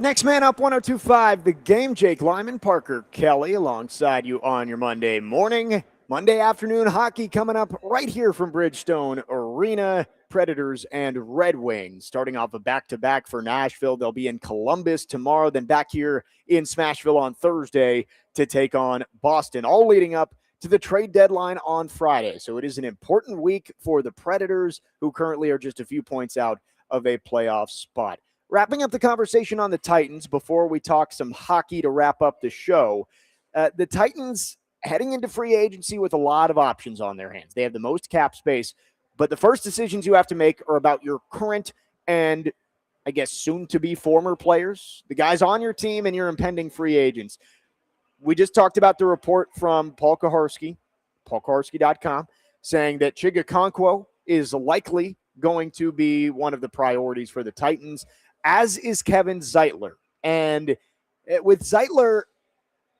[SPEAKER 1] Next man up, 102.5 The Game. Jake Lyman, Parker Kelly, alongside you on your Monday morning. Monday afternoon hockey coming up right here from Bridgestone Arena. Predators and Red Wings starting off a back-to-back for Nashville. They'll be in Columbus tomorrow, then back here in Smashville on Thursday to take on Boston, all leading up to the trade deadline on Friday. So it is an important week for the Predators, who currently are just a few points out of a playoff spot. Wrapping up the conversation on the Titans before we talk some hockey to wrap up the show, the Titans heading into free agency with a lot of options on their hands. They have the most cap space, but the first decisions you have to make are about your current and, I guess, soon-to-be former players, the guys on your team and your impending free agents. We just talked about the report from Paul Kaharski, paulkaharski.com, saying that Chigakonkwo is likely going to be one of the priorities for the Titans, as is Kevin Zeitler. And with Zeitler,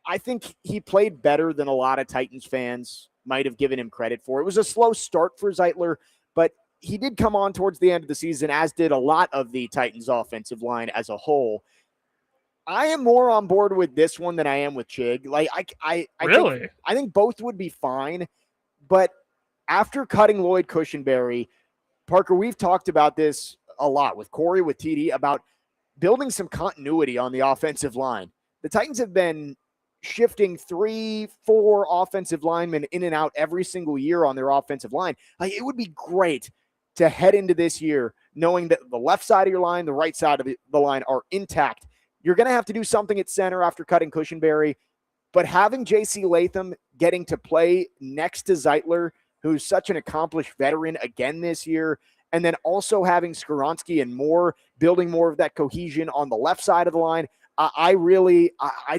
[SPEAKER 1] I think he played better than a lot of Titans fans might have given him credit for. It was a slow start for Zeitler, but he did come on towards the end of the season, as did a lot of the Titans offensive line as a whole. I am more on board with this one than I am with Chig. Like I think both would be fine, but after cutting Lloyd Cushenberry, Parker, we've talked about this a lot with Corey, with TD, about building some continuity on the offensive line. The Titans have been shifting 3-4 offensive linemen in and out every single year on their offensive line. Like, it would be great to head into this year knowing that the left side of your line, the right side of the line are intact. You're going to have to do something at center after cutting Cushenberry, but having J.C. Latham getting to play next to Zeitler, who's such an accomplished veteran again this year, and then also having Skoronsky and Moore building more of that cohesion on the left side of the line, I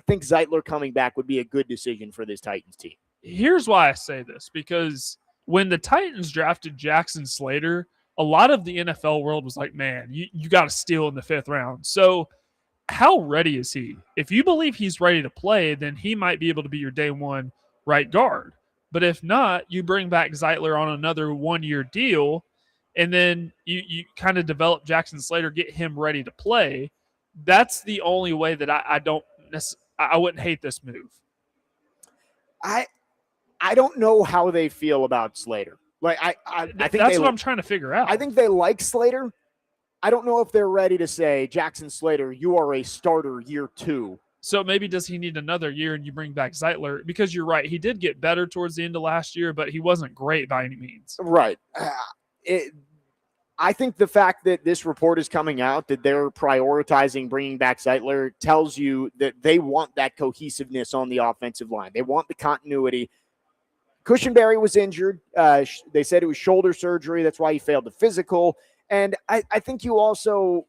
[SPEAKER 1] think Zeitler coming back would be a good decision for this Titans team.
[SPEAKER 2] Here's why I say this, because when the Titans drafted Jackson Slater, a lot of the NFL world was like, man, you got to steal in the 5th round. So how ready is he? If you believe he's ready to play, then he might be able to be your day one right guard. But if not, you bring back Zeitler on another 1-year deal, and then you kind of develop Jackson Slater, get him ready to play. That's the only way that I wouldn't hate this move.
[SPEAKER 1] I don't know how they feel about Slater. Like I think
[SPEAKER 2] that's what I'm trying to figure out.
[SPEAKER 1] I think they like Slater. I don't know if they're ready to say, Jackson Slater, you are a starter year 2.
[SPEAKER 2] So maybe does he need another year and you bring back Zeitler? Because you're right, he did get better towards the end of last year, but he wasn't great by any means.
[SPEAKER 1] Right. I think the fact that this report is coming out, that they're prioritizing bringing back Zeitler, tells you that they want that cohesiveness on the offensive line. They want the continuity. Cushenberry was injured. They said it was shoulder surgery. That's why he failed the physical. And I think you were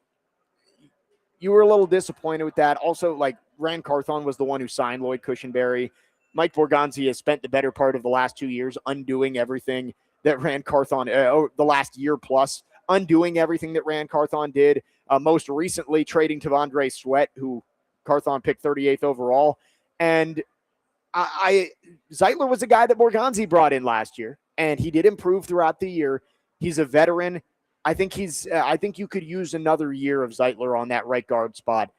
[SPEAKER 1] a little disappointed with that. Also, like, Rand Carthon was the one who signed Lloyd Cushenberry. Mike Borgonzi has spent the better part of the last 2 years undoing everything that Rand Carthon, the last year plus, undoing everything that Rand Carthon did. Most recently trading Tavondre Sweat, who Carthon picked 38th overall. And Zeitler was a guy that Borgonzi brought in last year, and he did improve throughout the year. He's a veteran. I think you could use another year of Zeitler on that right guard spot,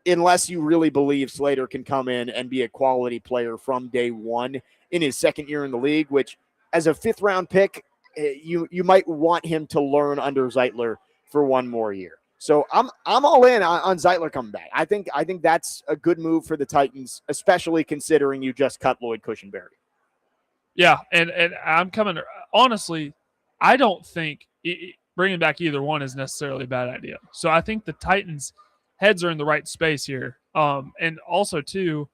[SPEAKER 1] unless you really believe Slater can come in and be a quality player from day one in his second year in the league, which as a 5th round pick, you might want him to learn under Zeitler for one more year. So I'm all in on Zeitler coming back. I think that's a good move for the Titans, especially considering you just cut Lloyd Cushenberry.
[SPEAKER 2] Yeah, and I'm coming. Honestly, I don't think bringing back either one is necessarily a bad idea. So I think the Titans' heads are in the right space here. And also, too,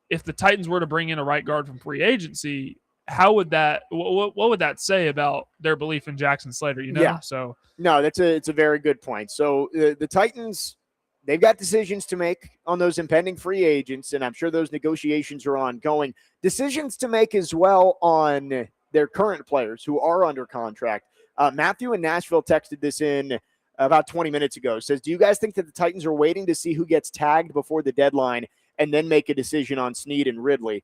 [SPEAKER 2] if the Titans were to bring in a right guard from free agency, how would that? What would that say about their belief in Jackson Slater?
[SPEAKER 1] Yeah.
[SPEAKER 2] So
[SPEAKER 1] no, it's a very good point. So the Titans, they've got decisions to make on those impending free agents, and I'm sure those negotiations are ongoing. Decisions to make as well on their current players who are under contract. Matthew in Nashville texted this in about 20 minutes ago. Says, do you guys think that the Titans are waiting to see who gets tagged before the deadline and then make a decision on Snead and Ridley?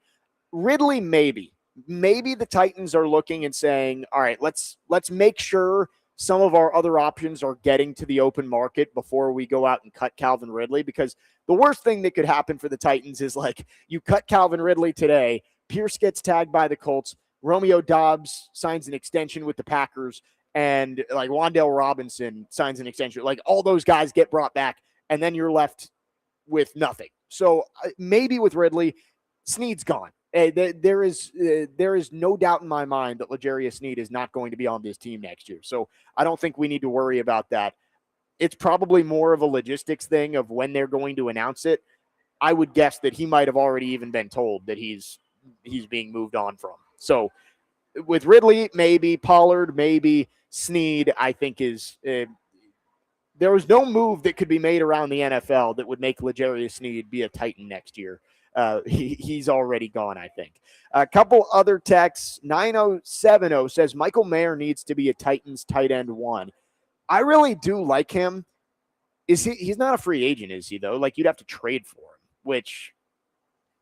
[SPEAKER 1] Ridley, maybe. Maybe the Titans are looking and saying, all right, let's make sure some of our other options are getting to the open market before we go out and cut Calvin Ridley, because the worst thing that could happen for the Titans is like you cut Calvin Ridley today, Pierce gets tagged by the Colts, Romeo Doubs signs an extension with the Packers, and like Wan'Dale Robinson signs an extension. Like all those guys get brought back, and then you're left with nothing. So maybe with Ridley, Snead's gone. There is no doubt in my mind that L'Jarius Sneed is not going to be on this team next year. So I don't think we need to worry about that. It's probably more of a logistics thing of when they're going to announce it. I would guess that he might have already even been told that he's being moved on from. So with Ridley, maybe Pollard, maybe Snead, I think is there was no move that could be made around the NFL that would make L'Jarius Sneed be a Titan next year. He's already gone, I think. A couple other texts. 9070 says Michael Mayer needs to be a Titans tight end 1. I really do like him. He's not a free agent, is he, though? Like, you'd have to trade for him, which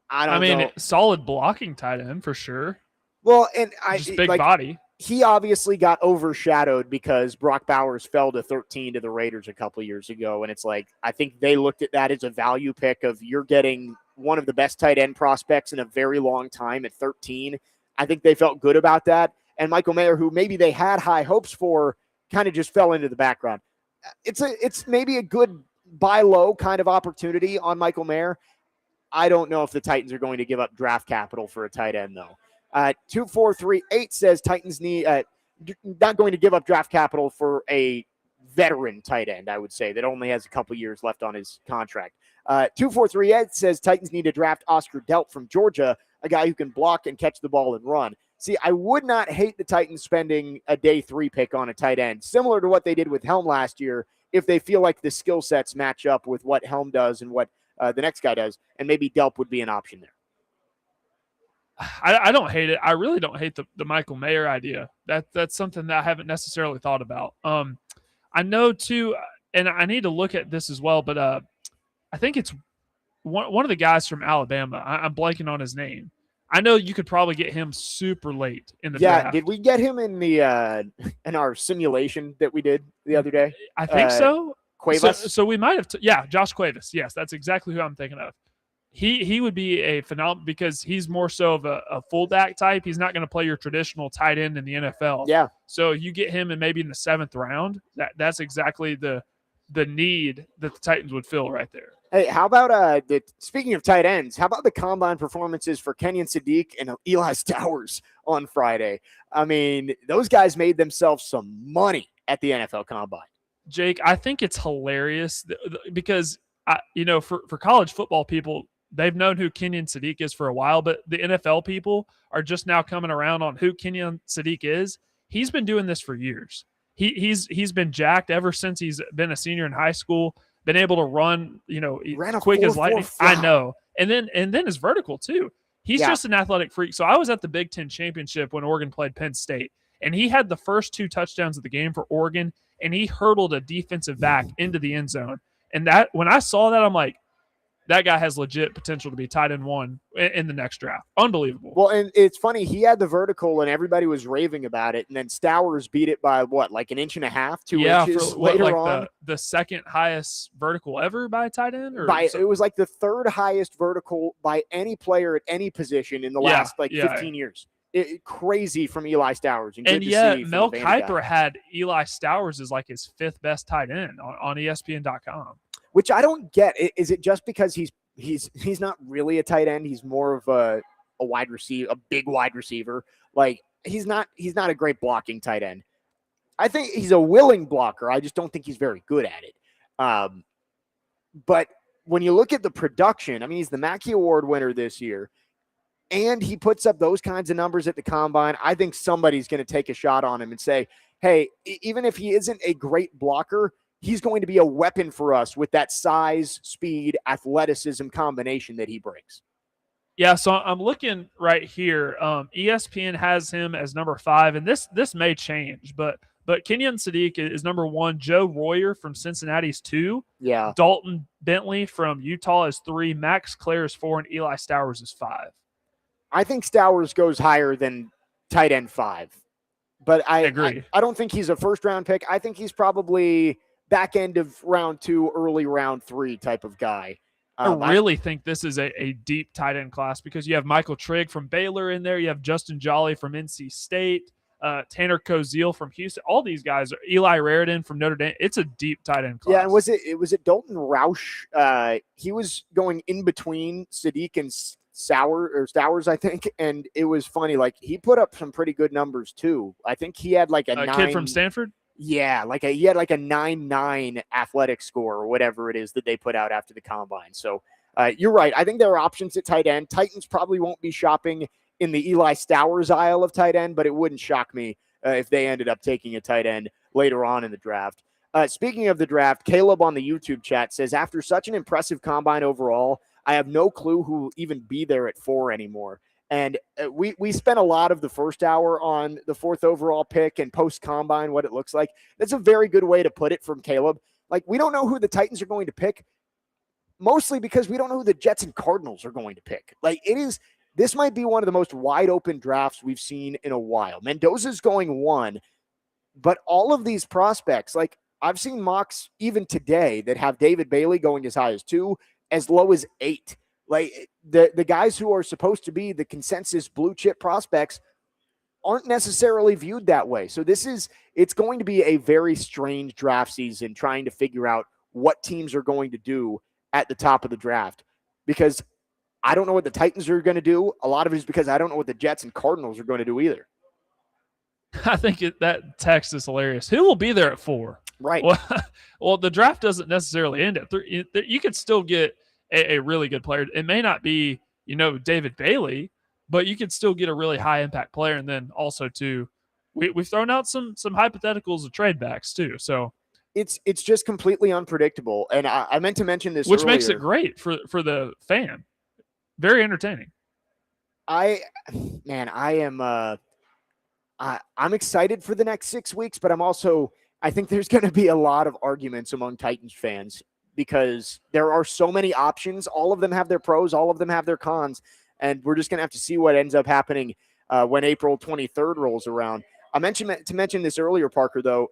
[SPEAKER 1] I don't know.
[SPEAKER 2] Solid blocking tight end for sure.
[SPEAKER 1] Well, and
[SPEAKER 2] just big body.
[SPEAKER 1] He obviously got overshadowed because Brock Bowers fell to 13 to the Raiders a couple years ago. And it's like, I think they looked at that as a value pick of you're getting one of the best tight end prospects in a very long time at 13. I think they felt good about that. And Michael Mayer, who maybe they had high hopes for, kind of just fell into the background. It's maybe a good buy low kind of opportunity on Michael Mayer. I don't know if the Titans are going to give up draft capital for a tight end, though. 2438 says Titans need not going to give up draft capital for a veteran tight end, I would say, that only has a couple years left on his contract. 2438 says Titans need to draft Oscar Delp from Georgia, a guy who can block and catch the ball and run. See, I would not hate the Titans spending a day 3 pick on a tight end, similar to what they did with Helm last year, if they feel like the skill sets match up with what Helm does and what the next guy does, and maybe Delp would be an option there.
[SPEAKER 2] I don't hate it. I really don't hate the Michael Mayer idea. That's something that I haven't necessarily thought about. I know too, and I need to look at this as well, but I think it's one of the guys from Alabama. I'm blanking on his name. I know you could probably get him super late in the draft.
[SPEAKER 1] Yeah, did we get him in the in our simulation that we did the other day?
[SPEAKER 2] I think so.
[SPEAKER 1] Cuevas?
[SPEAKER 2] So we might have Josh Cuevas. Yes, that's exactly who I'm thinking of. He would be a phenomenal because he's more so of a fullback type. He's not going to play your traditional tight end in the NFL.
[SPEAKER 1] Yeah.
[SPEAKER 2] So you get him in maybe in the 7th round. That's exactly the need that the Titans would fill right there.
[SPEAKER 1] Hey, how about speaking of tight ends, how about the combine performances for Kenyon Sadiq and Eli Stowers on Friday? I mean, those guys made themselves some money at the NFL Combine.
[SPEAKER 2] Jake, I think it's hilarious because for college football people, they've known who Kenyon Sadiq is for a while, but the NFL people are just now coming around on who Kenyon Sadiq is. He's been doing this for years. He's been jacked ever since he's been a senior in high school. Been able to run,
[SPEAKER 1] ran
[SPEAKER 2] quick as lightning.
[SPEAKER 1] 4.45.
[SPEAKER 2] I know, and then his vertical too. He's just an athletic freak. So I was at the Big Ten championship when Oregon played Penn State, and he had the first 2 touchdowns of the game for Oregon, and he hurdled a defensive back into the end zone. And that when I saw that, I'm like, that guy has legit potential to be tight end 1 in the next draft. Unbelievable.
[SPEAKER 1] Well, and it's funny. He had the vertical, and everybody was raving about it. And then Stowers beat it by what, like 1.5 inches, 2 inches later on?
[SPEAKER 2] The second highest vertical ever by a tight end?
[SPEAKER 1] It was like the 3rd highest vertical by any player at any position in the last 15 years. Crazy from Eli Stowers. And yet
[SPEAKER 2] Mel Kiper had Eli Stowers as like his 5th best tight end on ESPN.com.
[SPEAKER 1] Which I don't get. Is it just because he's not really a tight end? He's more of a wide receiver, a big wide receiver. Like he's not a great blocking tight end. I think he's a willing blocker. I just don't think he's very good at it. But when you look at the production, I mean, he's the Mackey Award winner this year, and he puts up those kinds of numbers at the Combine. I think somebody's going to take a shot on him and say, hey, even if he isn't a great blocker, he's going to be a weapon for us with that size, speed, athleticism combination that he brings.
[SPEAKER 2] Yeah, so I'm looking right here. ESPN has him as number 5, and this may change, but Kenyon Sadiq is number 1. Joe Royer from Cincinnati is 2.
[SPEAKER 1] Yeah.
[SPEAKER 2] Dalton Bentley from Utah is 3. Max Clare is 4, and Eli Stowers is 5.
[SPEAKER 1] I think Stowers goes higher than tight end 5. but I
[SPEAKER 2] agree.
[SPEAKER 1] I don't think he's a first-round pick. I think he's probably back end of round 2, early round 3 type of guy.
[SPEAKER 2] I really think this is a deep tight end class because you have Michael Trigg from Baylor in there. You have Justin Jolly from NC State, Tanner Koziel from Houston. All these guys are Eli Raridan from Notre Dame. It's a deep tight end class.
[SPEAKER 1] Yeah, and was it Dalton Roush? He was going in between Sadiq and Stowers, I think, and it was funny. Like he put up some pretty good numbers too. I think he had like a
[SPEAKER 2] kid from Stanford.
[SPEAKER 1] Yeah, he had like a 9.9 athletic score or whatever it is that they put out after the combine. So you're right. I think there are options at tight end. Titans probably won't be shopping in the Eli Stowers aisle of tight end, but it wouldn't shock me if they ended up taking a tight end later on in the draft. Speaking of the draft, Caleb on the YouTube chat says, after such an impressive combine overall, I have no clue who will even be there at 4 anymore. And we spent a lot of the first hour on the 4th overall pick and post-combine, what it looks like. That's a very good way to put it from Caleb. Like, we don't know who the Titans are going to pick, mostly because we don't know who the Jets and Cardinals are going to pick. This might be one of the most wide-open drafts we've seen in a while. Mendoza's going 1, but all of these prospects, like, I've seen mocks even today that have David Bailey going as high as 2, as low as 8. Like the guys who are supposed to be the consensus blue chip prospects aren't necessarily viewed that way. So it's going to be a very strange draft season trying to figure out what teams are going to do at the top of the draft, because I don't know what the Titans are going to do. A lot of it is because I don't know what the Jets and Cardinals are going to do either.
[SPEAKER 2] I think that text is hilarious. Who will be there at 4?
[SPEAKER 1] Right.
[SPEAKER 2] Well, the draft doesn't necessarily end at 3. You could still get a really good player. It may not be, David Bailey, but you could still get a really high impact player. And then also too, we've thrown out some hypotheticals of trade backs too. So
[SPEAKER 1] it's just completely unpredictable. And I meant to mention this,
[SPEAKER 2] which
[SPEAKER 1] earlier.
[SPEAKER 2] Makes it great for the fan. Very entertaining.
[SPEAKER 1] I'm excited for the next 6 weeks, but I think there's going to be a lot of arguments among Titans fans because there are so many options. All of them have their pros, all of them have their cons, and we're just going to have to see what ends up happening when April 23rd rolls around. I mentioned this earlier, Parker, though.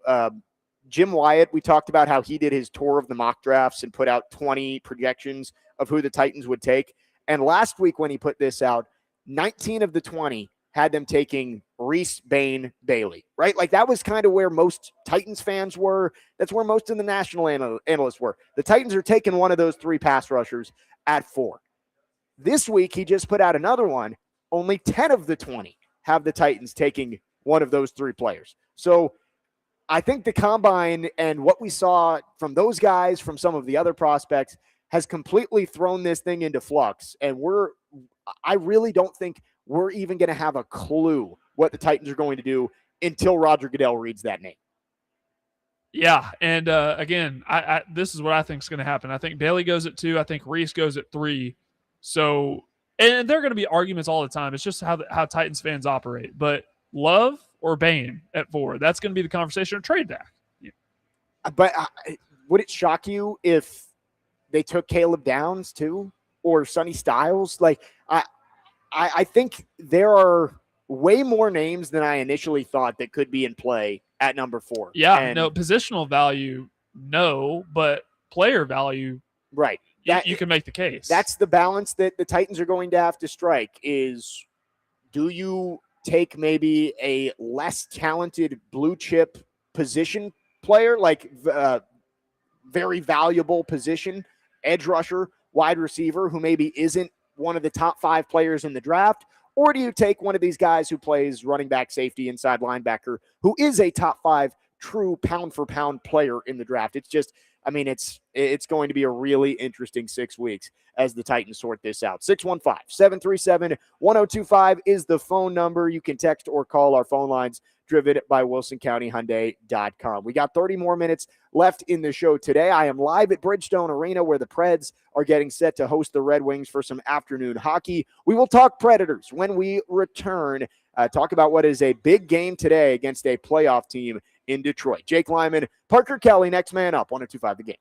[SPEAKER 1] Jim Wyatt, we talked about how he did his tour of the mock drafts and put out 20 projections of who the Titans would take. And last week when he put this out, 19 of the 20 had them taking Reese, Bain, Bailey, right? Like that was kind of where most Titans fans were. That's where most of the national analysts were. The Titans are taking one of those 3 pass rushers at 4. This week, he just put out another one. Only 10 of the 20 have the Titans taking one of those 3 players. So I think the combine and what we saw from those guys, from some of the other prospects, has completely thrown this thing into flux. And I really don't think we're even going to have a clue what the Titans are going to do until Roger Goodell reads that name.
[SPEAKER 2] Yeah, and again, I this is what I think is going to happen. I think Bailey goes at 2. I think Reese goes at 3. So, and there are going to be arguments all the time. It's just how Titans fans operate. But Love or Bain at 4, that's going to be the conversation or trade back. Yeah.
[SPEAKER 1] But would it shock you if they took Caleb Downs too, or Sonny Styles? Like, I think there are way more names than I initially thought that could be in play at number 4.
[SPEAKER 2] Yeah, no, positional value, no, but player value,
[SPEAKER 1] right.
[SPEAKER 2] You can make the case.
[SPEAKER 1] That's the balance that the Titans are going to have to strike is, do you take maybe a less talented blue chip position player, like very valuable position, edge rusher, wide receiver, who maybe isn't one of the top 5 players in the draft? Or do you take one of these guys who plays running back, safety, inside linebacker, who is a top 5 true pound for pound player in the draft? It's just, it's going to be a really interesting 6 weeks as the Titans sort this out. 615-737-1025 is the phone number. You can text or call our phone lines, driven by WilsonCountyHyundai.com. We got 30 more minutes left in the show today. I am live at Bridgestone Arena where the Preds are getting set to host the Red Wings for some afternoon hockey. We will talk Predators when we return, talk about what is a big game today against a playoff team in Detroit. Jake Lyman, Parker Kelly, next man up, 102.5 The Game.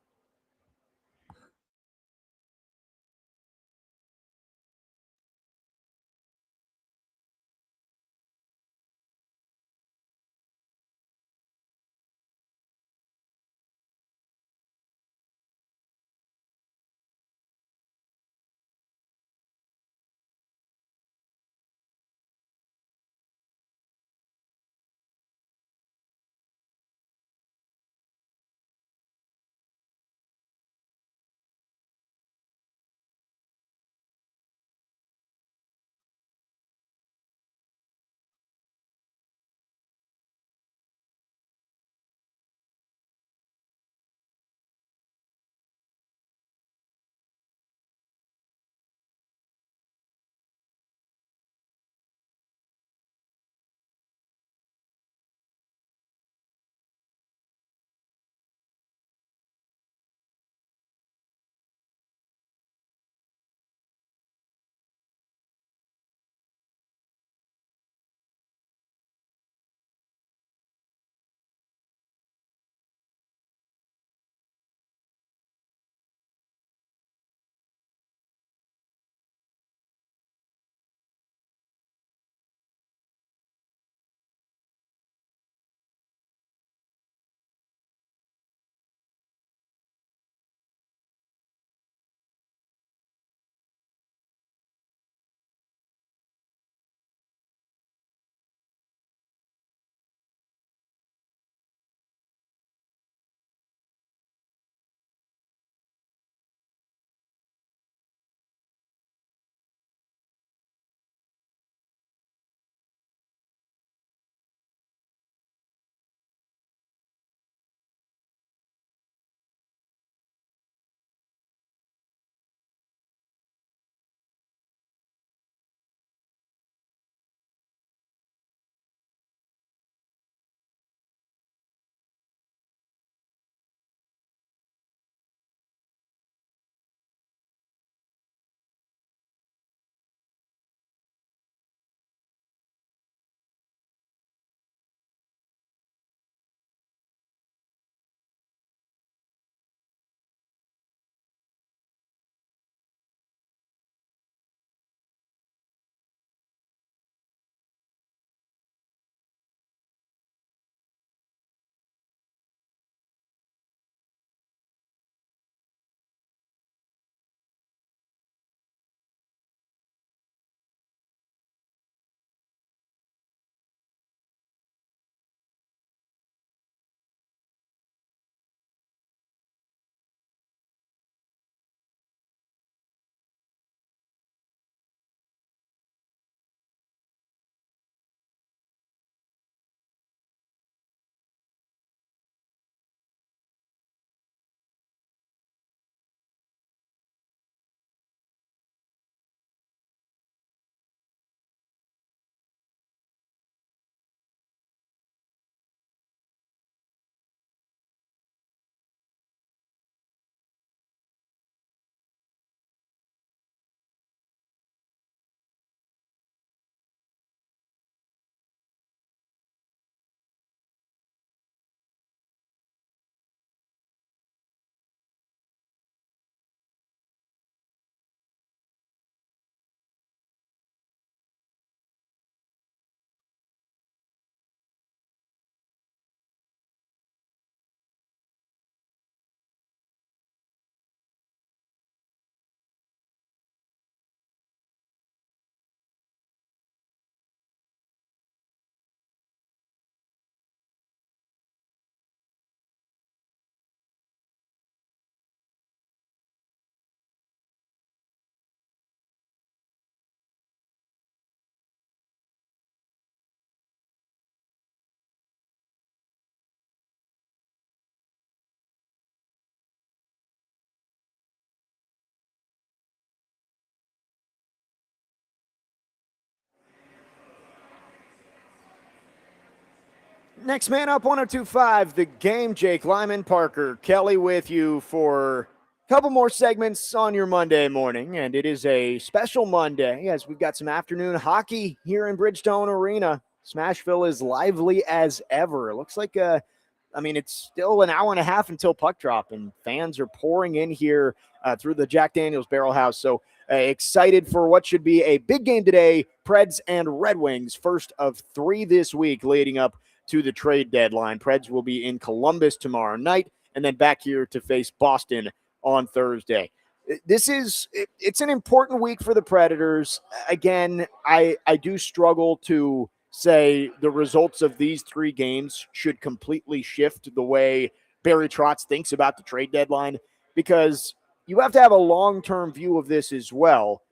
[SPEAKER 1] Next man up, 102.5, The Game. Jake Lyman, Parker Kelly with you for a couple more segments on your Monday morning, and it is a special Monday as we've got some afternoon hockey here in Bridgestone Arena. Smashville is lively as ever. It looks like it's still an hour and a half until puck drop, and fans are pouring in here through the Jack Daniels Barrel House. So excited for what should be a big game today. Preds and Red Wings, first of 3 this week leading up to the trade deadline. Preds will be in Columbus tomorrow night and then back here to face Boston on Thursday. It's an important week for the Predators. Again, I do struggle to say the results of these 3 games should completely shift the way Barry Trotz thinks about the trade deadline, because you have to have a long-term view of this as well.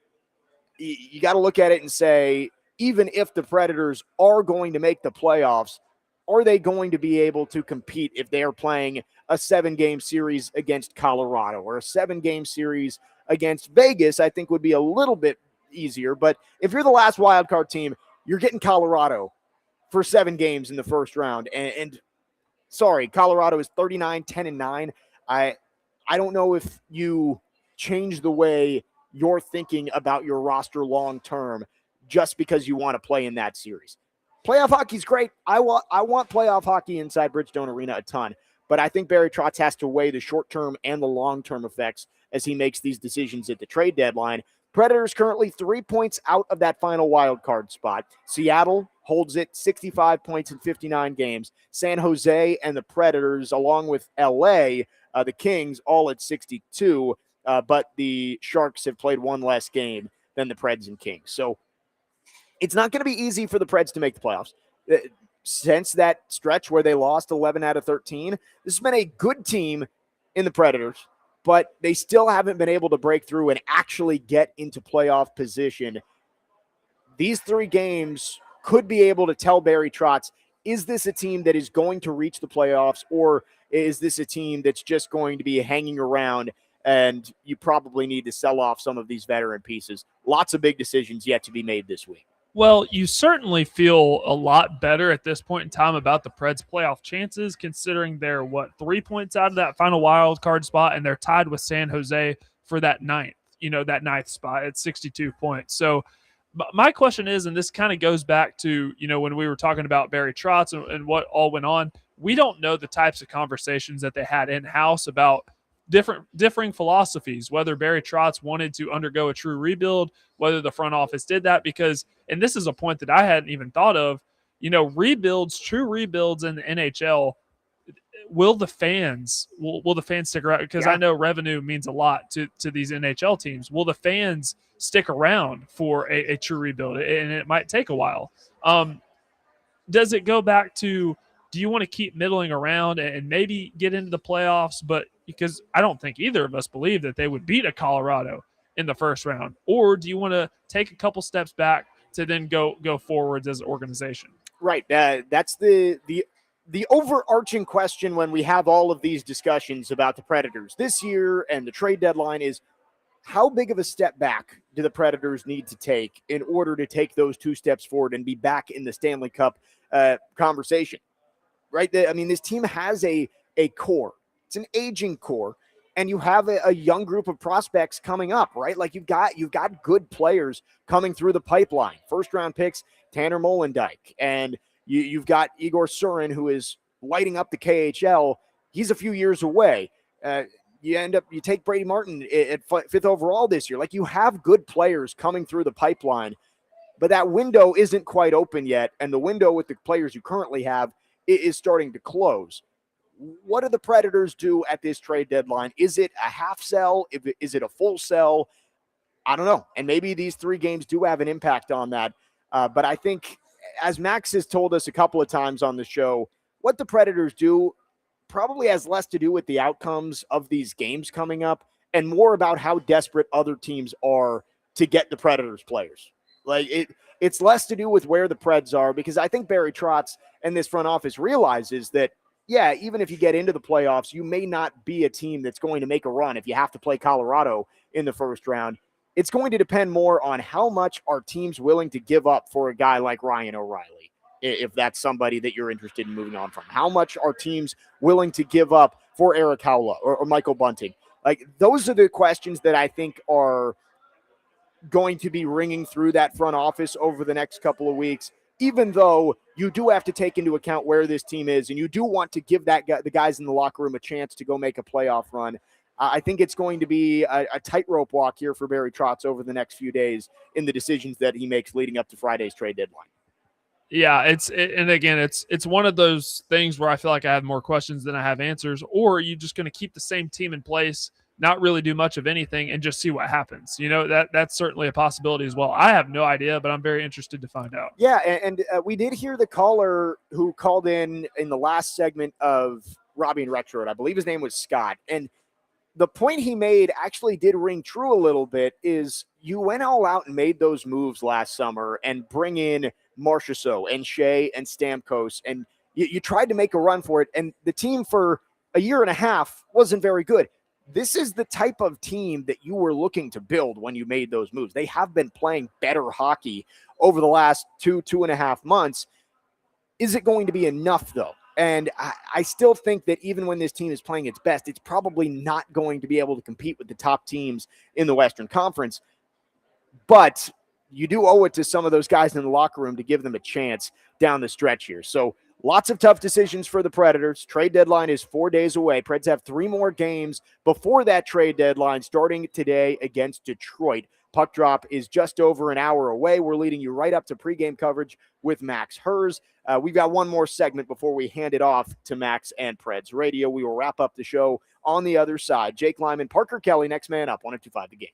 [SPEAKER 1] You got to look at it and say, even if the Predators are going to make the playoffs, are they going to be able to compete if they are playing a 7-game series against Colorado or a 7-game series against Vegas? I think would be a little bit easier. But if you're the last wildcard team, you're getting Colorado for 7 games in the first round. And sorry, Colorado is 39-10-9. I don't know if you change the way you're thinking about your roster long term just because you want to play in that series. Playoff hockey's great. I want playoff hockey inside Bridgestone Arena a ton, but I think Barry Trotz has to weigh the short-term and the long-term effects as he makes these decisions at the trade deadline. Predators currently 3 points out of that final wild card spot. Seattle holds it 65 points in 59 games. San Jose and the Predators, along with LA, the Kings, all at 62, but the Sharks have played 1 less game than the Preds and Kings. So it's not going to be easy for the Preds to make the playoffs. Since that stretch where they lost 11 out of 13, this has been a good team in the Predators, but they still haven't been able to break through and actually get into playoff position. These 3 games could be able to tell Barry Trotz, is this a team that is going to reach the playoffs, or is this a team that's just going to be hanging around and you probably need to sell off some of these veteran pieces? Lots of big decisions yet to be made this week.
[SPEAKER 2] Well, you certainly feel a lot better at this point in time about the Preds' playoff chances, considering they're, 3 points out of that final wild card spot, and they're tied with San Jose for that ninth spot at 62 points. So my question is, and this kind of goes back to, when we were talking about Barry Trotz and what all went on, we don't know the types of conversations that they had in-house about differing philosophies, whether Barry Trotz wanted to undergo a true rebuild, whether the front office did that, because, and this is a point that I hadn't even thought of, true rebuilds in the NHL, will the fans stick around? Because I know revenue means a lot to these NHL teams. Will the fans stick around for a true rebuild? And it might take a while. Does it go back to, do you want to keep middling around and maybe get into the playoffs? But because I don't think either of us believe that they would beat a Colorado in the first round. Or do you want to take a couple steps back to then go forwards as an organization?
[SPEAKER 1] Right. That's the overarching question when we have all of these discussions about the Predators this year and the trade deadline is, how big of a step back do the Predators need to take in order to take those 2 steps forward and be back in the Stanley Cup conversation? Right. This team has a core. It's an aging core, and you have a young group of prospects coming up, right? Like you've got good players coming through the pipeline. 1st-round picks, Tanner Molendijk, and you've got Igor Surin, who is lighting up the KHL. He's a few years away. You take Brady Martin at 5th overall this year. Like, you have good players coming through the pipeline, but that window isn't quite open yet, and the window with the players you currently have is starting to close. What do the Predators do at this trade deadline? Is it a half sell? Is it a full sell? I don't know. And maybe these 3 games do have an impact on that. But I think, as Max has told us a couple of times on the show, what the Predators do probably has less to do with the outcomes of these games coming up and more about how desperate other teams are to get the Predators players. Like, it's less to do with where the Preds are, because I think Barry Trotz and this front office realizes that, yeah, even if you get into the playoffs, you may not be a team that's going to make a run if you have to play Colorado in the first round. It's going to depend more on how much are teams willing to give up for a guy like Ryan O'Reilly. if that's somebody that you're interested in moving on from. How much are teams willing to give up for Eric Howla or Michael Bunting? Like, those are the questions that I think are going to be ringing through that front office over the next couple of weeks, even though you do have to take into account where this team is, and you do want to give the guys in the locker room a chance to go make a playoff run. I think it's going to be a tightrope walk here for Barry Trotz over the next few days in the decisions that he makes leading up to Friday's trade deadline.
[SPEAKER 2] Yeah, and again, it's one of those things where I feel like I have more questions than I have answers, or are you just going to keep the same team in place, not really do much of anything, and just see what happens? That's certainly a possibility as well. I have no idea, but I'm very interested to find out.
[SPEAKER 1] Yeah, and we did hear the caller who called in the last segment of Robbie and Retro. I believe his name was Scott, and the point he made actually did ring true a little bit. Is you went all out and made those moves last summer and bring in Marchessault and Shea and Stamkos, and you tried to make a run for it, and the team for a year and a half wasn't very good. This is the type of team that you were looking to build when you made those moves. They have been playing better hockey over the last 2.5 months. Is it going to be enough, though? And I still think that even when this team is playing its best, it's probably not going to be able to compete with the top teams in the Western Conference. But you do owe it to some of those guys in the locker room to give them a chance down the stretch here. So lots of tough decisions for the Predators. Trade deadline is 4 days away. Preds have 3 more games before that trade deadline, starting today against Detroit. Puck drop is just over an hour away. We're leading you right up to pregame coverage with Max Hers. We've got one more segment before we hand it off to Max and Preds Radio. We will wrap up the show on the other side. Jake Lyman, Parker Kelly, next man up, 102.5 The Game.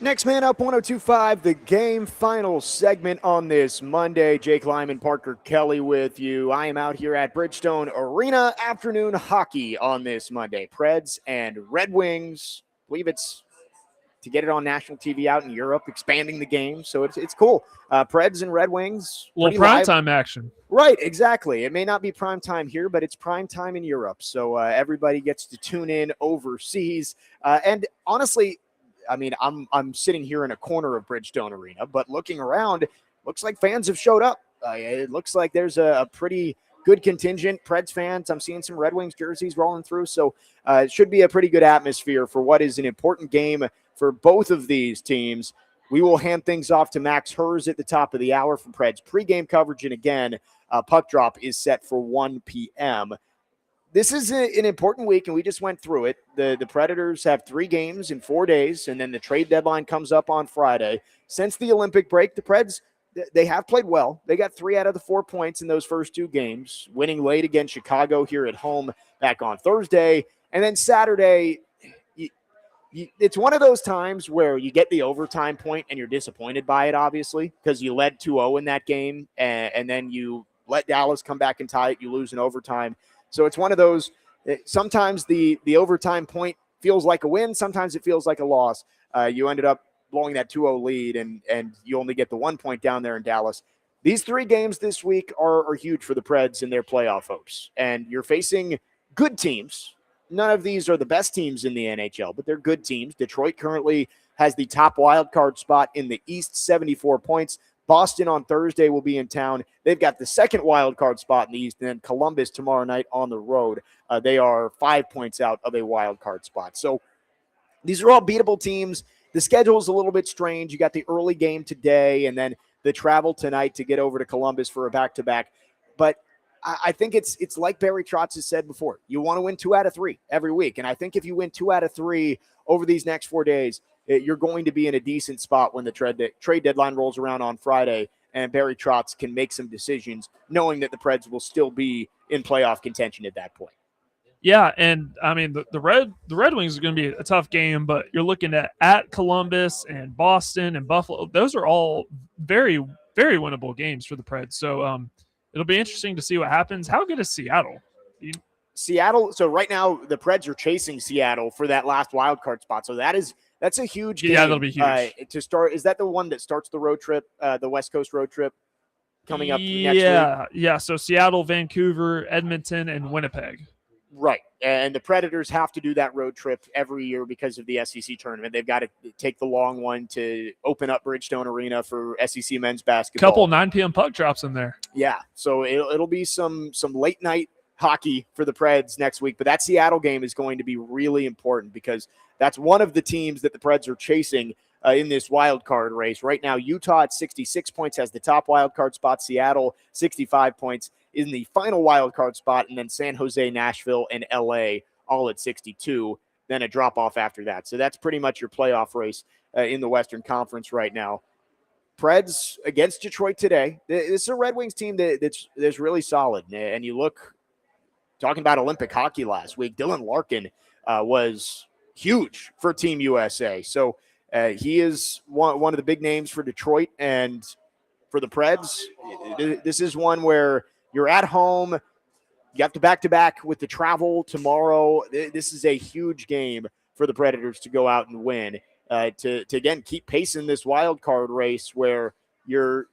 [SPEAKER 1] Next man up, 102.5, the game final segment on this Monday. Jake Lyman, Parker Kelly with you. I am out here at Bridgestone Arena, afternoon hockey on this Monday. Preds and Red Wings. I believe it's to get it on national TV out in Europe, expanding the game. So it's cool. Preds and Red Wings.
[SPEAKER 2] A little primetime action.
[SPEAKER 1] Right, exactly. It may not be prime time here, but it's prime time in Europe. So everybody gets to tune in overseas. And honestly, I mean, I'm sitting here in a corner of Bridgestone Arena, but looking around, looks like fans have showed up. It looks like there's a pretty good contingent. Preds fans, I'm seeing some Red Wings jerseys rolling through. So it should be a pretty good atmosphere for what is an important game for both of these teams. We will hand things off to Max Hers at the top of the hour for Preds pregame coverage. And again, puck drop is set for 1 p.m. This is an important week, and we just went through it. The Predators have 3 games in 4 days, and then the trade deadline comes up on Friday. Since the Olympic break, the Preds, they have played well. They got 3 out of the 4 points in those first 2 games, winning late against Chicago here at home back on Thursday. And then Saturday, it's one of those times where you get the overtime point and you're disappointed by it, obviously, because you led 2-0 in that game, and then you let Dallas come back and tie it. You lose in overtime. So it's one of those, sometimes the overtime point feels like a win. Sometimes it feels like a loss. You ended up blowing that 2-0 lead, and you only get the 1 point down there in Dallas. These 3 games this week are huge for the Preds and their playoff hopes. And you're facing good teams. None of these are the best teams in the NHL, but they're good teams. Detroit currently has the top wild card spot in the East, 74 points. Boston on Thursday will be in town. They've got the second wild card spot in the East, and then Columbus tomorrow night on the road. They are 5 points out of a wild card spot. So these are all beatable teams. The schedule is a little bit strange. You got the early game today, and then the travel tonight to get over to Columbus for a back-to-back. But I think it's like Barry Trotz has said before. You want to win 2 out of 3 every week, and I think if you win 2 out of 3 over these next 4 days, you're going to be in a decent spot when the trade deadline rolls around on Friday, and Barry Trotz can make some decisions knowing that the Preds will still be in playoff contention at that point.
[SPEAKER 2] Yeah, and I mean the Red Wings are going to be a tough game, but you're looking at Columbus and Boston and Buffalo. Those are all very, very winnable games for the Preds. So it'll be interesting to see what happens. How good is Seattle?
[SPEAKER 1] Seattle. So right now the Preds are chasing Seattle for that last wild card spot. So that's a huge game.
[SPEAKER 2] Yeah, that'll be huge.
[SPEAKER 1] To start, is that the one that starts the road trip, the West Coast road trip coming up next week?
[SPEAKER 2] Yeah. So Seattle, Vancouver, Edmonton, and Winnipeg.
[SPEAKER 1] Right. And the Predators have to do that road trip every year because of the SEC tournament. They've got to take the long one to open up Bridgestone Arena for SEC men's basketball.
[SPEAKER 2] Couple 9 p.m. puck drops in there.
[SPEAKER 1] Yeah. So it'll be some late night hockey for the Preds next week. But that Seattle game is going to be really important because that's one of the teams that the Preds are chasing in this wild card race. Right now, Utah at 66 points has the top wild card spot. Seattle, 65 points in the final wild card spot. And then San Jose, Nashville, and LA all at 62. Then a drop off after that. So that's pretty much your playoff race in the Western Conference right now. Preds against Detroit today. This is a Red Wings team that's really solid. And you look, talking about Olympic hockey last week, Dylan Larkin was huge for Team USA. So he is one of the big names for Detroit. And for the Preds, this is one where you're at home. You have to back-to-back with the travel tomorrow. This is a huge game for the Predators to go out and win. To again, keep pace in this wild card race where you're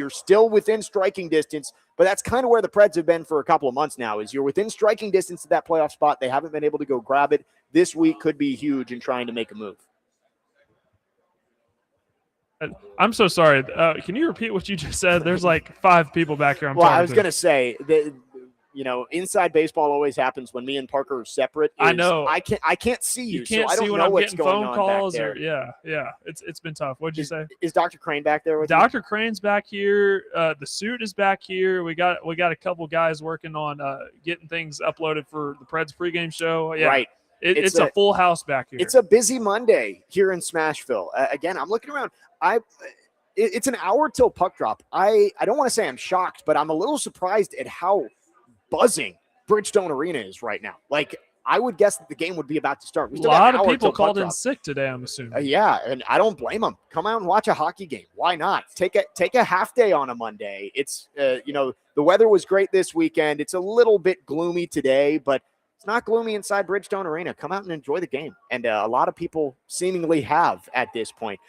[SPEAKER 1] still within striking distance, but that's kind of where the Preds have been for a couple of months now, is you're within striking distance of that playoff spot. They haven't been able to go grab it. This week could be huge in trying to make a move.
[SPEAKER 2] I'm so sorry. Can you repeat what you just said? There's like 5 people back here.
[SPEAKER 1] I was going to say that, inside baseball always happens when me and Parker are separate.
[SPEAKER 2] I know.
[SPEAKER 1] I can't see you.
[SPEAKER 2] You can't
[SPEAKER 1] so I don't
[SPEAKER 2] see when
[SPEAKER 1] know
[SPEAKER 2] I'm
[SPEAKER 1] what's
[SPEAKER 2] getting
[SPEAKER 1] going
[SPEAKER 2] phone
[SPEAKER 1] on
[SPEAKER 2] calls.
[SPEAKER 1] back there.
[SPEAKER 2] Yeah. It's been tough. What'd you say?
[SPEAKER 1] Is Dr. Crane back there with you?
[SPEAKER 2] Dr. Crane's back here. The suit is back here. We got a couple guys working on getting things uploaded for the Preds pregame show. Yeah.
[SPEAKER 1] Right.
[SPEAKER 2] It's a full house back here.
[SPEAKER 1] It's a busy Monday here in Smashville. Again, I'm looking around. It's an hour till puck drop. I don't want to say I'm shocked, but I'm a little surprised at how buzzing Bridgestone Arena is right now. Like, I would guess that the game would be about to start. We
[SPEAKER 2] A
[SPEAKER 1] still got
[SPEAKER 2] lot
[SPEAKER 1] an
[SPEAKER 2] of
[SPEAKER 1] hour
[SPEAKER 2] people
[SPEAKER 1] till puck
[SPEAKER 2] called in
[SPEAKER 1] drop.
[SPEAKER 2] sick today, I'm assuming.
[SPEAKER 1] Yeah, and I don't blame them. Come out and watch a hockey game. Why not? Take a half day on a Monday. It's the weather was great this weekend. It's a little bit gloomy today, but it's not gloomy inside Bridgestone Arena. Come out and enjoy the game, and a lot of people seemingly have at this point.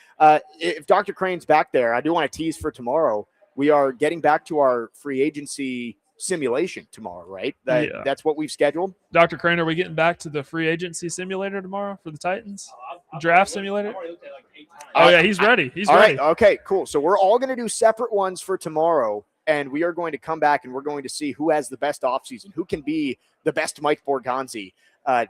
[SPEAKER 1] If Dr. Crane's back there, I do want to tease for tomorrow. We are getting back to our free agency simulation tomorrow, right? That's what we've scheduled.
[SPEAKER 2] Dr. Crane, are we getting back to the free agency simulator tomorrow for the Titans? Draft simulator? Oh, yeah, he's ready. He's ready.
[SPEAKER 1] Right. Okay, cool. So we're all going to do separate ones for tomorrow, and we are going to come back and we're going to see who has the best offseason, who can be the best Mike Borgonzi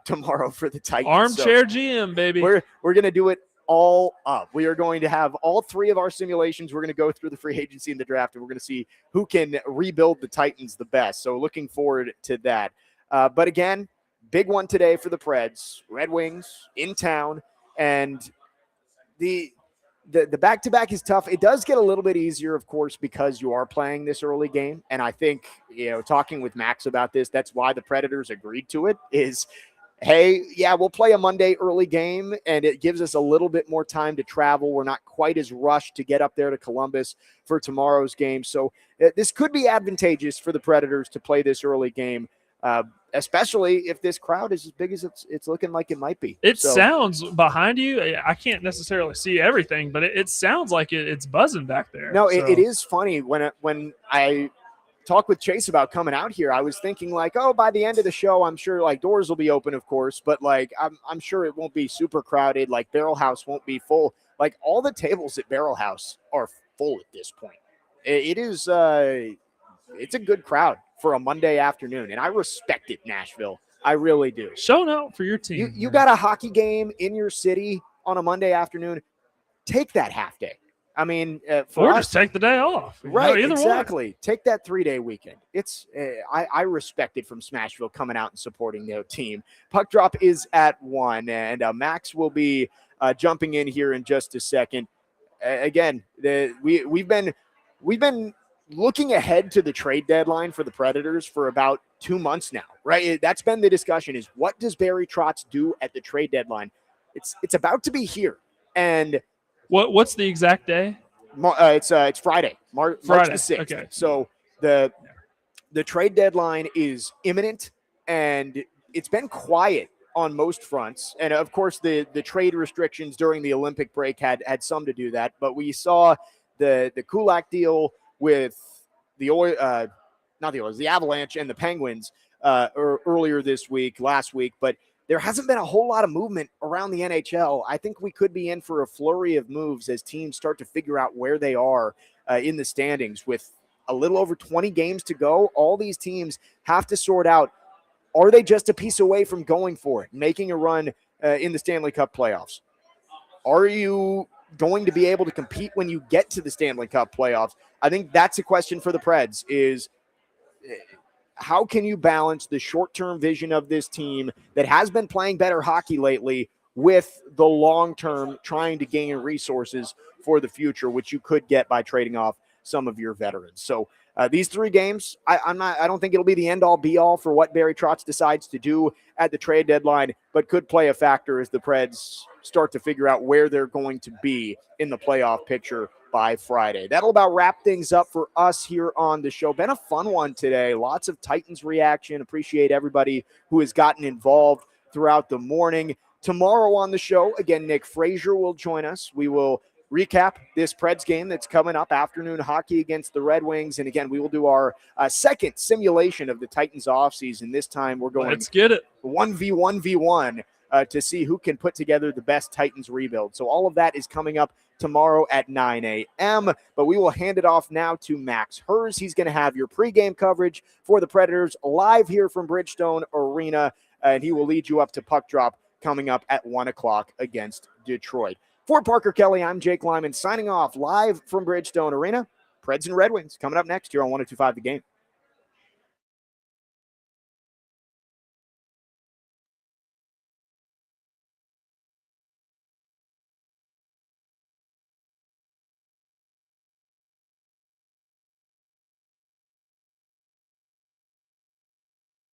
[SPEAKER 1] tomorrow for the Titans.
[SPEAKER 2] Armchair GM, baby.
[SPEAKER 1] We're going to do it all up. We are going to have all three of our simulations. We're going to go through the free agency and the draft, and we're going to see who can rebuild the Titans the best. So looking forward to that. But again, big one today for the Preds. Red Wings in town, and the back-to-back is tough. It does get a little bit easier, of course, because you are playing this early game. And I think, talking with Max about this, that's why the Predators agreed to it is, hey, yeah, we'll play a Monday early game, and it gives us a little bit more time to travel. We're not quite as rushed to get up there to Columbus for tomorrow's game. So this could be advantageous for the Predators to play this early game, especially if this crowd is as big as it's looking like it might be.
[SPEAKER 2] It sounds behind you. I can't necessarily see everything, but it sounds like it's buzzing back there.
[SPEAKER 1] No, it is funny. When I talked with Chase about coming out here, I was thinking like, oh, by the end of the show, I'm sure like doors will be open, of course, but like I'm sure it won't be super crowded. Like Barrel House won't be full. Like all the tables at Barrel House are full at this point. It is it's a good crowd for a Monday afternoon, and I respect it, Nashville. I really do.
[SPEAKER 2] Showing out for your team.
[SPEAKER 1] You got a hockey game in your city on a Monday afternoon. Take that half day. I mean,
[SPEAKER 2] or just take the day off.
[SPEAKER 1] Right,
[SPEAKER 2] either
[SPEAKER 1] exactly.
[SPEAKER 2] One.
[SPEAKER 1] Take that 3-day weekend. It's I respect it from Smashville coming out and supporting their team. Puck drop is at 1, and Max will be jumping in here in just a second. Again, we've been looking ahead to the trade deadline for the Predators for about 2 months now, right? That's been the discussion: is what does Barry Trotz do at the trade deadline? It's about to be here, and
[SPEAKER 2] what's the exact day?
[SPEAKER 1] It's Friday, March the 6th.
[SPEAKER 2] Okay.
[SPEAKER 1] So the trade deadline is imminent, and it's been quiet on most fronts. And of course, the trade restrictions during the Olympic break had some to do that. But we saw the Kulak deal with the Avalanche and the Penguins earlier this week, last week, but there hasn't been a whole lot of movement around the NHL. I think we could be in for a flurry of moves as teams start to figure out where they are in the standings. With a little over 20 games to go, all these teams have to sort out, are they just a piece away from going for it, making a run in the Stanley Cup playoffs? Are you going to be able to compete when you get to the Stanley Cup playoffs? I think that's a question for the Preds is, how can you balance the short-term vision of this team that has been playing better hockey lately with the long-term trying to gain resources for the future, which you could get by trading off some of your veterans? So these 3 games, I don't think it'll be the end-all be-all for what Barry Trotz decides to do at the trade deadline, but could play a factor as the Preds start to figure out where they're going to be in the playoff picture by Friday. That'll about wrap things up for us here on the show. Been a fun one today. Lots of Titans reaction. Appreciate everybody who has gotten involved throughout the morning. Tomorrow on the show, again, Nick Frazier will join us. We will recap this Preds game that's coming up, afternoon hockey against the Red Wings. And again, we will do our second simulation of the Titans offseason. This time we're going
[SPEAKER 2] Let's get it
[SPEAKER 1] 1v1v1 to see who can put together the best Titans rebuild. So all of that is coming up tomorrow at 9 a.m. But we will hand it off now to Max Hers. He's going to have your pregame coverage for the Predators live here from Bridgestone Arena, and he will lead you up to puck drop coming up at 1 o'clock against Detroit. For Parker Kelly, I'm Jake Lyman signing off live from Bridgestone Arena. Preds and Red Wings coming up next here on 102.5 The Game.